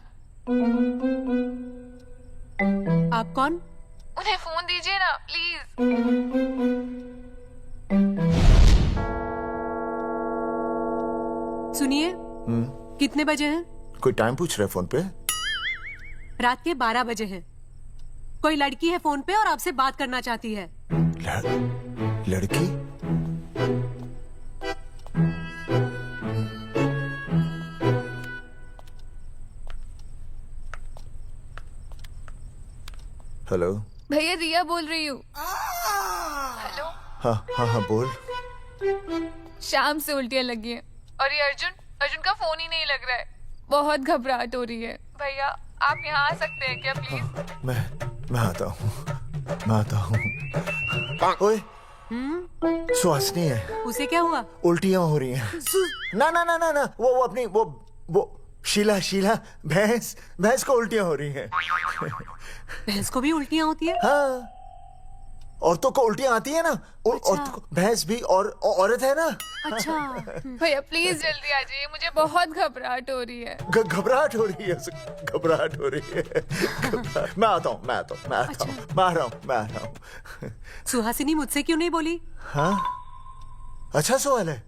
आप कौन? उन्हें फोन दीजिए ना प्लीज। सुनिए, कितने बजे हैं? कोई टाइम पूछ रहे फोन पे? रात के 12 बजे हैं। कोई लड़की है फोन पे और आपसे बात करना चाहती है। लड़की? हेलो भैया रिया बोल रही हूँ। हेलो। हाँ हाँ हाँ बोल। शाम से उल्टियाँ लगी हैं और ये अर्जुन का फोन ही नहीं लग रहा है। बहुत घबराहट हो रही है। भैया आप यहाँ आ सकते हैं क्या प्लीज? मैं आता हूँ, मैं आता हूँ। ओए सुहासिनी है। उसे क्या हुआ? उल्टियाँ हो रही हैं। ना ना ना ना ना वो अपनी वो शीला भैंस को उल्टियाँ हो रही हैं। भैंस को भी उल्टियाँ होती है? हाँ, औरतों को उल्टियाँ आती है ना। औरतों को, भैंस भी और औरत है ना। अच्छा। भैया प्लीज जल्दी आ जाइए, मुझे बहुत घबराहट हो रही है। घबराहट हो रही है, घबराहट हो रही है। मैं आता हूँ, मैं आ रहा हूँ। सुहासिनी मुझसे क्यों नहीं बोली? हाँ, अच्छा सवाल है,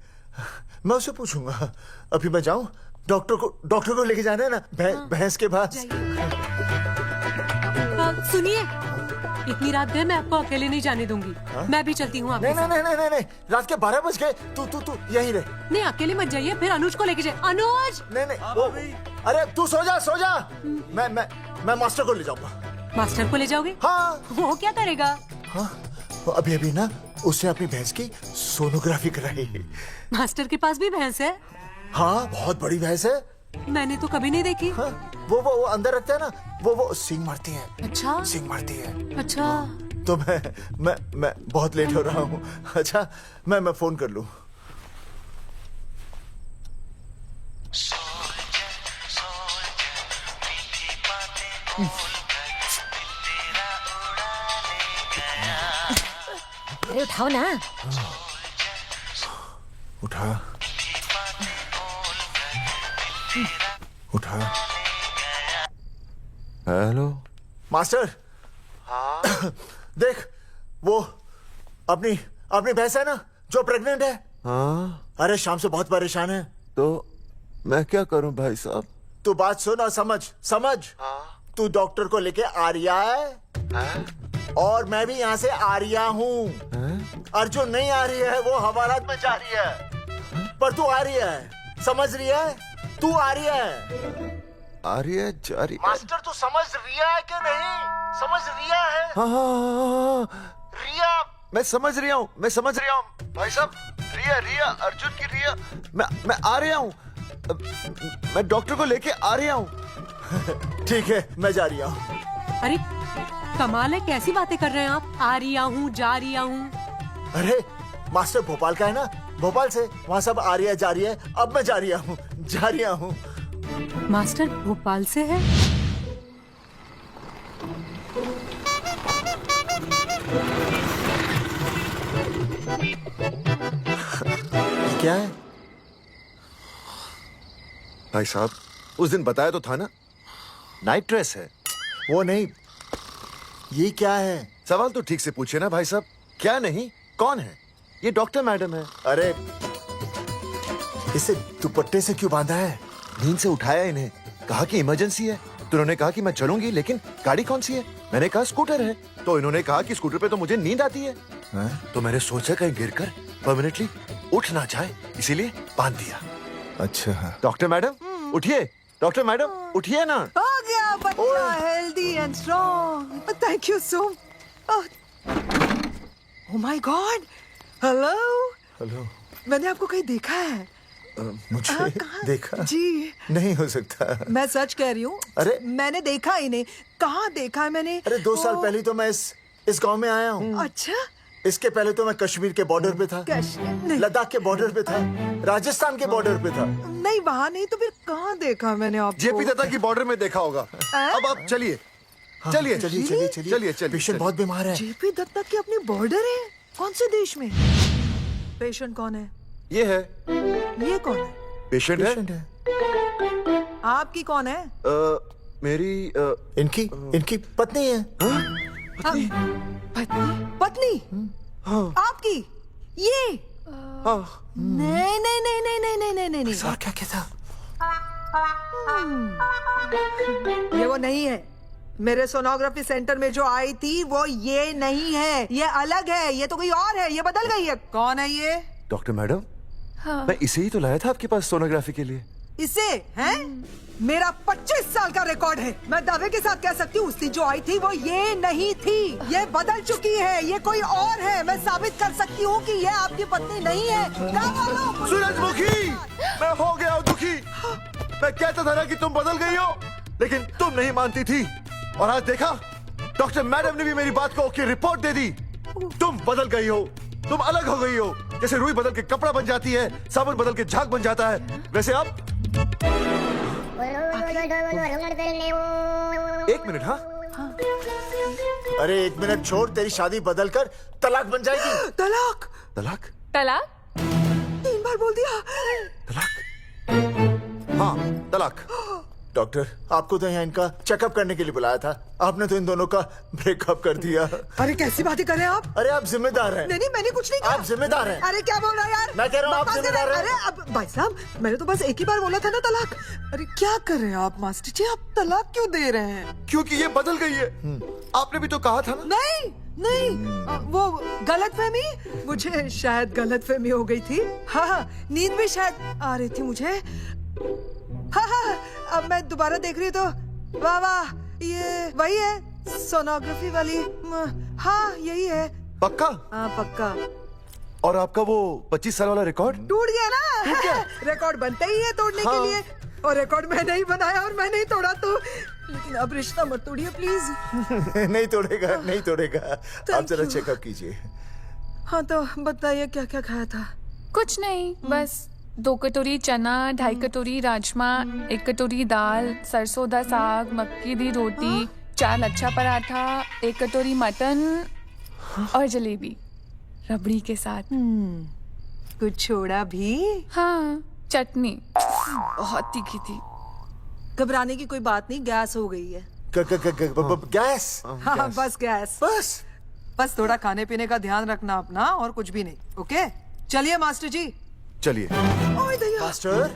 मैं उसे पूछूंगा। अभी मैं जाऊँ? डॉक्टर को लेके जाना है ना भैंस के पास। सुनिए, इतनी रात गए मैं आपको अकेले नहीं जाने दूंगी। मैं भी चलती हूँ आपके साथ। नहीं, रात के 12 बज गए। तू यहीं रहे। नहीं, अकेले मत जाइए, फिर अनुज को लेके जाइए। अनुज! नहीं, अरे तू सो जा। मैं मास्टर को ले जाऊंगा। मास्टर को ले जाओगे? हाँ। वो क्या करेगा? हाँ, अभी ना उसने अपनी भैंस की सोनोग्राफी कराई। मास्टर के पास भी भैंस है? हाँ, बहुत बड़ी भैंस है। मैंने तो कभी नहीं देखी। हाँ, वो अंदर रखते हैं ना, वो सींग मारती है। अच्छा, सींग मारती है। अच्छा। तो मैं बहुत लेट हो रहा हूँ। अच्छा, मैं फोन कर लूँ। अरे उठाओ ना। उठा। Hello master. हाँ। देख, वो अपनी भैंस है ना जो प्रेग्नेंट है। हाँ। अरे शाम से बहुत परेशान है। तो मैं क्या करूं भाई साहब? तू बात सुन और समझ। हाँ। तू डॉक्टर को लेके आ रिया है? हाँ? और मैं भी यहाँ से आ रिया हूँ। अर्जुन नहीं आ रही है, वो हवालात में जा रही है। पर तू आ रही है, समझ रही है? तू आ रही है। आ रही है, जा रही है। मास्टर तू समझ रिया है कि नहीं? समझ रिया है? हाँ। रिया। मैं समझ रहा हूँ भाई साहब। रिया अर्जुन की रिया। मैं आ रहा हूँ। मैं डॉक्टर को लेके आ रहा हूँ। ठीक है, मैं जा रही हूँ। अरे कमाल है, कैसी बातें कर रहे हैं आप? आ रही हूँ, जा रही हूँ। अरे मास्टर भोपाल का है ना, भोपाल से वहाँ सब आ रही है, जा रही है। अब मैं जा रही हूँ। मास्टर भोपाल से है? क्या है भाई साहब? उस दिन बताया तो था ना, नाइट ड्रेस है। वो नहीं, ये क्या है? सवाल तो ठीक से पूछे ना भाई साहब। क्या नहीं, कौन है? ये डॉक्टर मैडम है। अरे इसे दुपट्टे से क्यों बांधा है? नींद से उठाया इन्हें, कहा कि इमरजेंसी है। तो उन्होंने कहा कि मैं चलूंगी, लेकिन गाड़ी कौन सी है? मैंने कहा स्कूटर है। तो इन्होंने कहा कि स्कूटर पे तो मुझे नींद आती है। तो मैंने सोचा कहीं गिरकर परमानेंटली उठ ना जाए, इसीलिए बांध दिया। अच्छा। डॉक्टर मैडम उठिए, डॉक्टर मैडम उठिए ना। हो गया बच्चा, healthy and strong. Thank you so. Oh my God. Hello. Hello. मैंने आपको कहीं देखा है। मुझे देखा जी नहीं हो सकता। मैं सच कह रही हूँ। अरे मैंने देखा इन्हें। कहाँ देखा है मैंने? अरे 2 साल पहले तो मैं इस गांव में आया हूँ। अच्छा। इसके पहले तो मैं कश्मीर के बॉर्डर पे था, लद्दाख के बॉर्डर पे था, राजस्थान के बॉर्डर पे था। नहीं वहाँ नहीं तो फिर कहाँ देखा मैंने आपको? जेपी दत्ता की बॉर्डर में देखा होगा। अब आप चलिए चलिए चलिए चलिए चलिए चलिए चलिए। पेशेंट बहुत बीमार है। जेपी दत्ता की अपनी बॉर्डर है? कौन से देश में? पेशेंट कौन है? ये है। ये कौन है? पेशेंट है। आपकी कौन है? मेरी इनकी पत्नी है। पत्नी? पत्नी? आपकी? ये? नहीं नहीं नहीं नहीं नहीं नहीं नहीं नहीं। सर क्या कहता? ये वो नहीं है। मेरे सोनोग्राफी सेंटर में जो आई थी वो ये नहीं है, ये अलग है, ये तो कोई और है, ये बदल गई है। कौन है ये? डॉक्टर मैडम, हाँ। मैं इसे ही तो लाया था आपके पास सोनोग्राफी के लिए। इसे हैं? मेरा 25 साल का रिकॉर्ड है। मैं दावे के साथ कह सकती हूँ उसकी जो आई थी वो ये नहीं थी, ये बदल चुकी है, ये कोई और है। मैं साबित कर सकती हूँ कि ये आपकी पत्नी नहीं है। सूरजमुखी, मैं हो गया हूँ दुखी। मैं कहता था ना कि तुम बदल गई हो, लेकिन तुम नहीं मानती थी। और आज देखा, डॉक्टर मैडम ने भी मेरी बात को ओके रिपोर्ट दे दी। तुम बदल गई हो, तुम अलग हो गई हो। जैसे रुई बदल के कपड़ा बन जाती है, साबुन बदल के झाग बन जाता है, वैसे अब। एक मिनट। हाँ अरे 1 मिनट छोड़, तेरी शादी बदल कर तलाक बन जाएगी। तलाक? तलाक? तलाक? 3 बार बोल दिया। हाँ तलाक। डॉक्टर, आपको तो यहाँ इनका चेकअप करने के लिए बुलाया था, आपने तो इन दोनों का ब्रेकअप कर दिया। अरे कैसी बातें कर रहे हैं आप? अरे आप जिम्मेदार हैं। नहीं मैंने कुछ नहीं कहा। आप जिम्मेदार हैं। अरे क्या बोल रहा है यार? मैं कह रहा हूँ आप जिम्मेदार हैं। अरे अब भाई साहब, मैंने तो बस एक ही बार बोला था ना तलाक। अरे क्या कर रहे हैं आप मास्टर जी? आप तलाक क्यों दे रहे हैं? क्योंकि ये बदल गई है। आपने भी तो कहा था ना। नहीं वो गलतफहमी, मुझे शायद गलतफहमी हो गई थी। हाँ नींद भी शायद आ रही थी मुझे। हाँ अब मैं दोबारा देख रही तो वाह वाह, ये वही है सोनोग्राफी वाली। हाँ यही है। पक्का? हाँ पक्का। और आपका वो 25 साल वाला रिकॉर्ड टूट गया ना? रिकॉर्ड बनते ही है तोड़ने के लिए, और रिकॉर्ड मैंने ही बनाया और मैंने ही तोड़ा। तो लेकिन अब रिश्ता मत तोड़िए प्लीज। नहीं तोड़ेगा, नहीं तोड़ेगा। आप जरा चेकअप कीजिए। हाँ तो बताइए क्या क्या खाया था? कुछ नहीं, बस 2 कटोरी चना, 2.5 कटोरी राजमा, 1 कटोरी दाल, सरसों दा साग, मक्की दी रोटी, 4 लच्छा पराठा, 1 कटोरी मटन और जलेबी रबड़ी के साथ। कुछ छोड़ा भी? हाँ चटनी बहुत तीखी थी। घबराने की कोई बात नहीं, गैस हो गई है। गैस? हाँ बस गैस। बस थोड़ा खाने पीने का ध्यान रखना अपना, और कुछ भी नहीं। ओके चलिए मास्टर जी। चलिए। मास्टर,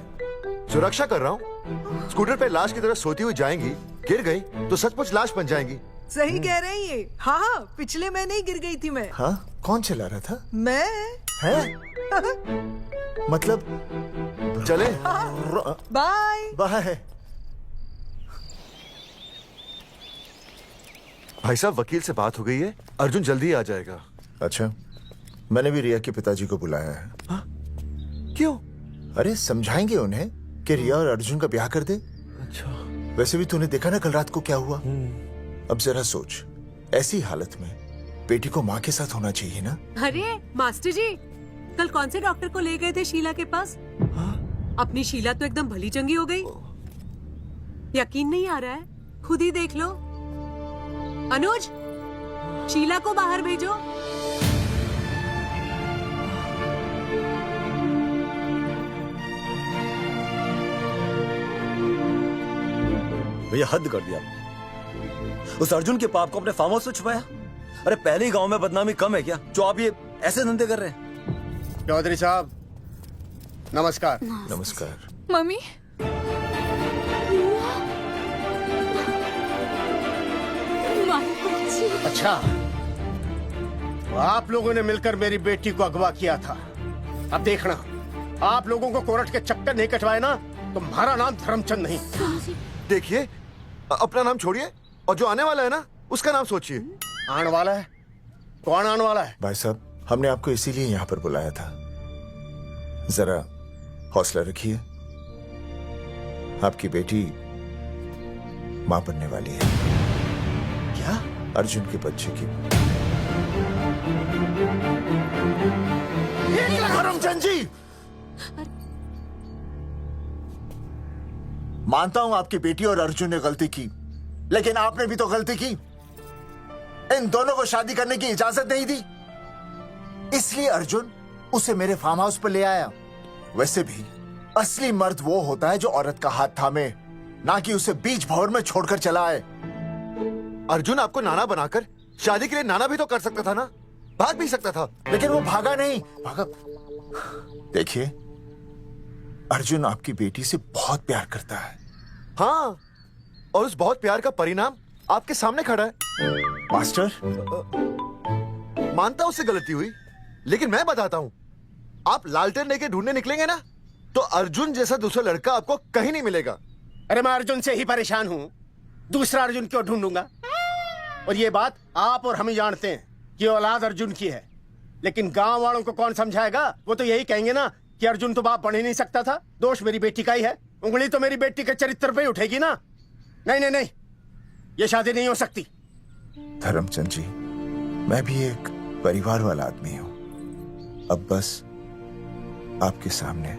सुरक्षा कर रहा हूँ। स्कूटर पे लाश की तरह सोती हुई जाएंगी, गिर गई तो सचमुच लाश बन जाएंगी। सही कह रही है ये। हाँ पिछले महीने ही गिर गई थी मैं। हाँ कौन चला रहा था? मैं। है? मतलब चले? Bye bye. भाई साहब, वकील से बात हो गई है, अर्जुन जल्दी आ जाएगा। अच्छा, मैंने भी रिया के पिताजी को बुलाया है। हाँ? क्यों? अरे समझाएंगे उन्हें कि रिया और अर्जुन का ब्याह कर दे। अच्छा। वैसे भी तूने देखा ना कल रात को क्या हुआ। अब जरा सोच, ऐसी हालत में बेटी को माँ के साथ होना चाहिए ना। अरे मास्टर जी, कल कौन से डॉक्टर को ले गए थे शीला के पास? अपनी शीला तो एकदम भली चंगी हो गई। यकीन नहीं आ रहा है? खुद ही देख लो। अनुज, शीला को बाहर भेजो। भैया हद कर दिया। उस अर्जुन के पाप को अपने फार्म हाउस में छुपाया। अरे पहले ही गांव में बदनामी कम है क्या, जो आप ये ऐसे धंधे कर रहे हैं? चौधरी साहब नमस्कार। नमस्कार। मम्मी, अच्छा, आप लोगों ने मिलकर मेरी बेटी को अगवा किया था। अब देखना, आप लोगों को कोर्ट के चक्कर नहीं कटवाए ना, तो तुम्हारा नाम धर्मचंद नहीं। देखिए, अपना नाम छोड़िए और जो आने वाला है ना, उसका नाम सोचिए। आने वाला है? कौन आने वाला है? भाई साहब, हमने आपको इसीलिए यहाँ पर बुलाया था। जरा हौसला रखिए, आपकी बेटी मां बनने वाली है। क्या? अर्जुन के बच्चे की। करमचंद जी, मानता हूं आपकी बेटी और अर्जुन ने गलती की, लेकिन आपने भी तो गलती की। इन दोनों को शादी करने की इजाजत नहीं दी, इसलिए अर्जुन उसे मेरे फार्म हाउस पर ले आया। वैसे भी असली मर्द वो होता है जो औरत का हाथ थामे, ना कि उसे बीच भंवर में छोड़कर चला आए। अर्जुन आपको नाना बनाकर शादी के लिए नाना भी तो कर सकता था ना, भाग भी सकता था। लेकिन वो भागा नहीं। भागा। देखिए, अर्जुन आपकी बेटी से बहुत प्यार करता है। हाँ, और उस बहुत प्यार का परिणाम आपके सामने खड़ा है। मास्टर, मानता उससे गलती हुई, लेकिन मैं बताता हूं, आप लालटेन लेके ढूंढने निकलेंगे ना, तो अर्जुन जैसा दूसरा लड़का आपको कहीं नहीं मिलेगा। अरे मैं अर्जुन से ही परेशान हूँ, दूसरा अर्जुन क्यों ढूंढूंगा? और ये बात आप और हम ही जानते हैं कि औलाद अर्जुन की है, लेकिन गांव वालों को कौन समझाएगा? वो तो यही कहेंगे ना कि अर्जुन तो बाप बन ही नहीं सकता था, दोष मेरी बेटी का ही है। उंगली तो मेरी बेटी के चरित्र पे ही उठेगी ना। नहीं नहीं नहीं, ये शादी नहीं हो सकती। धर्मचंद जी, मैं भी एक परिवार वाला आदमी हूँ। अब बस आपके सामने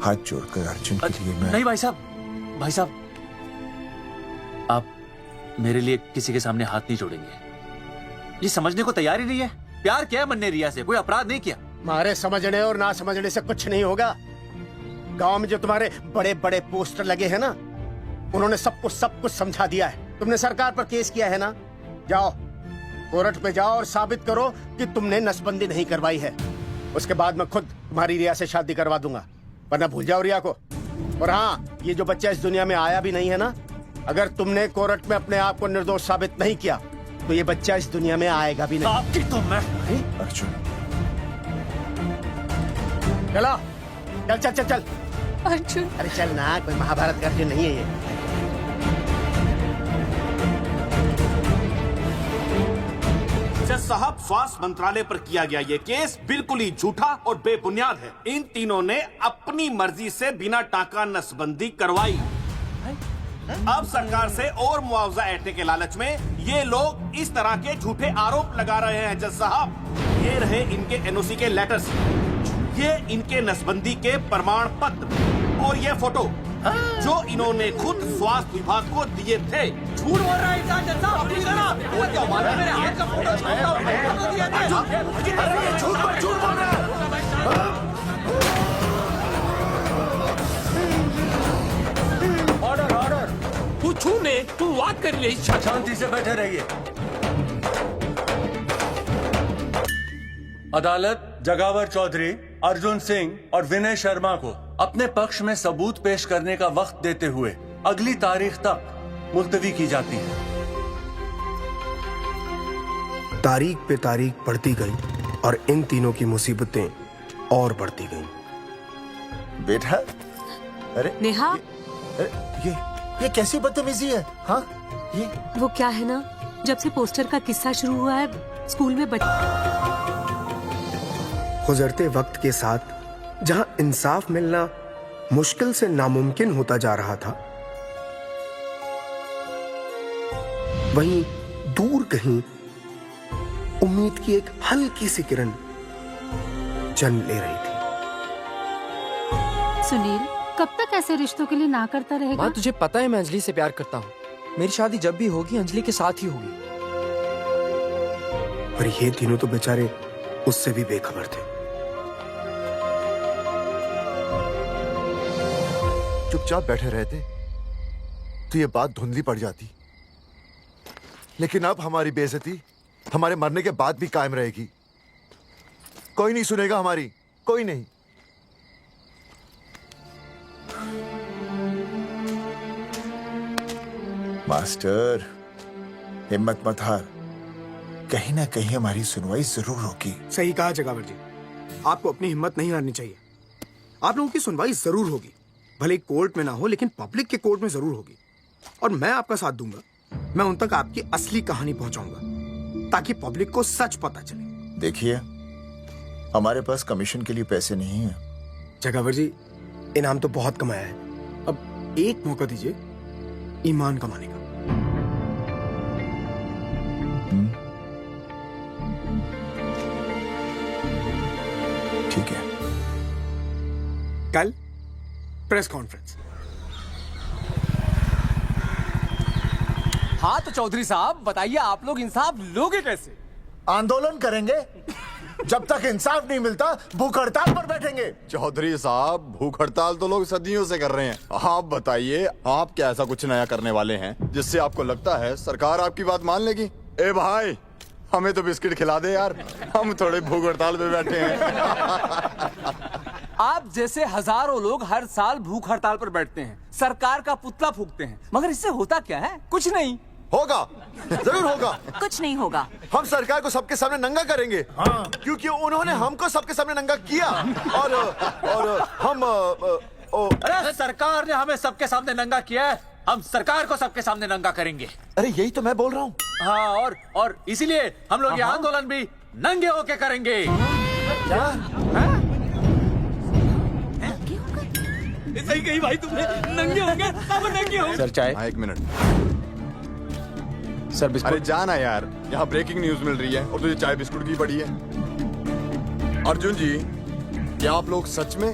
हाथ जोड़कर अर्जुन के लिए मैं... नहीं भाई साहब, भाई साहब, आप मेरे लिए किसी के सामने हाथ नहीं जोड़ेंगे। ये समझने को तैयार ही नहीं है। प्यार किया मैंने रिया से, कोई अपराध नहीं किया। तुम्हारे समझने और ना समझने से कुछ नहीं होगा। गांव में जो तुम्हारे बड़े बड़े पोस्टर लगे हैं ना, उन्होंने सब कुछ समझा दिया है। तुमने सरकार पर केस किया है ना, जाओ कोर्ट पे जाओ और साबित करो कि तुमने नसबंदी नहीं करवाई है। उसके बाद मैं खुद तुम्हारी रिया से शादी करवा दूंगा, वरना भूल जाओ रिया को। और हाँ, ये जो बच्चा इस दुनिया में आया भी नहीं है ना, अगर तुमने कोर्ट में अपने आप को निर्दोष साबित नहीं किया तो ये बच्चा इस दुनिया में आएगा भी नहीं। आपकी तो मैं... अर्जुन, चलो चल चल चल चल। अर्जुन, अरे चल ना, कोई महाभारत का अर्जुन नहीं है ये। जज साहब, स्वास्थ्य मंत्रालय पर किया गया ये केस बिल्कुल ही झूठा और बेबुनियाद है। इन तीनों ने अपनी मर्जी से बिना टाका नसबंदी करवाई। अब सरकार से और मुआवजा ऐंठने के लालच में ये लोग इस तरह के झूठे आरोप लगा रहे हैं। जज साहब, ये रहे इनके एनओसी के लेटर्स, ये इनके नसबंदी के प्रमाण पत्र और ये फोटो जो इन्होंने खुद स्वास्थ्य विभाग को दिए थे। झूठ बोल रहा है इंसान जज साहब, अपनी तरह। और क्या मारा मेरे हाथ का फोटो दिया था। झूठ पर झूठ बोल रहा है। ऑर्डर ऑर्डर, तू छूने तू बात कर रही। शांति से बैठे रहिए। अदालत जगावर चौधरी, अर्जुन सिंह और विनय शर्मा को अपने पक्ष में सबूत पेश करने का वक्त देते हुए अगली तारीख तक मुलतवी की जाती है। तारीख पे तारीख बढ़ती गई और इन तीनों की मुसीबतें और बढ़ती गईं। बेटा, अरे नेहा, ये कैसी बदतमीजी है? हाँ, ये वो क्या है ना, जब से पोस्टर का किस्सा शुरू हुआ है स्कूल में गुजरते वक्त के साथ जहां इंसाफ मिलना मुश्किल से नामुमकिन होता जा रहा था, वहीं दूर कहीं उम्मीद की एक हल्की सी किरण जन्म ले रही थी। सुनील, कब तक ऐसे रिश्तों के लिए ना करता रहेगा? माँ, तुझे पता है मैं अंजलि से प्यार करता हूँ। मेरी शादी जब भी होगी अंजलि के साथ ही होगी। और ये तीनों तो बेचारे उससे भी बेखबर थे। चुपचाप बैठे रहते तो ये बात धुंधली पड़ जाती, लेकिन अब हमारी बेइज्जती हमारे मरने के बाद भी कायम रहेगी। कोई नहीं सुनेगा हमारी, कोई नहीं। मास्टर, हिम्मत मत हार, कहीं ना कहीं हमारी सुनवाई जरूर होगी। सही कहा जगावर जी, आपको अपनी हिम्मत नहीं हारनी चाहिए। आप लोगों की सुनवाई जरूर होगी, भले कोर्ट में ना हो लेकिन पब्लिक के कोर्ट में जरूर होगी। और मैं आपका साथ दूंगा, मैं उन तक आपकी असली कहानी पहुंचाऊंगा ताकि पब्लिक को सच पता चले। देखिए, हमारे पास कमीशन के लिए पैसे नहीं है। जगावर जी, इनाम तो बहुत कमाया है, अब एक मौका दीजिए ईमान कमाने का। ठीक है, कल प्रेस कॉन्फ्रेंस। हाँ तो चौधरी साहब बताइए, आप लोग इंसाफ लोगे कैसे? आंदोलन करेंगे, जब तक इंसाफ नहीं मिलता भूख हड़ताल पर बैठेंगे। चौधरी साहब भूख हड़ताल तो लोग सदियों से कर रहे हैं। आप बताइए, आप क्या ऐसा कुछ नया करने वाले हैं जिससे आपको लगता है सरकार आपकी बात मान लेगी? ए भाई, हमें तो बिस्किट खिला दे यार, हम थोड़े भूख हड़ताल पे बैठे हैं। आप जैसे हजारों लोग हर साल भूख हड़ताल पर बैठते हैं, सरकार का पुतला फूंकते हैं, मगर इससे होता क्या है? कुछ नहीं होगा, जरूर होगा। कुछ नहीं होगा। हम सरकार को सबके सामने नंगा करेंगे, क्योंकि उन्होंने हमको सबके सामने नंगा किया और हम अरे सरकार ने हमें सबके सामने नंगा किया है, हम सरकार को सबके सामने नंगा करेंगे। अरे यही तो मैं बोल रहा हूँ। हाँ, और इसीलिए हम लोग ये आंदोलन भी नंगे होके करेंगे। क्या? सही कही भाई तुमने, नंगे होंगे, अब नंगे होंगे। सर चाय। हाँ, 1 मिनट सर। बिस्कुट। अरे जाना यार, यहाँ ब्रेकिंग न्यूज मिल रही है और तुझे चाय बिस्कुट की पड़ी है। अर्जुन जी, क्या आप लोग सच में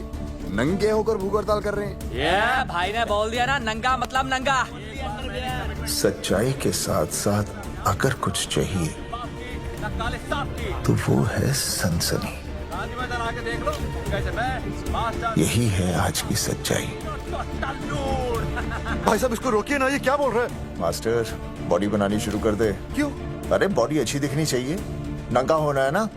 नंगे होकर भूख हड़ताल कर रहे हैं? ये भाई ने बोल दिया ना, नंगा मतलब नंगा। सच्चाई के साथ साथ अगर कुछ चाहिए तो वो है सनसनी। यही है आज की सच्चाई। भाई साहब इसको रोकिए ना, ये क्या बोल रहा है? मास्टर, बॉडी बनानी शुरू कर दे। क्यों? अरे बॉडी अच्छी दिखनी चाहिए, नंगा होना है ना।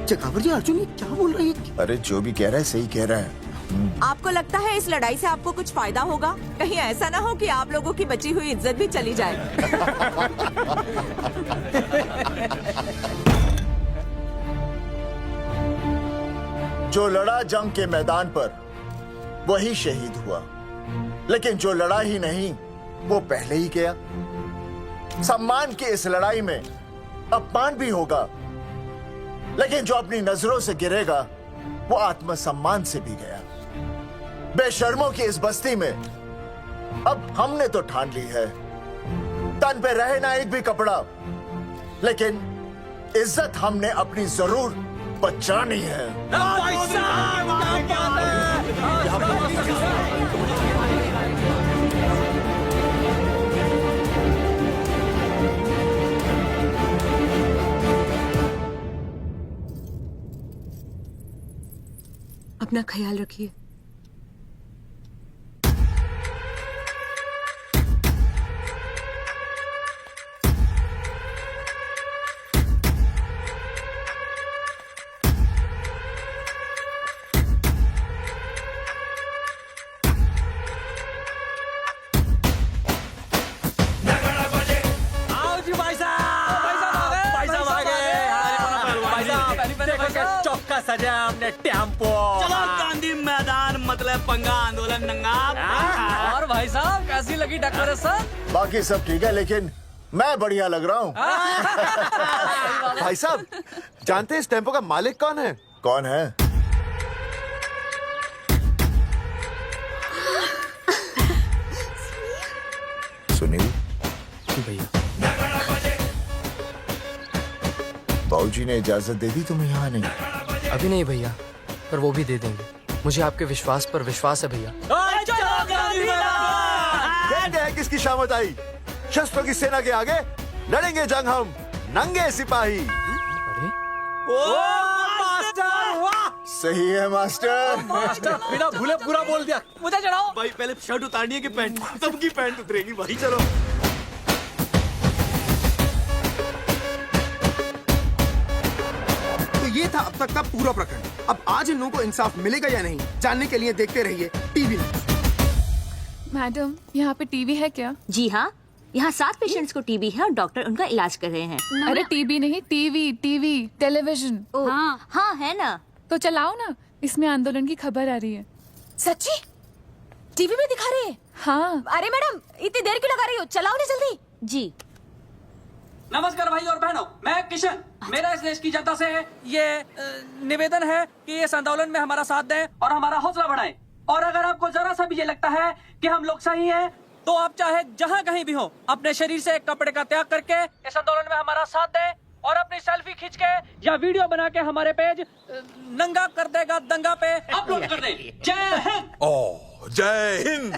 चकावर जी, अर्जुन ये क्या बोल रही है? अरे जो भी कह रहा है सही कह रहा है। आपको लगता है इस लड़ाई से आपको कुछ फायदा होगा? कहीं ऐसा ना हो कि आप लोगों की बची हुई इज्जत भी चली जाए। जो लड़ा जंग के मैदान पर वही शहीद हुआ, लेकिन जो लड़ा ही नहीं वो पहले ही गया। सम्मान की इस लड़ाई में अपमान भी होगा, लेकिन जो अपनी नजरों से गिरेगा वो आत्मसम्मान से भी गया। बेशर्मों की इस बस्ती में अब हमने तो ठान ली है, तन पे रहे ना एक भी कपड़ा, लेकिन इज्जत हमने अपनी जरूर बचानी है। अपना ख्याल रखिए। चौका सजा हमने टेम्पो। चलो गांधी मैदान, मतलब पंगा आंदोलन नंगा। और भाई साहब कैसी लगी डेकोरेशन? बाकी सब ठीक है, लेकिन मैं बढ़िया लग रहा हूँ। भाई साहब जानते हैं इस टेम्पो का मालिक कौन है? कौन है? सुनील। भैया। बाबूजी ने इजाजत दे दी तुम्हें यहाँ आने की? अभी नहीं भैया, पर वो भी दे देंगे। मुझे आपके विश्वास पर विश्वास है भैया। कहते हैं किसकी शामत आई, शस्त्रों की सेना के आगे लड़ेंगे जंग हम नंगे सिपाही। सही है मास्टर। मास्टर बिना भूले पूरा बोल दिया। मुझे चढ़ाओ भाई, पहले शर्ट उतारनी है कि पैंट? सबकी पैंट उतरेगी भाई। चलो। ये था अब तक का पूरा प्रकरण। अब आज इन लोगों को इंसाफ मिलेगा या नहीं, जानने के लिए देखते रहिए टीवी। मैडम, यहाँ पे टीवी है क्या? जी हाँ, यहाँ 7 पेशेंट्स को टीबी है और डॉक्टर उनका इलाज कर रहे हैं। अरे टीबी नहीं, टीवी, टेलीविजन। हाँ हाँ है ना। तो चलाओ ना, इसमें आंदोलन की खबर आ रही है। सच्ची? टीवी में दिखा रहे हैं? हाँ। अरे मैडम, इतनी देर क्यों लगा रही हो? चलाओ ना जल्दी। जी। नमस्कार भाई और बहनों, मैं किशन। मेरा इस देश की जनता से ये निवेदन है कि इस आंदोलन में हमारा साथ दें और हमारा हौसला बढ़ाएं। और अगर आपको जरा सा भी ये लगता है कि हम लोग सही हैं, तो आप चाहे जहाँ कहीं भी हो, अपने शरीर से एक कपड़े का त्याग करके इस आंदोलन में हमारा साथ दें और अपनी सेल्फी खींच के या वीडियो बना के हमारे पेज नंगा कर देगा दंगा पे अपलोड कर दें। जय हिंद। ओह, जय हिंद।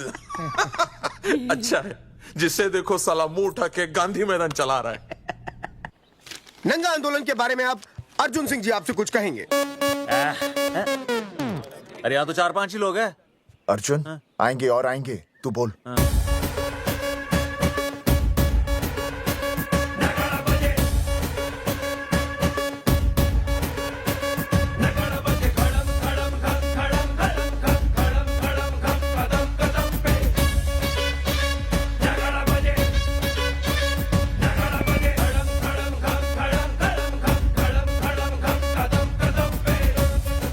अच्छा है, जिससे देखो साला मुंह उठा के गांधी मैदान चला रहा है। नंगा आंदोलन के बारे में आप अर्जुन सिंह जी आपसे कुछ कहेंगे। अरे यहाँ तो 4-5 ही लोग हैं। अर्जुन आएंगे और आएंगे, तू बोल।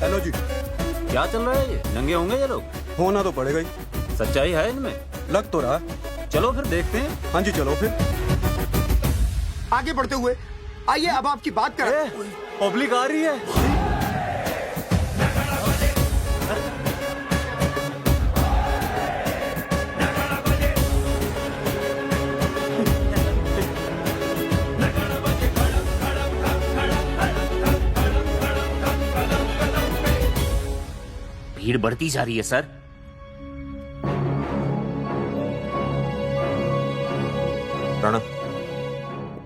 हेलो जी, क्या चल रहा है? ये नंगे होंगे ये लोग? होना तो पड़ेगा ही। सच्चाई है इनमें? लग तो रहा। चलो फिर देखते हैं। हाँ जी चलो फिर। आगे बढ़ते हुए आइए अब आपकी बात करें। पब्लिक आ रही है। भीड़ बढ़ती जा रही है सर। राणा,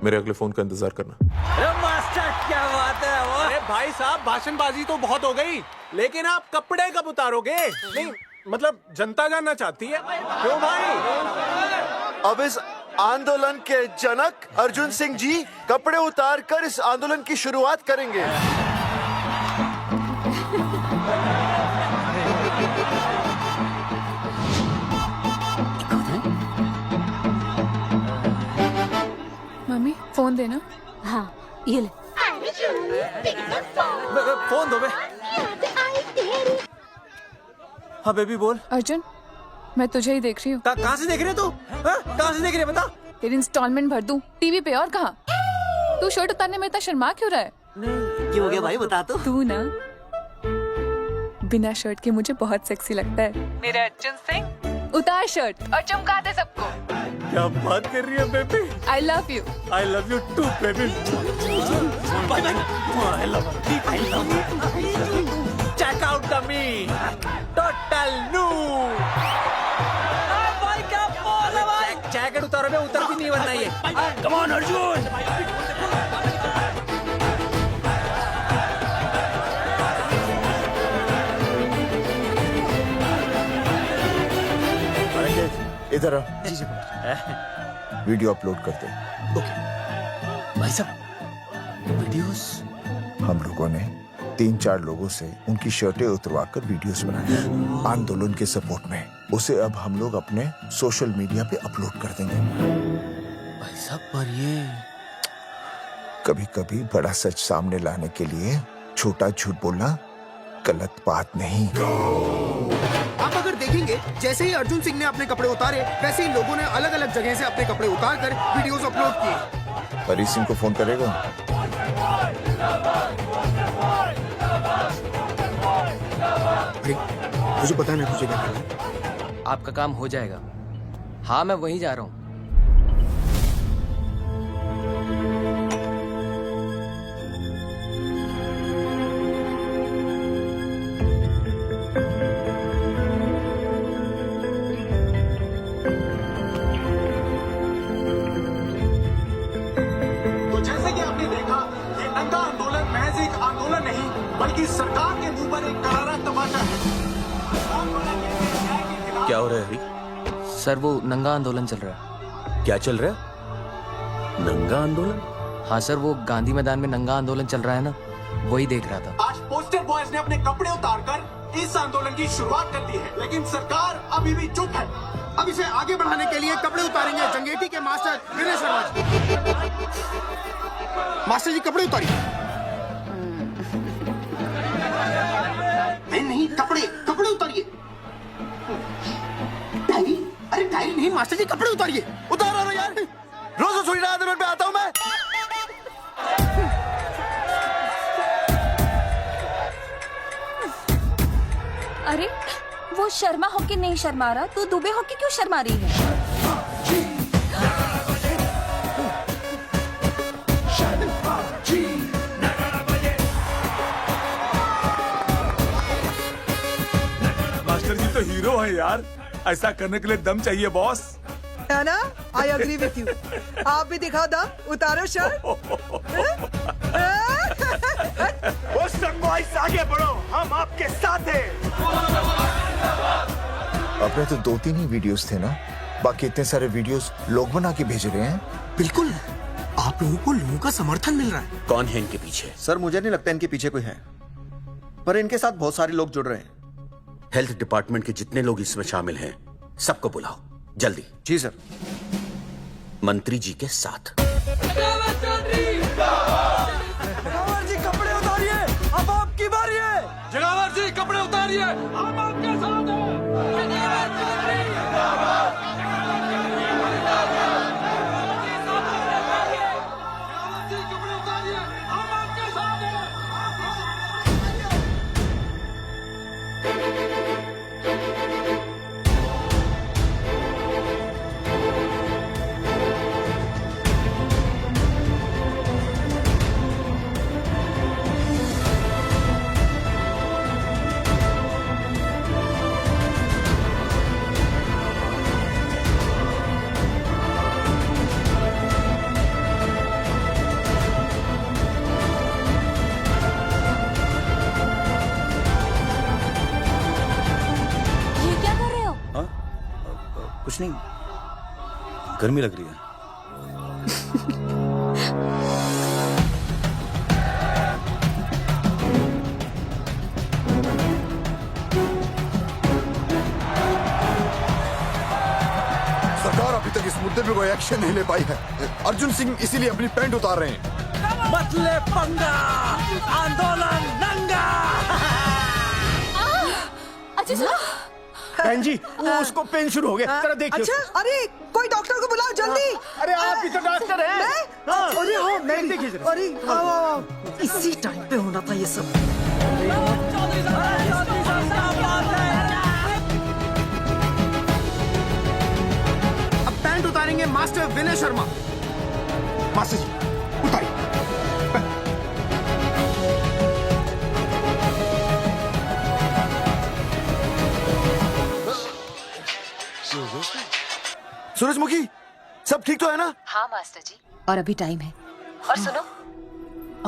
मेरे अगले फोन का इंतजार करना। अरे मास्टर क्या बात है वो। अरे भाई साहब, भाषणबाजी तो बहुत हो गई, लेकिन आप कपड़े कब उतारोगे? नहीं मतलब जनता जानना चाहती है। क्यों भाई? अब इस आंदोलन के जनक अर्जुन सिंह जी कपड़े उतार कर इस आंदोलन की शुरुआत करेंगे। मम्मी फोन देना। हाँ ये ले। फोन दो बे। हाँ बेबी बोल। अर्जुन, मैं तुझे ही देख रही हूँ। कहाँ से देख रही है तू? कहाँ से देख रही है बता? तेरी इंस्टॉलमेंट भर दूं टीवी पे और कहाँ? तू शर्ट उतारने में इतना शर्मा क्यों रहा है? क्यों हो गया भाई, बता तो। तू ना बिना शर्ट के मुझे बहुत सेक्सी लगता है। मेरे अर्जुन सिंह, उतार शर्ट और चमका दे सबको। क्या बात कर रही है baby? I love you. I love you too baby. Check out the me total new. भाई क्या बोल है भाई? जैकेट उतारो बे, उतर भी नहीं वरना ये। Come on Arjun. इधर आ। वीडियो अपलोड करते। भाई साहब, वीडियोस? हम लोगों ने 3-4 लोगों से उनकी शर्टें उतरवाकर वीडियोस बनाए आंदोलन के सपोर्ट में। उसे अब हम लोग अपने सोशल मीडिया पे अपलोड कर देंगे। भाई साहब पर ये कभी कभी बड़ा सच सामने लाने के लिए छोटा झूठ बोलना गलत बात नहीं। आप अगर देखेंगे, जैसे ही अर्जुन सिंह ने अपने कपड़े उतारे, वैसे ही लोगों ने अलग अलग जगह से अपने कपड़े उतार कर वीडियोस अपलोड किए। हरी सिंह को फोन करेगा? मुझे पता नहीं मुझे क्या करना है। आपका काम हो जाएगा। हाँ मैं वहीं जा रहा हूँ। तो जैसे कि आपने देखा, ये नंगा आंदोलन महज एक आंदोलन नहीं, बल्कि सरकार के मुंह पर एक करारा तमाचा है। क्या हो रहा है हरी? सर वो नंगा आंदोलन चल रहा है। क्या चल रहा है? नंगा आंदोलन? हाँ सर, वो गांधी मैदान में नंगा आंदोलन चल रहा है ना, वही देख रहा था। आज पोस्टर बॉयज ने अपने कपड़े उतारकर इस आंदोलन की शुरुआत कर दी है, लेकिन सरकार अभी भी चुप है। अब इसे आगे बढ़ाने के लिए कपड़े उतारेंगे जंगेटी के मास्टर विनय शर्मा जी। मास्टर जी कपड़े उतारिए। नहीं, कपड़े कपड़े उतारिए। डायरी? अरे डायरी नहीं मास्टर जी, कपड़े उतारिए। उतारो यार, रोज थोड़ी ना आंदोलन पे आता हूँ मैं। अरे वो शर्मा होके नहीं शर्मा रहा, तू दुबे होके क्यों शर्मा रही है? मास्टर जी तो हीरो है यार, ऐसा करने के लिए दम चाहिए बॉस। है ना? I agree with you. आप भी दिखा दम, उतारो शर्ट। बॉयज आगे बढ़ो, हम आपके साथ हैं। अपने तो 2-3 ही वीडियोस थे ना, बाकी इतने सारे वीडियोस लोग बना के भेज रहे हैं। बिल्कुल, आप लोगों को लोगों का समर्थन मिल रहा है। कौन है इनके पीछे? सर मुझे नहीं लगता इनके पीछे कोई है, पर इनके साथ बहुत सारे लोग जुड़ रहे हैं। हेल्थ डिपार्टमेंट के जितने लोग इसमें शामिल हैं, सबको बुलाओ जल्दी। जी सर। मंत्री जी के साथ। जगावर जी कपड़े उतारिए, अब आपकी बारी है। जगावर जी कपड़े उतारिए, हम आपके साथ कुछ नहीं, गर्मी लग रही है। सरकार अभी तक इस मुद्दे पे कोई एक्शन नहीं ले पाई है। अर्जुन सिंह इसीलिए अपनी पैंट उतार रहे हैं। मत ले पंगा, आंदोलन नंगा। अच्छा बहन जी, वो उसको पेन शुरू हो गया, जरा देखिए। अच्छा, अरे कोई डॉक्टर को बुलाओ जल्दी। अरे आप ही तो डॉक्टर हैं। अरे हाँ, मैं देखिए जरा। अरे आओ, इसी टाइम पे होना था ये सब। अब पैंट उतारेंगे मास्टर विनय शर्मा। मास्टर जी उतारिए। सूरजमुखी, सब ठीक तो है ना? हाँ मास्टर जी, और अभी टाइम है। और सुनो,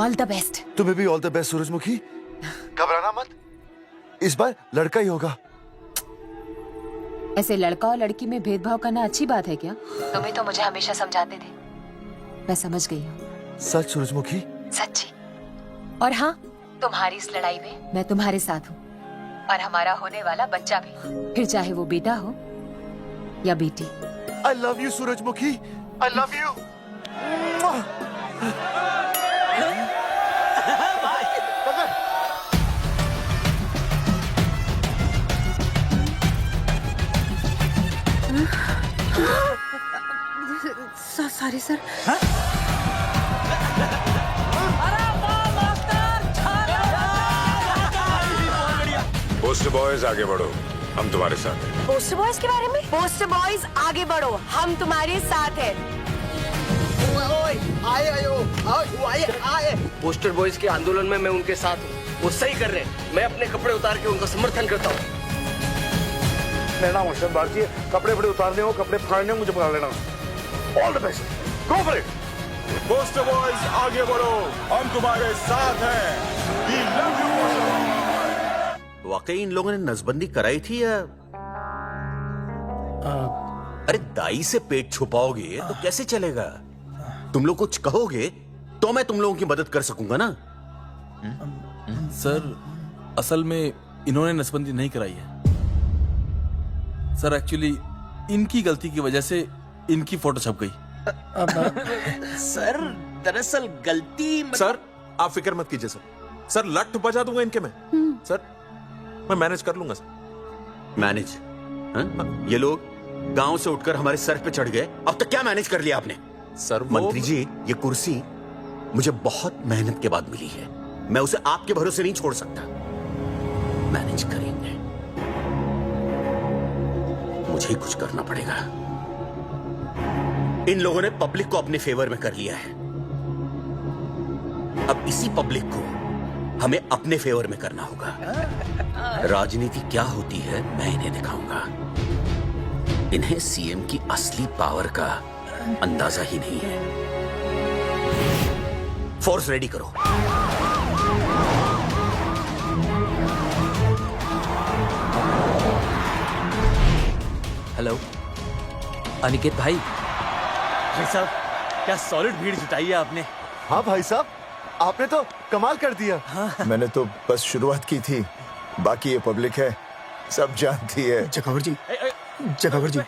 ऑल द बेस्ट। तुम्हें भी ऑल द बेस्ट सूरजमुखी। घबराना मत, इस बार लड़का ही होगा। ऐसे लड़का और लड़की में भेदभाव करना अच्छी बात है क्या? तुम्हें तो मुझे हमेशा समझाते थे। मैं समझ गई हूँ। सच सूरजमुखी? सच्ची। और हाँ, तुम्हारी इस लड़ाई में मैं तुम्हारे साथ हूँ, और हमारा होने वाला बच्चा भी, फिर चाहे वो बेटा हो या बेटी। I love you, सूरजमुखी। I love you. Sorry sir. Post boys आगे बढ़ो, हम तुम्हारे साथ हैं। पोस्टर बॉयज के बारे में? पोस्टर बॉयज आगे बढ़ो, हम तुम्हारे साथ हैं। आए पोस्टर बॉयज के आंदोलन में मैं उनके साथ हूँ, वो सही कर रहे हैं। मैं अपने कपड़े उतार के उनका समर्थन करता हूँ। मेरा नाम अर्षद भारती है। कपड़े बड़े उतारने हो, कपड़े फाड़ने हो, मुझे बुला लेना। All the best, go for it. Poster boys आगे बढ़ो, हम तुम्हारे साथ हैं। We love you, poster boys. वाकई इन लोगों ने नसबंदी कराई थी या? अरे दाई से पेट छुपाओगे तो कैसे चलेगा? तुम लोग कुछ कहोगे तो मैं तुम लोगों की मदद कर सकूंगा ना। सर असल में इन्होंने नसबंदी नहीं कराई है सर। एक्चुअली इनकी गलती की वजह से इनकी फोटो छप गई। सर दरअसल गलती सर आप फिक्र मत कीजिए सर। सर लट बजा दूंगा इनके में। सर मैं मैनेज कर लूंगा सर। मैनेज? ये लोग गांव से उठकर हमारे सर पे चढ़ गए, अब तक क्या मैनेज कर लिया आपने? सर मंत्री जी, ये कुर्सी मुझे बहुत मेहनत के बाद मिली है, मैं उसे आपके भरोसे नहीं छोड़ सकता। मैनेज करेंगे। मुझे ही कुछ करना पड़ेगा। इन लोगों ने पब्लिक को अपने फेवर में कर लिया है। अब इसी पब्लिक को हमें अपने फेवर में करना होगा। राजनीति क्या होती है मैं इन्हें दिखाऊंगा। इन्हें सीएम की असली पावर का अंदाजा ही नहीं है। फोर्स रेडी करो। हेलो अनिकेत भाई। भाई साहब क्या सॉलिड भीड़ जुटाई है आपने। हाँ भाई साहब, आपने तो कमाल कर दिया। मैंने तो बस शुरुआत की थी, बाकी ये पब्लिक है, सब जानती है। जगावर जी, जगावर जी,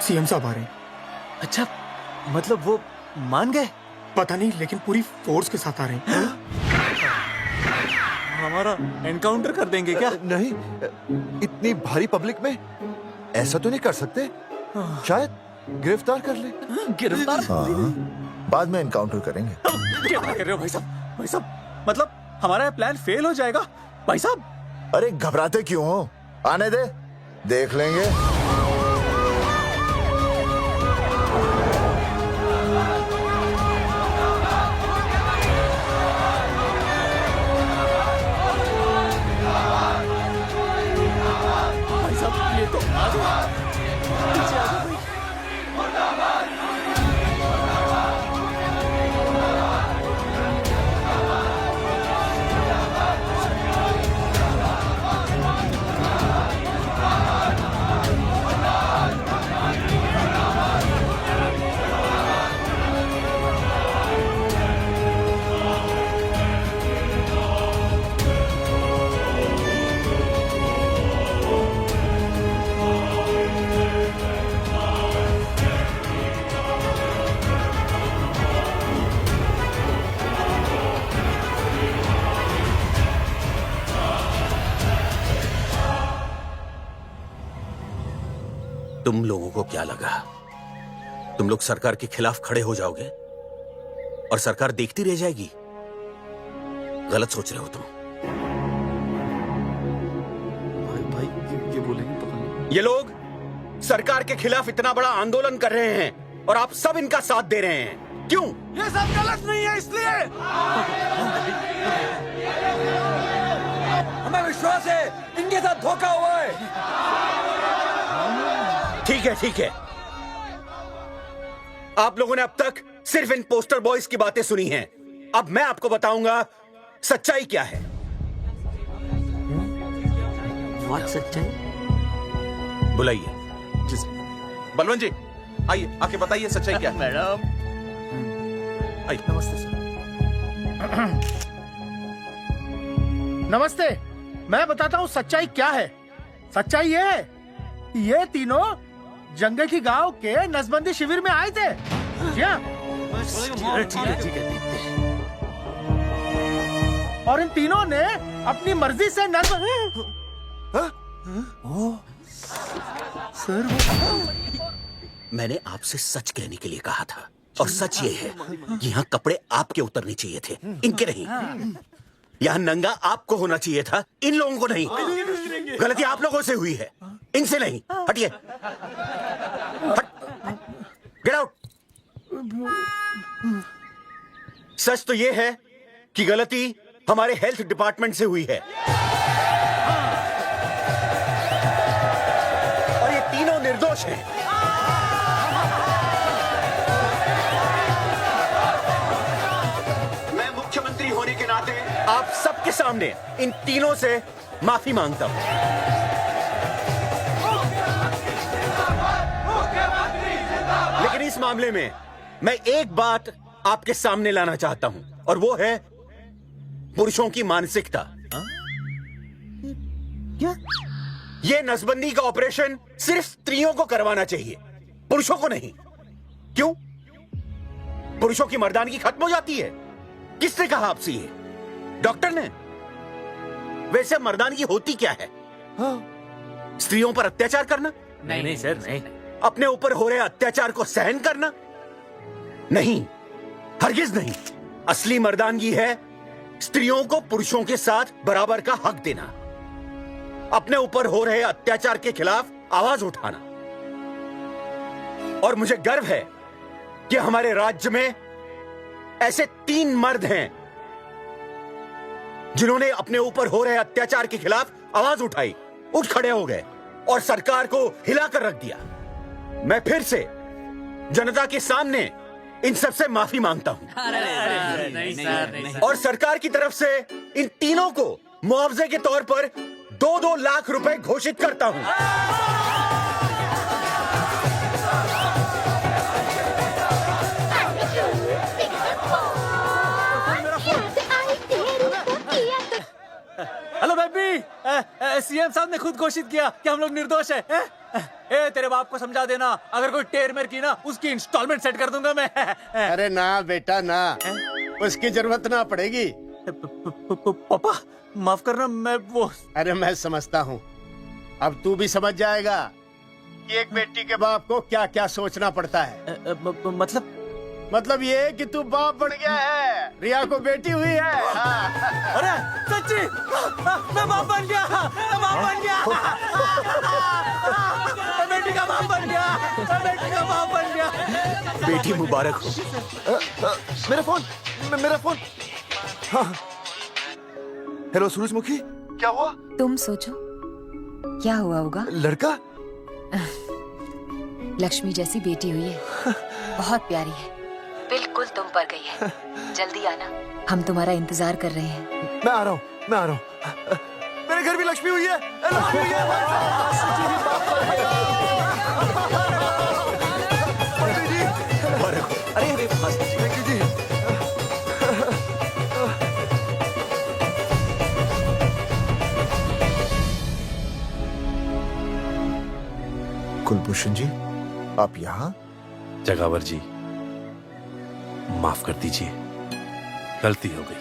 सीएम साहब आ रहे हैं। अच्छा, मतलब वो मान गए? पता नहीं, लेकिन पूरी फोर्स के साथ आ रहे हैं। हमारा एनकाउंटर कर देंगे क्या? नहीं, इतनी भारी पब्लिक में ऐसा तो नहीं कर सकते। शायद गिरफ्तार कर ले। गिरफ्तार? हाँ, बाद में एनकाउंटर करेंगे। क्या बात कर रहे हो भाई साहब? भाई साहब मतलब हमारा प्लान फेल हो जाएगा भाई साहब? अरे घबराते क्यों हो, आने दे, देख लेंगे। भाई साहब ये तो आ गया। पीछे आ जाओ भाई। तुम लोगों को क्या लगा तुम लोग सरकार के खिलाफ खड़े हो जाओगे और सरकार देखती रह जाएगी? गलत सोच रहे हो तुम। भाई ये बोलेंगे पता नहीं। ये लोग सरकार के खिलाफ इतना बड़ा आंदोलन कर रहे हैं और आप सब इनका साथ दे रहे हैं। क्यों? ये सब गलत नहीं है इसलिए। हमें विश्वास है इनके साथ धोखा हुआ है। ठीक है। आप लोगों ने अब तक सिर्फ इन पोस्टर बॉयज की बातें सुनी हैं। अब मैं आपको बताऊंगा सच्चाई क्या है। व्हाट सच्चाई? बुलाइए। बलवंत जी आइए, आके बताइए सच्चाई क्या है। मैडम आइए। नमस्ते सर। नमस्ते, मैं बताता हूँ सच्चाई क्या है। सच्चाई ये है, ये तीनों जंगल की गांव के नसबंदी शिविर में आए थे। ठीक है। और इन तीनों ने अपनी मर्जी से सर मैंने आपसे सच कहने के लिए कहा था और सच ये है कि यहाँ कपड़े आपके उतरने चाहिए थे, इनके नहीं। यहाँ नंगा आपको होना चाहिए था, इन लोगों को नहीं। गलती आप लोगों से हुई है, इनसे नहीं। हटिए, गेट आउट। सच तो ये है कि गलती हमारे हेल्थ डिपार्टमेंट से हुई है और ये तीनों निर्दोष हैं। मैं मुख्यमंत्री होने के नाते आप सबके सामने इन तीनों से माफी मांगता हूं। लेकिन इस मामले में मैं एक बात आपके सामने लाना चाहता हूं और वो है पुरुषों की मानसिकता। क्या? ये नसबंदी का ऑपरेशन सिर्फ स्त्रियों को करवाना चाहिए, पुरुषों को नहीं। क्यों? पुरुषों की मर्दानगी खत्म हो जाती है। किसने कहा आपसे ये? डॉक्टर ने? वैसे मर्दानगी होती क्या है? स्त्रियों पर अत्याचार करना? नहीं सर, नहीं। अपने ऊपर हो रहे अत्याचार को सहन करना? नहीं, हरगिज नहीं। असली मर्दानगी है स्त्रियों को पुरुषों के साथ बराबर का हक देना, अपने ऊपर हो रहे अत्याचार के खिलाफ आवाज उठाना। और मुझे गर्व है कि हमारे राज्य में ऐसे 3 मर्द हैं जिन्होंने अपने ऊपर हो रहे अत्याचार के खिलाफ आवाज उठाई, उठ खड़े हो गए और सरकार को हिलाकर रख दिया। मैं फिर से जनता के सामने इन सबसे माफी मांगता हूं और सरकार की तरफ से इन तीनों को मुआवजे के तौर पर 2-2 लाख रुपए घोषित करता हूं। हेलो बेबी, सीएम साहब ने खुद घोषित किया कि हम लोग निर्दोष हैं। ए तेरे बाप को समझा देना, अगर कोई टेर मेर की ना उसकी इंस्टॉलमेंट सेट कर दूंगा मैं। अरे ना बेटा ना, उसकी जरूरत ना पड़ेगी। पापा माफ करना, मैं वो। अरे मैं समझता हूँ, अब तू भी समझ जाएगा कि एक बेटी के बाप को क्या क्या सोचना पड़ता है। मतलब ये कि तू बाप बन गया है, रिया को बेटी हुई है। अरे सच्ची, मैं बाप बन गया, मैं बाप बन गया, मैं बेटी का बाप बन गया, मैं बेटी का बाप बन गया। बेटी मुबारक हो। मेरा फोन। हाँ। हेलो सूरजमुखी, क्या हुआ? तुम सोचो क्या हुआ होगा। लड़का? लक्ष्मी जैसी बेटी हुई है, बहुत प्यारी है, बिल्कुल तुम पर गई है। जल्दी आना, हम तुम्हारा इंतजार कर रहे हैं। मैं आ रहा हूँ। मेरे घर भी लक्ष्मी हुई है। अरे कुलभूषण जी, आप यहाँ? जगावर जी, माफ कर दीजिए, गलती हो गई।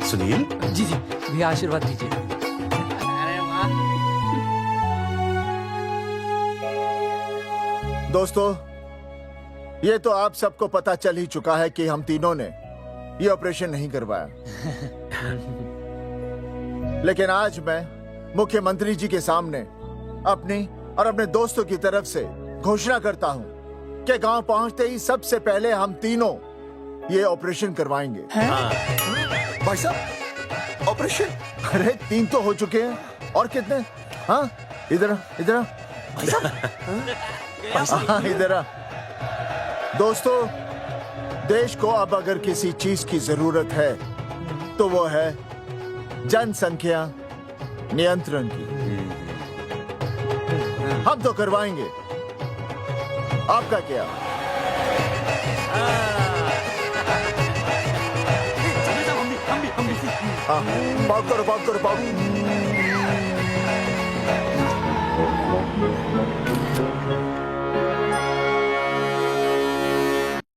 सुनील जी भैया आशीर्वाद दीजिए। दोस्तों, ये तो आप सबको पता चल ही चुका है कि हम तीनों ने ये ऑपरेशन नहीं करवाया। लेकिन आज मैं मुख्यमंत्री जी के सामने अपनी और अपने दोस्तों की तरफ से घोषणा करता हूं कि गांव पहुंचते ही सबसे पहले हम तीनों ये ऑपरेशन करवाएंगे। भाई साहब, ऑपरेशन? अरे 3 तो हो चुके हैं, और कितने? हाँ, इधर इधर। दोस्तों, देश को अब अगर किसी चीज की जरूरत है तो वो है जनसंख्या नियंत्रण की। हम तो करवाएंगे, आपका क्या? हाँ, पाप करो।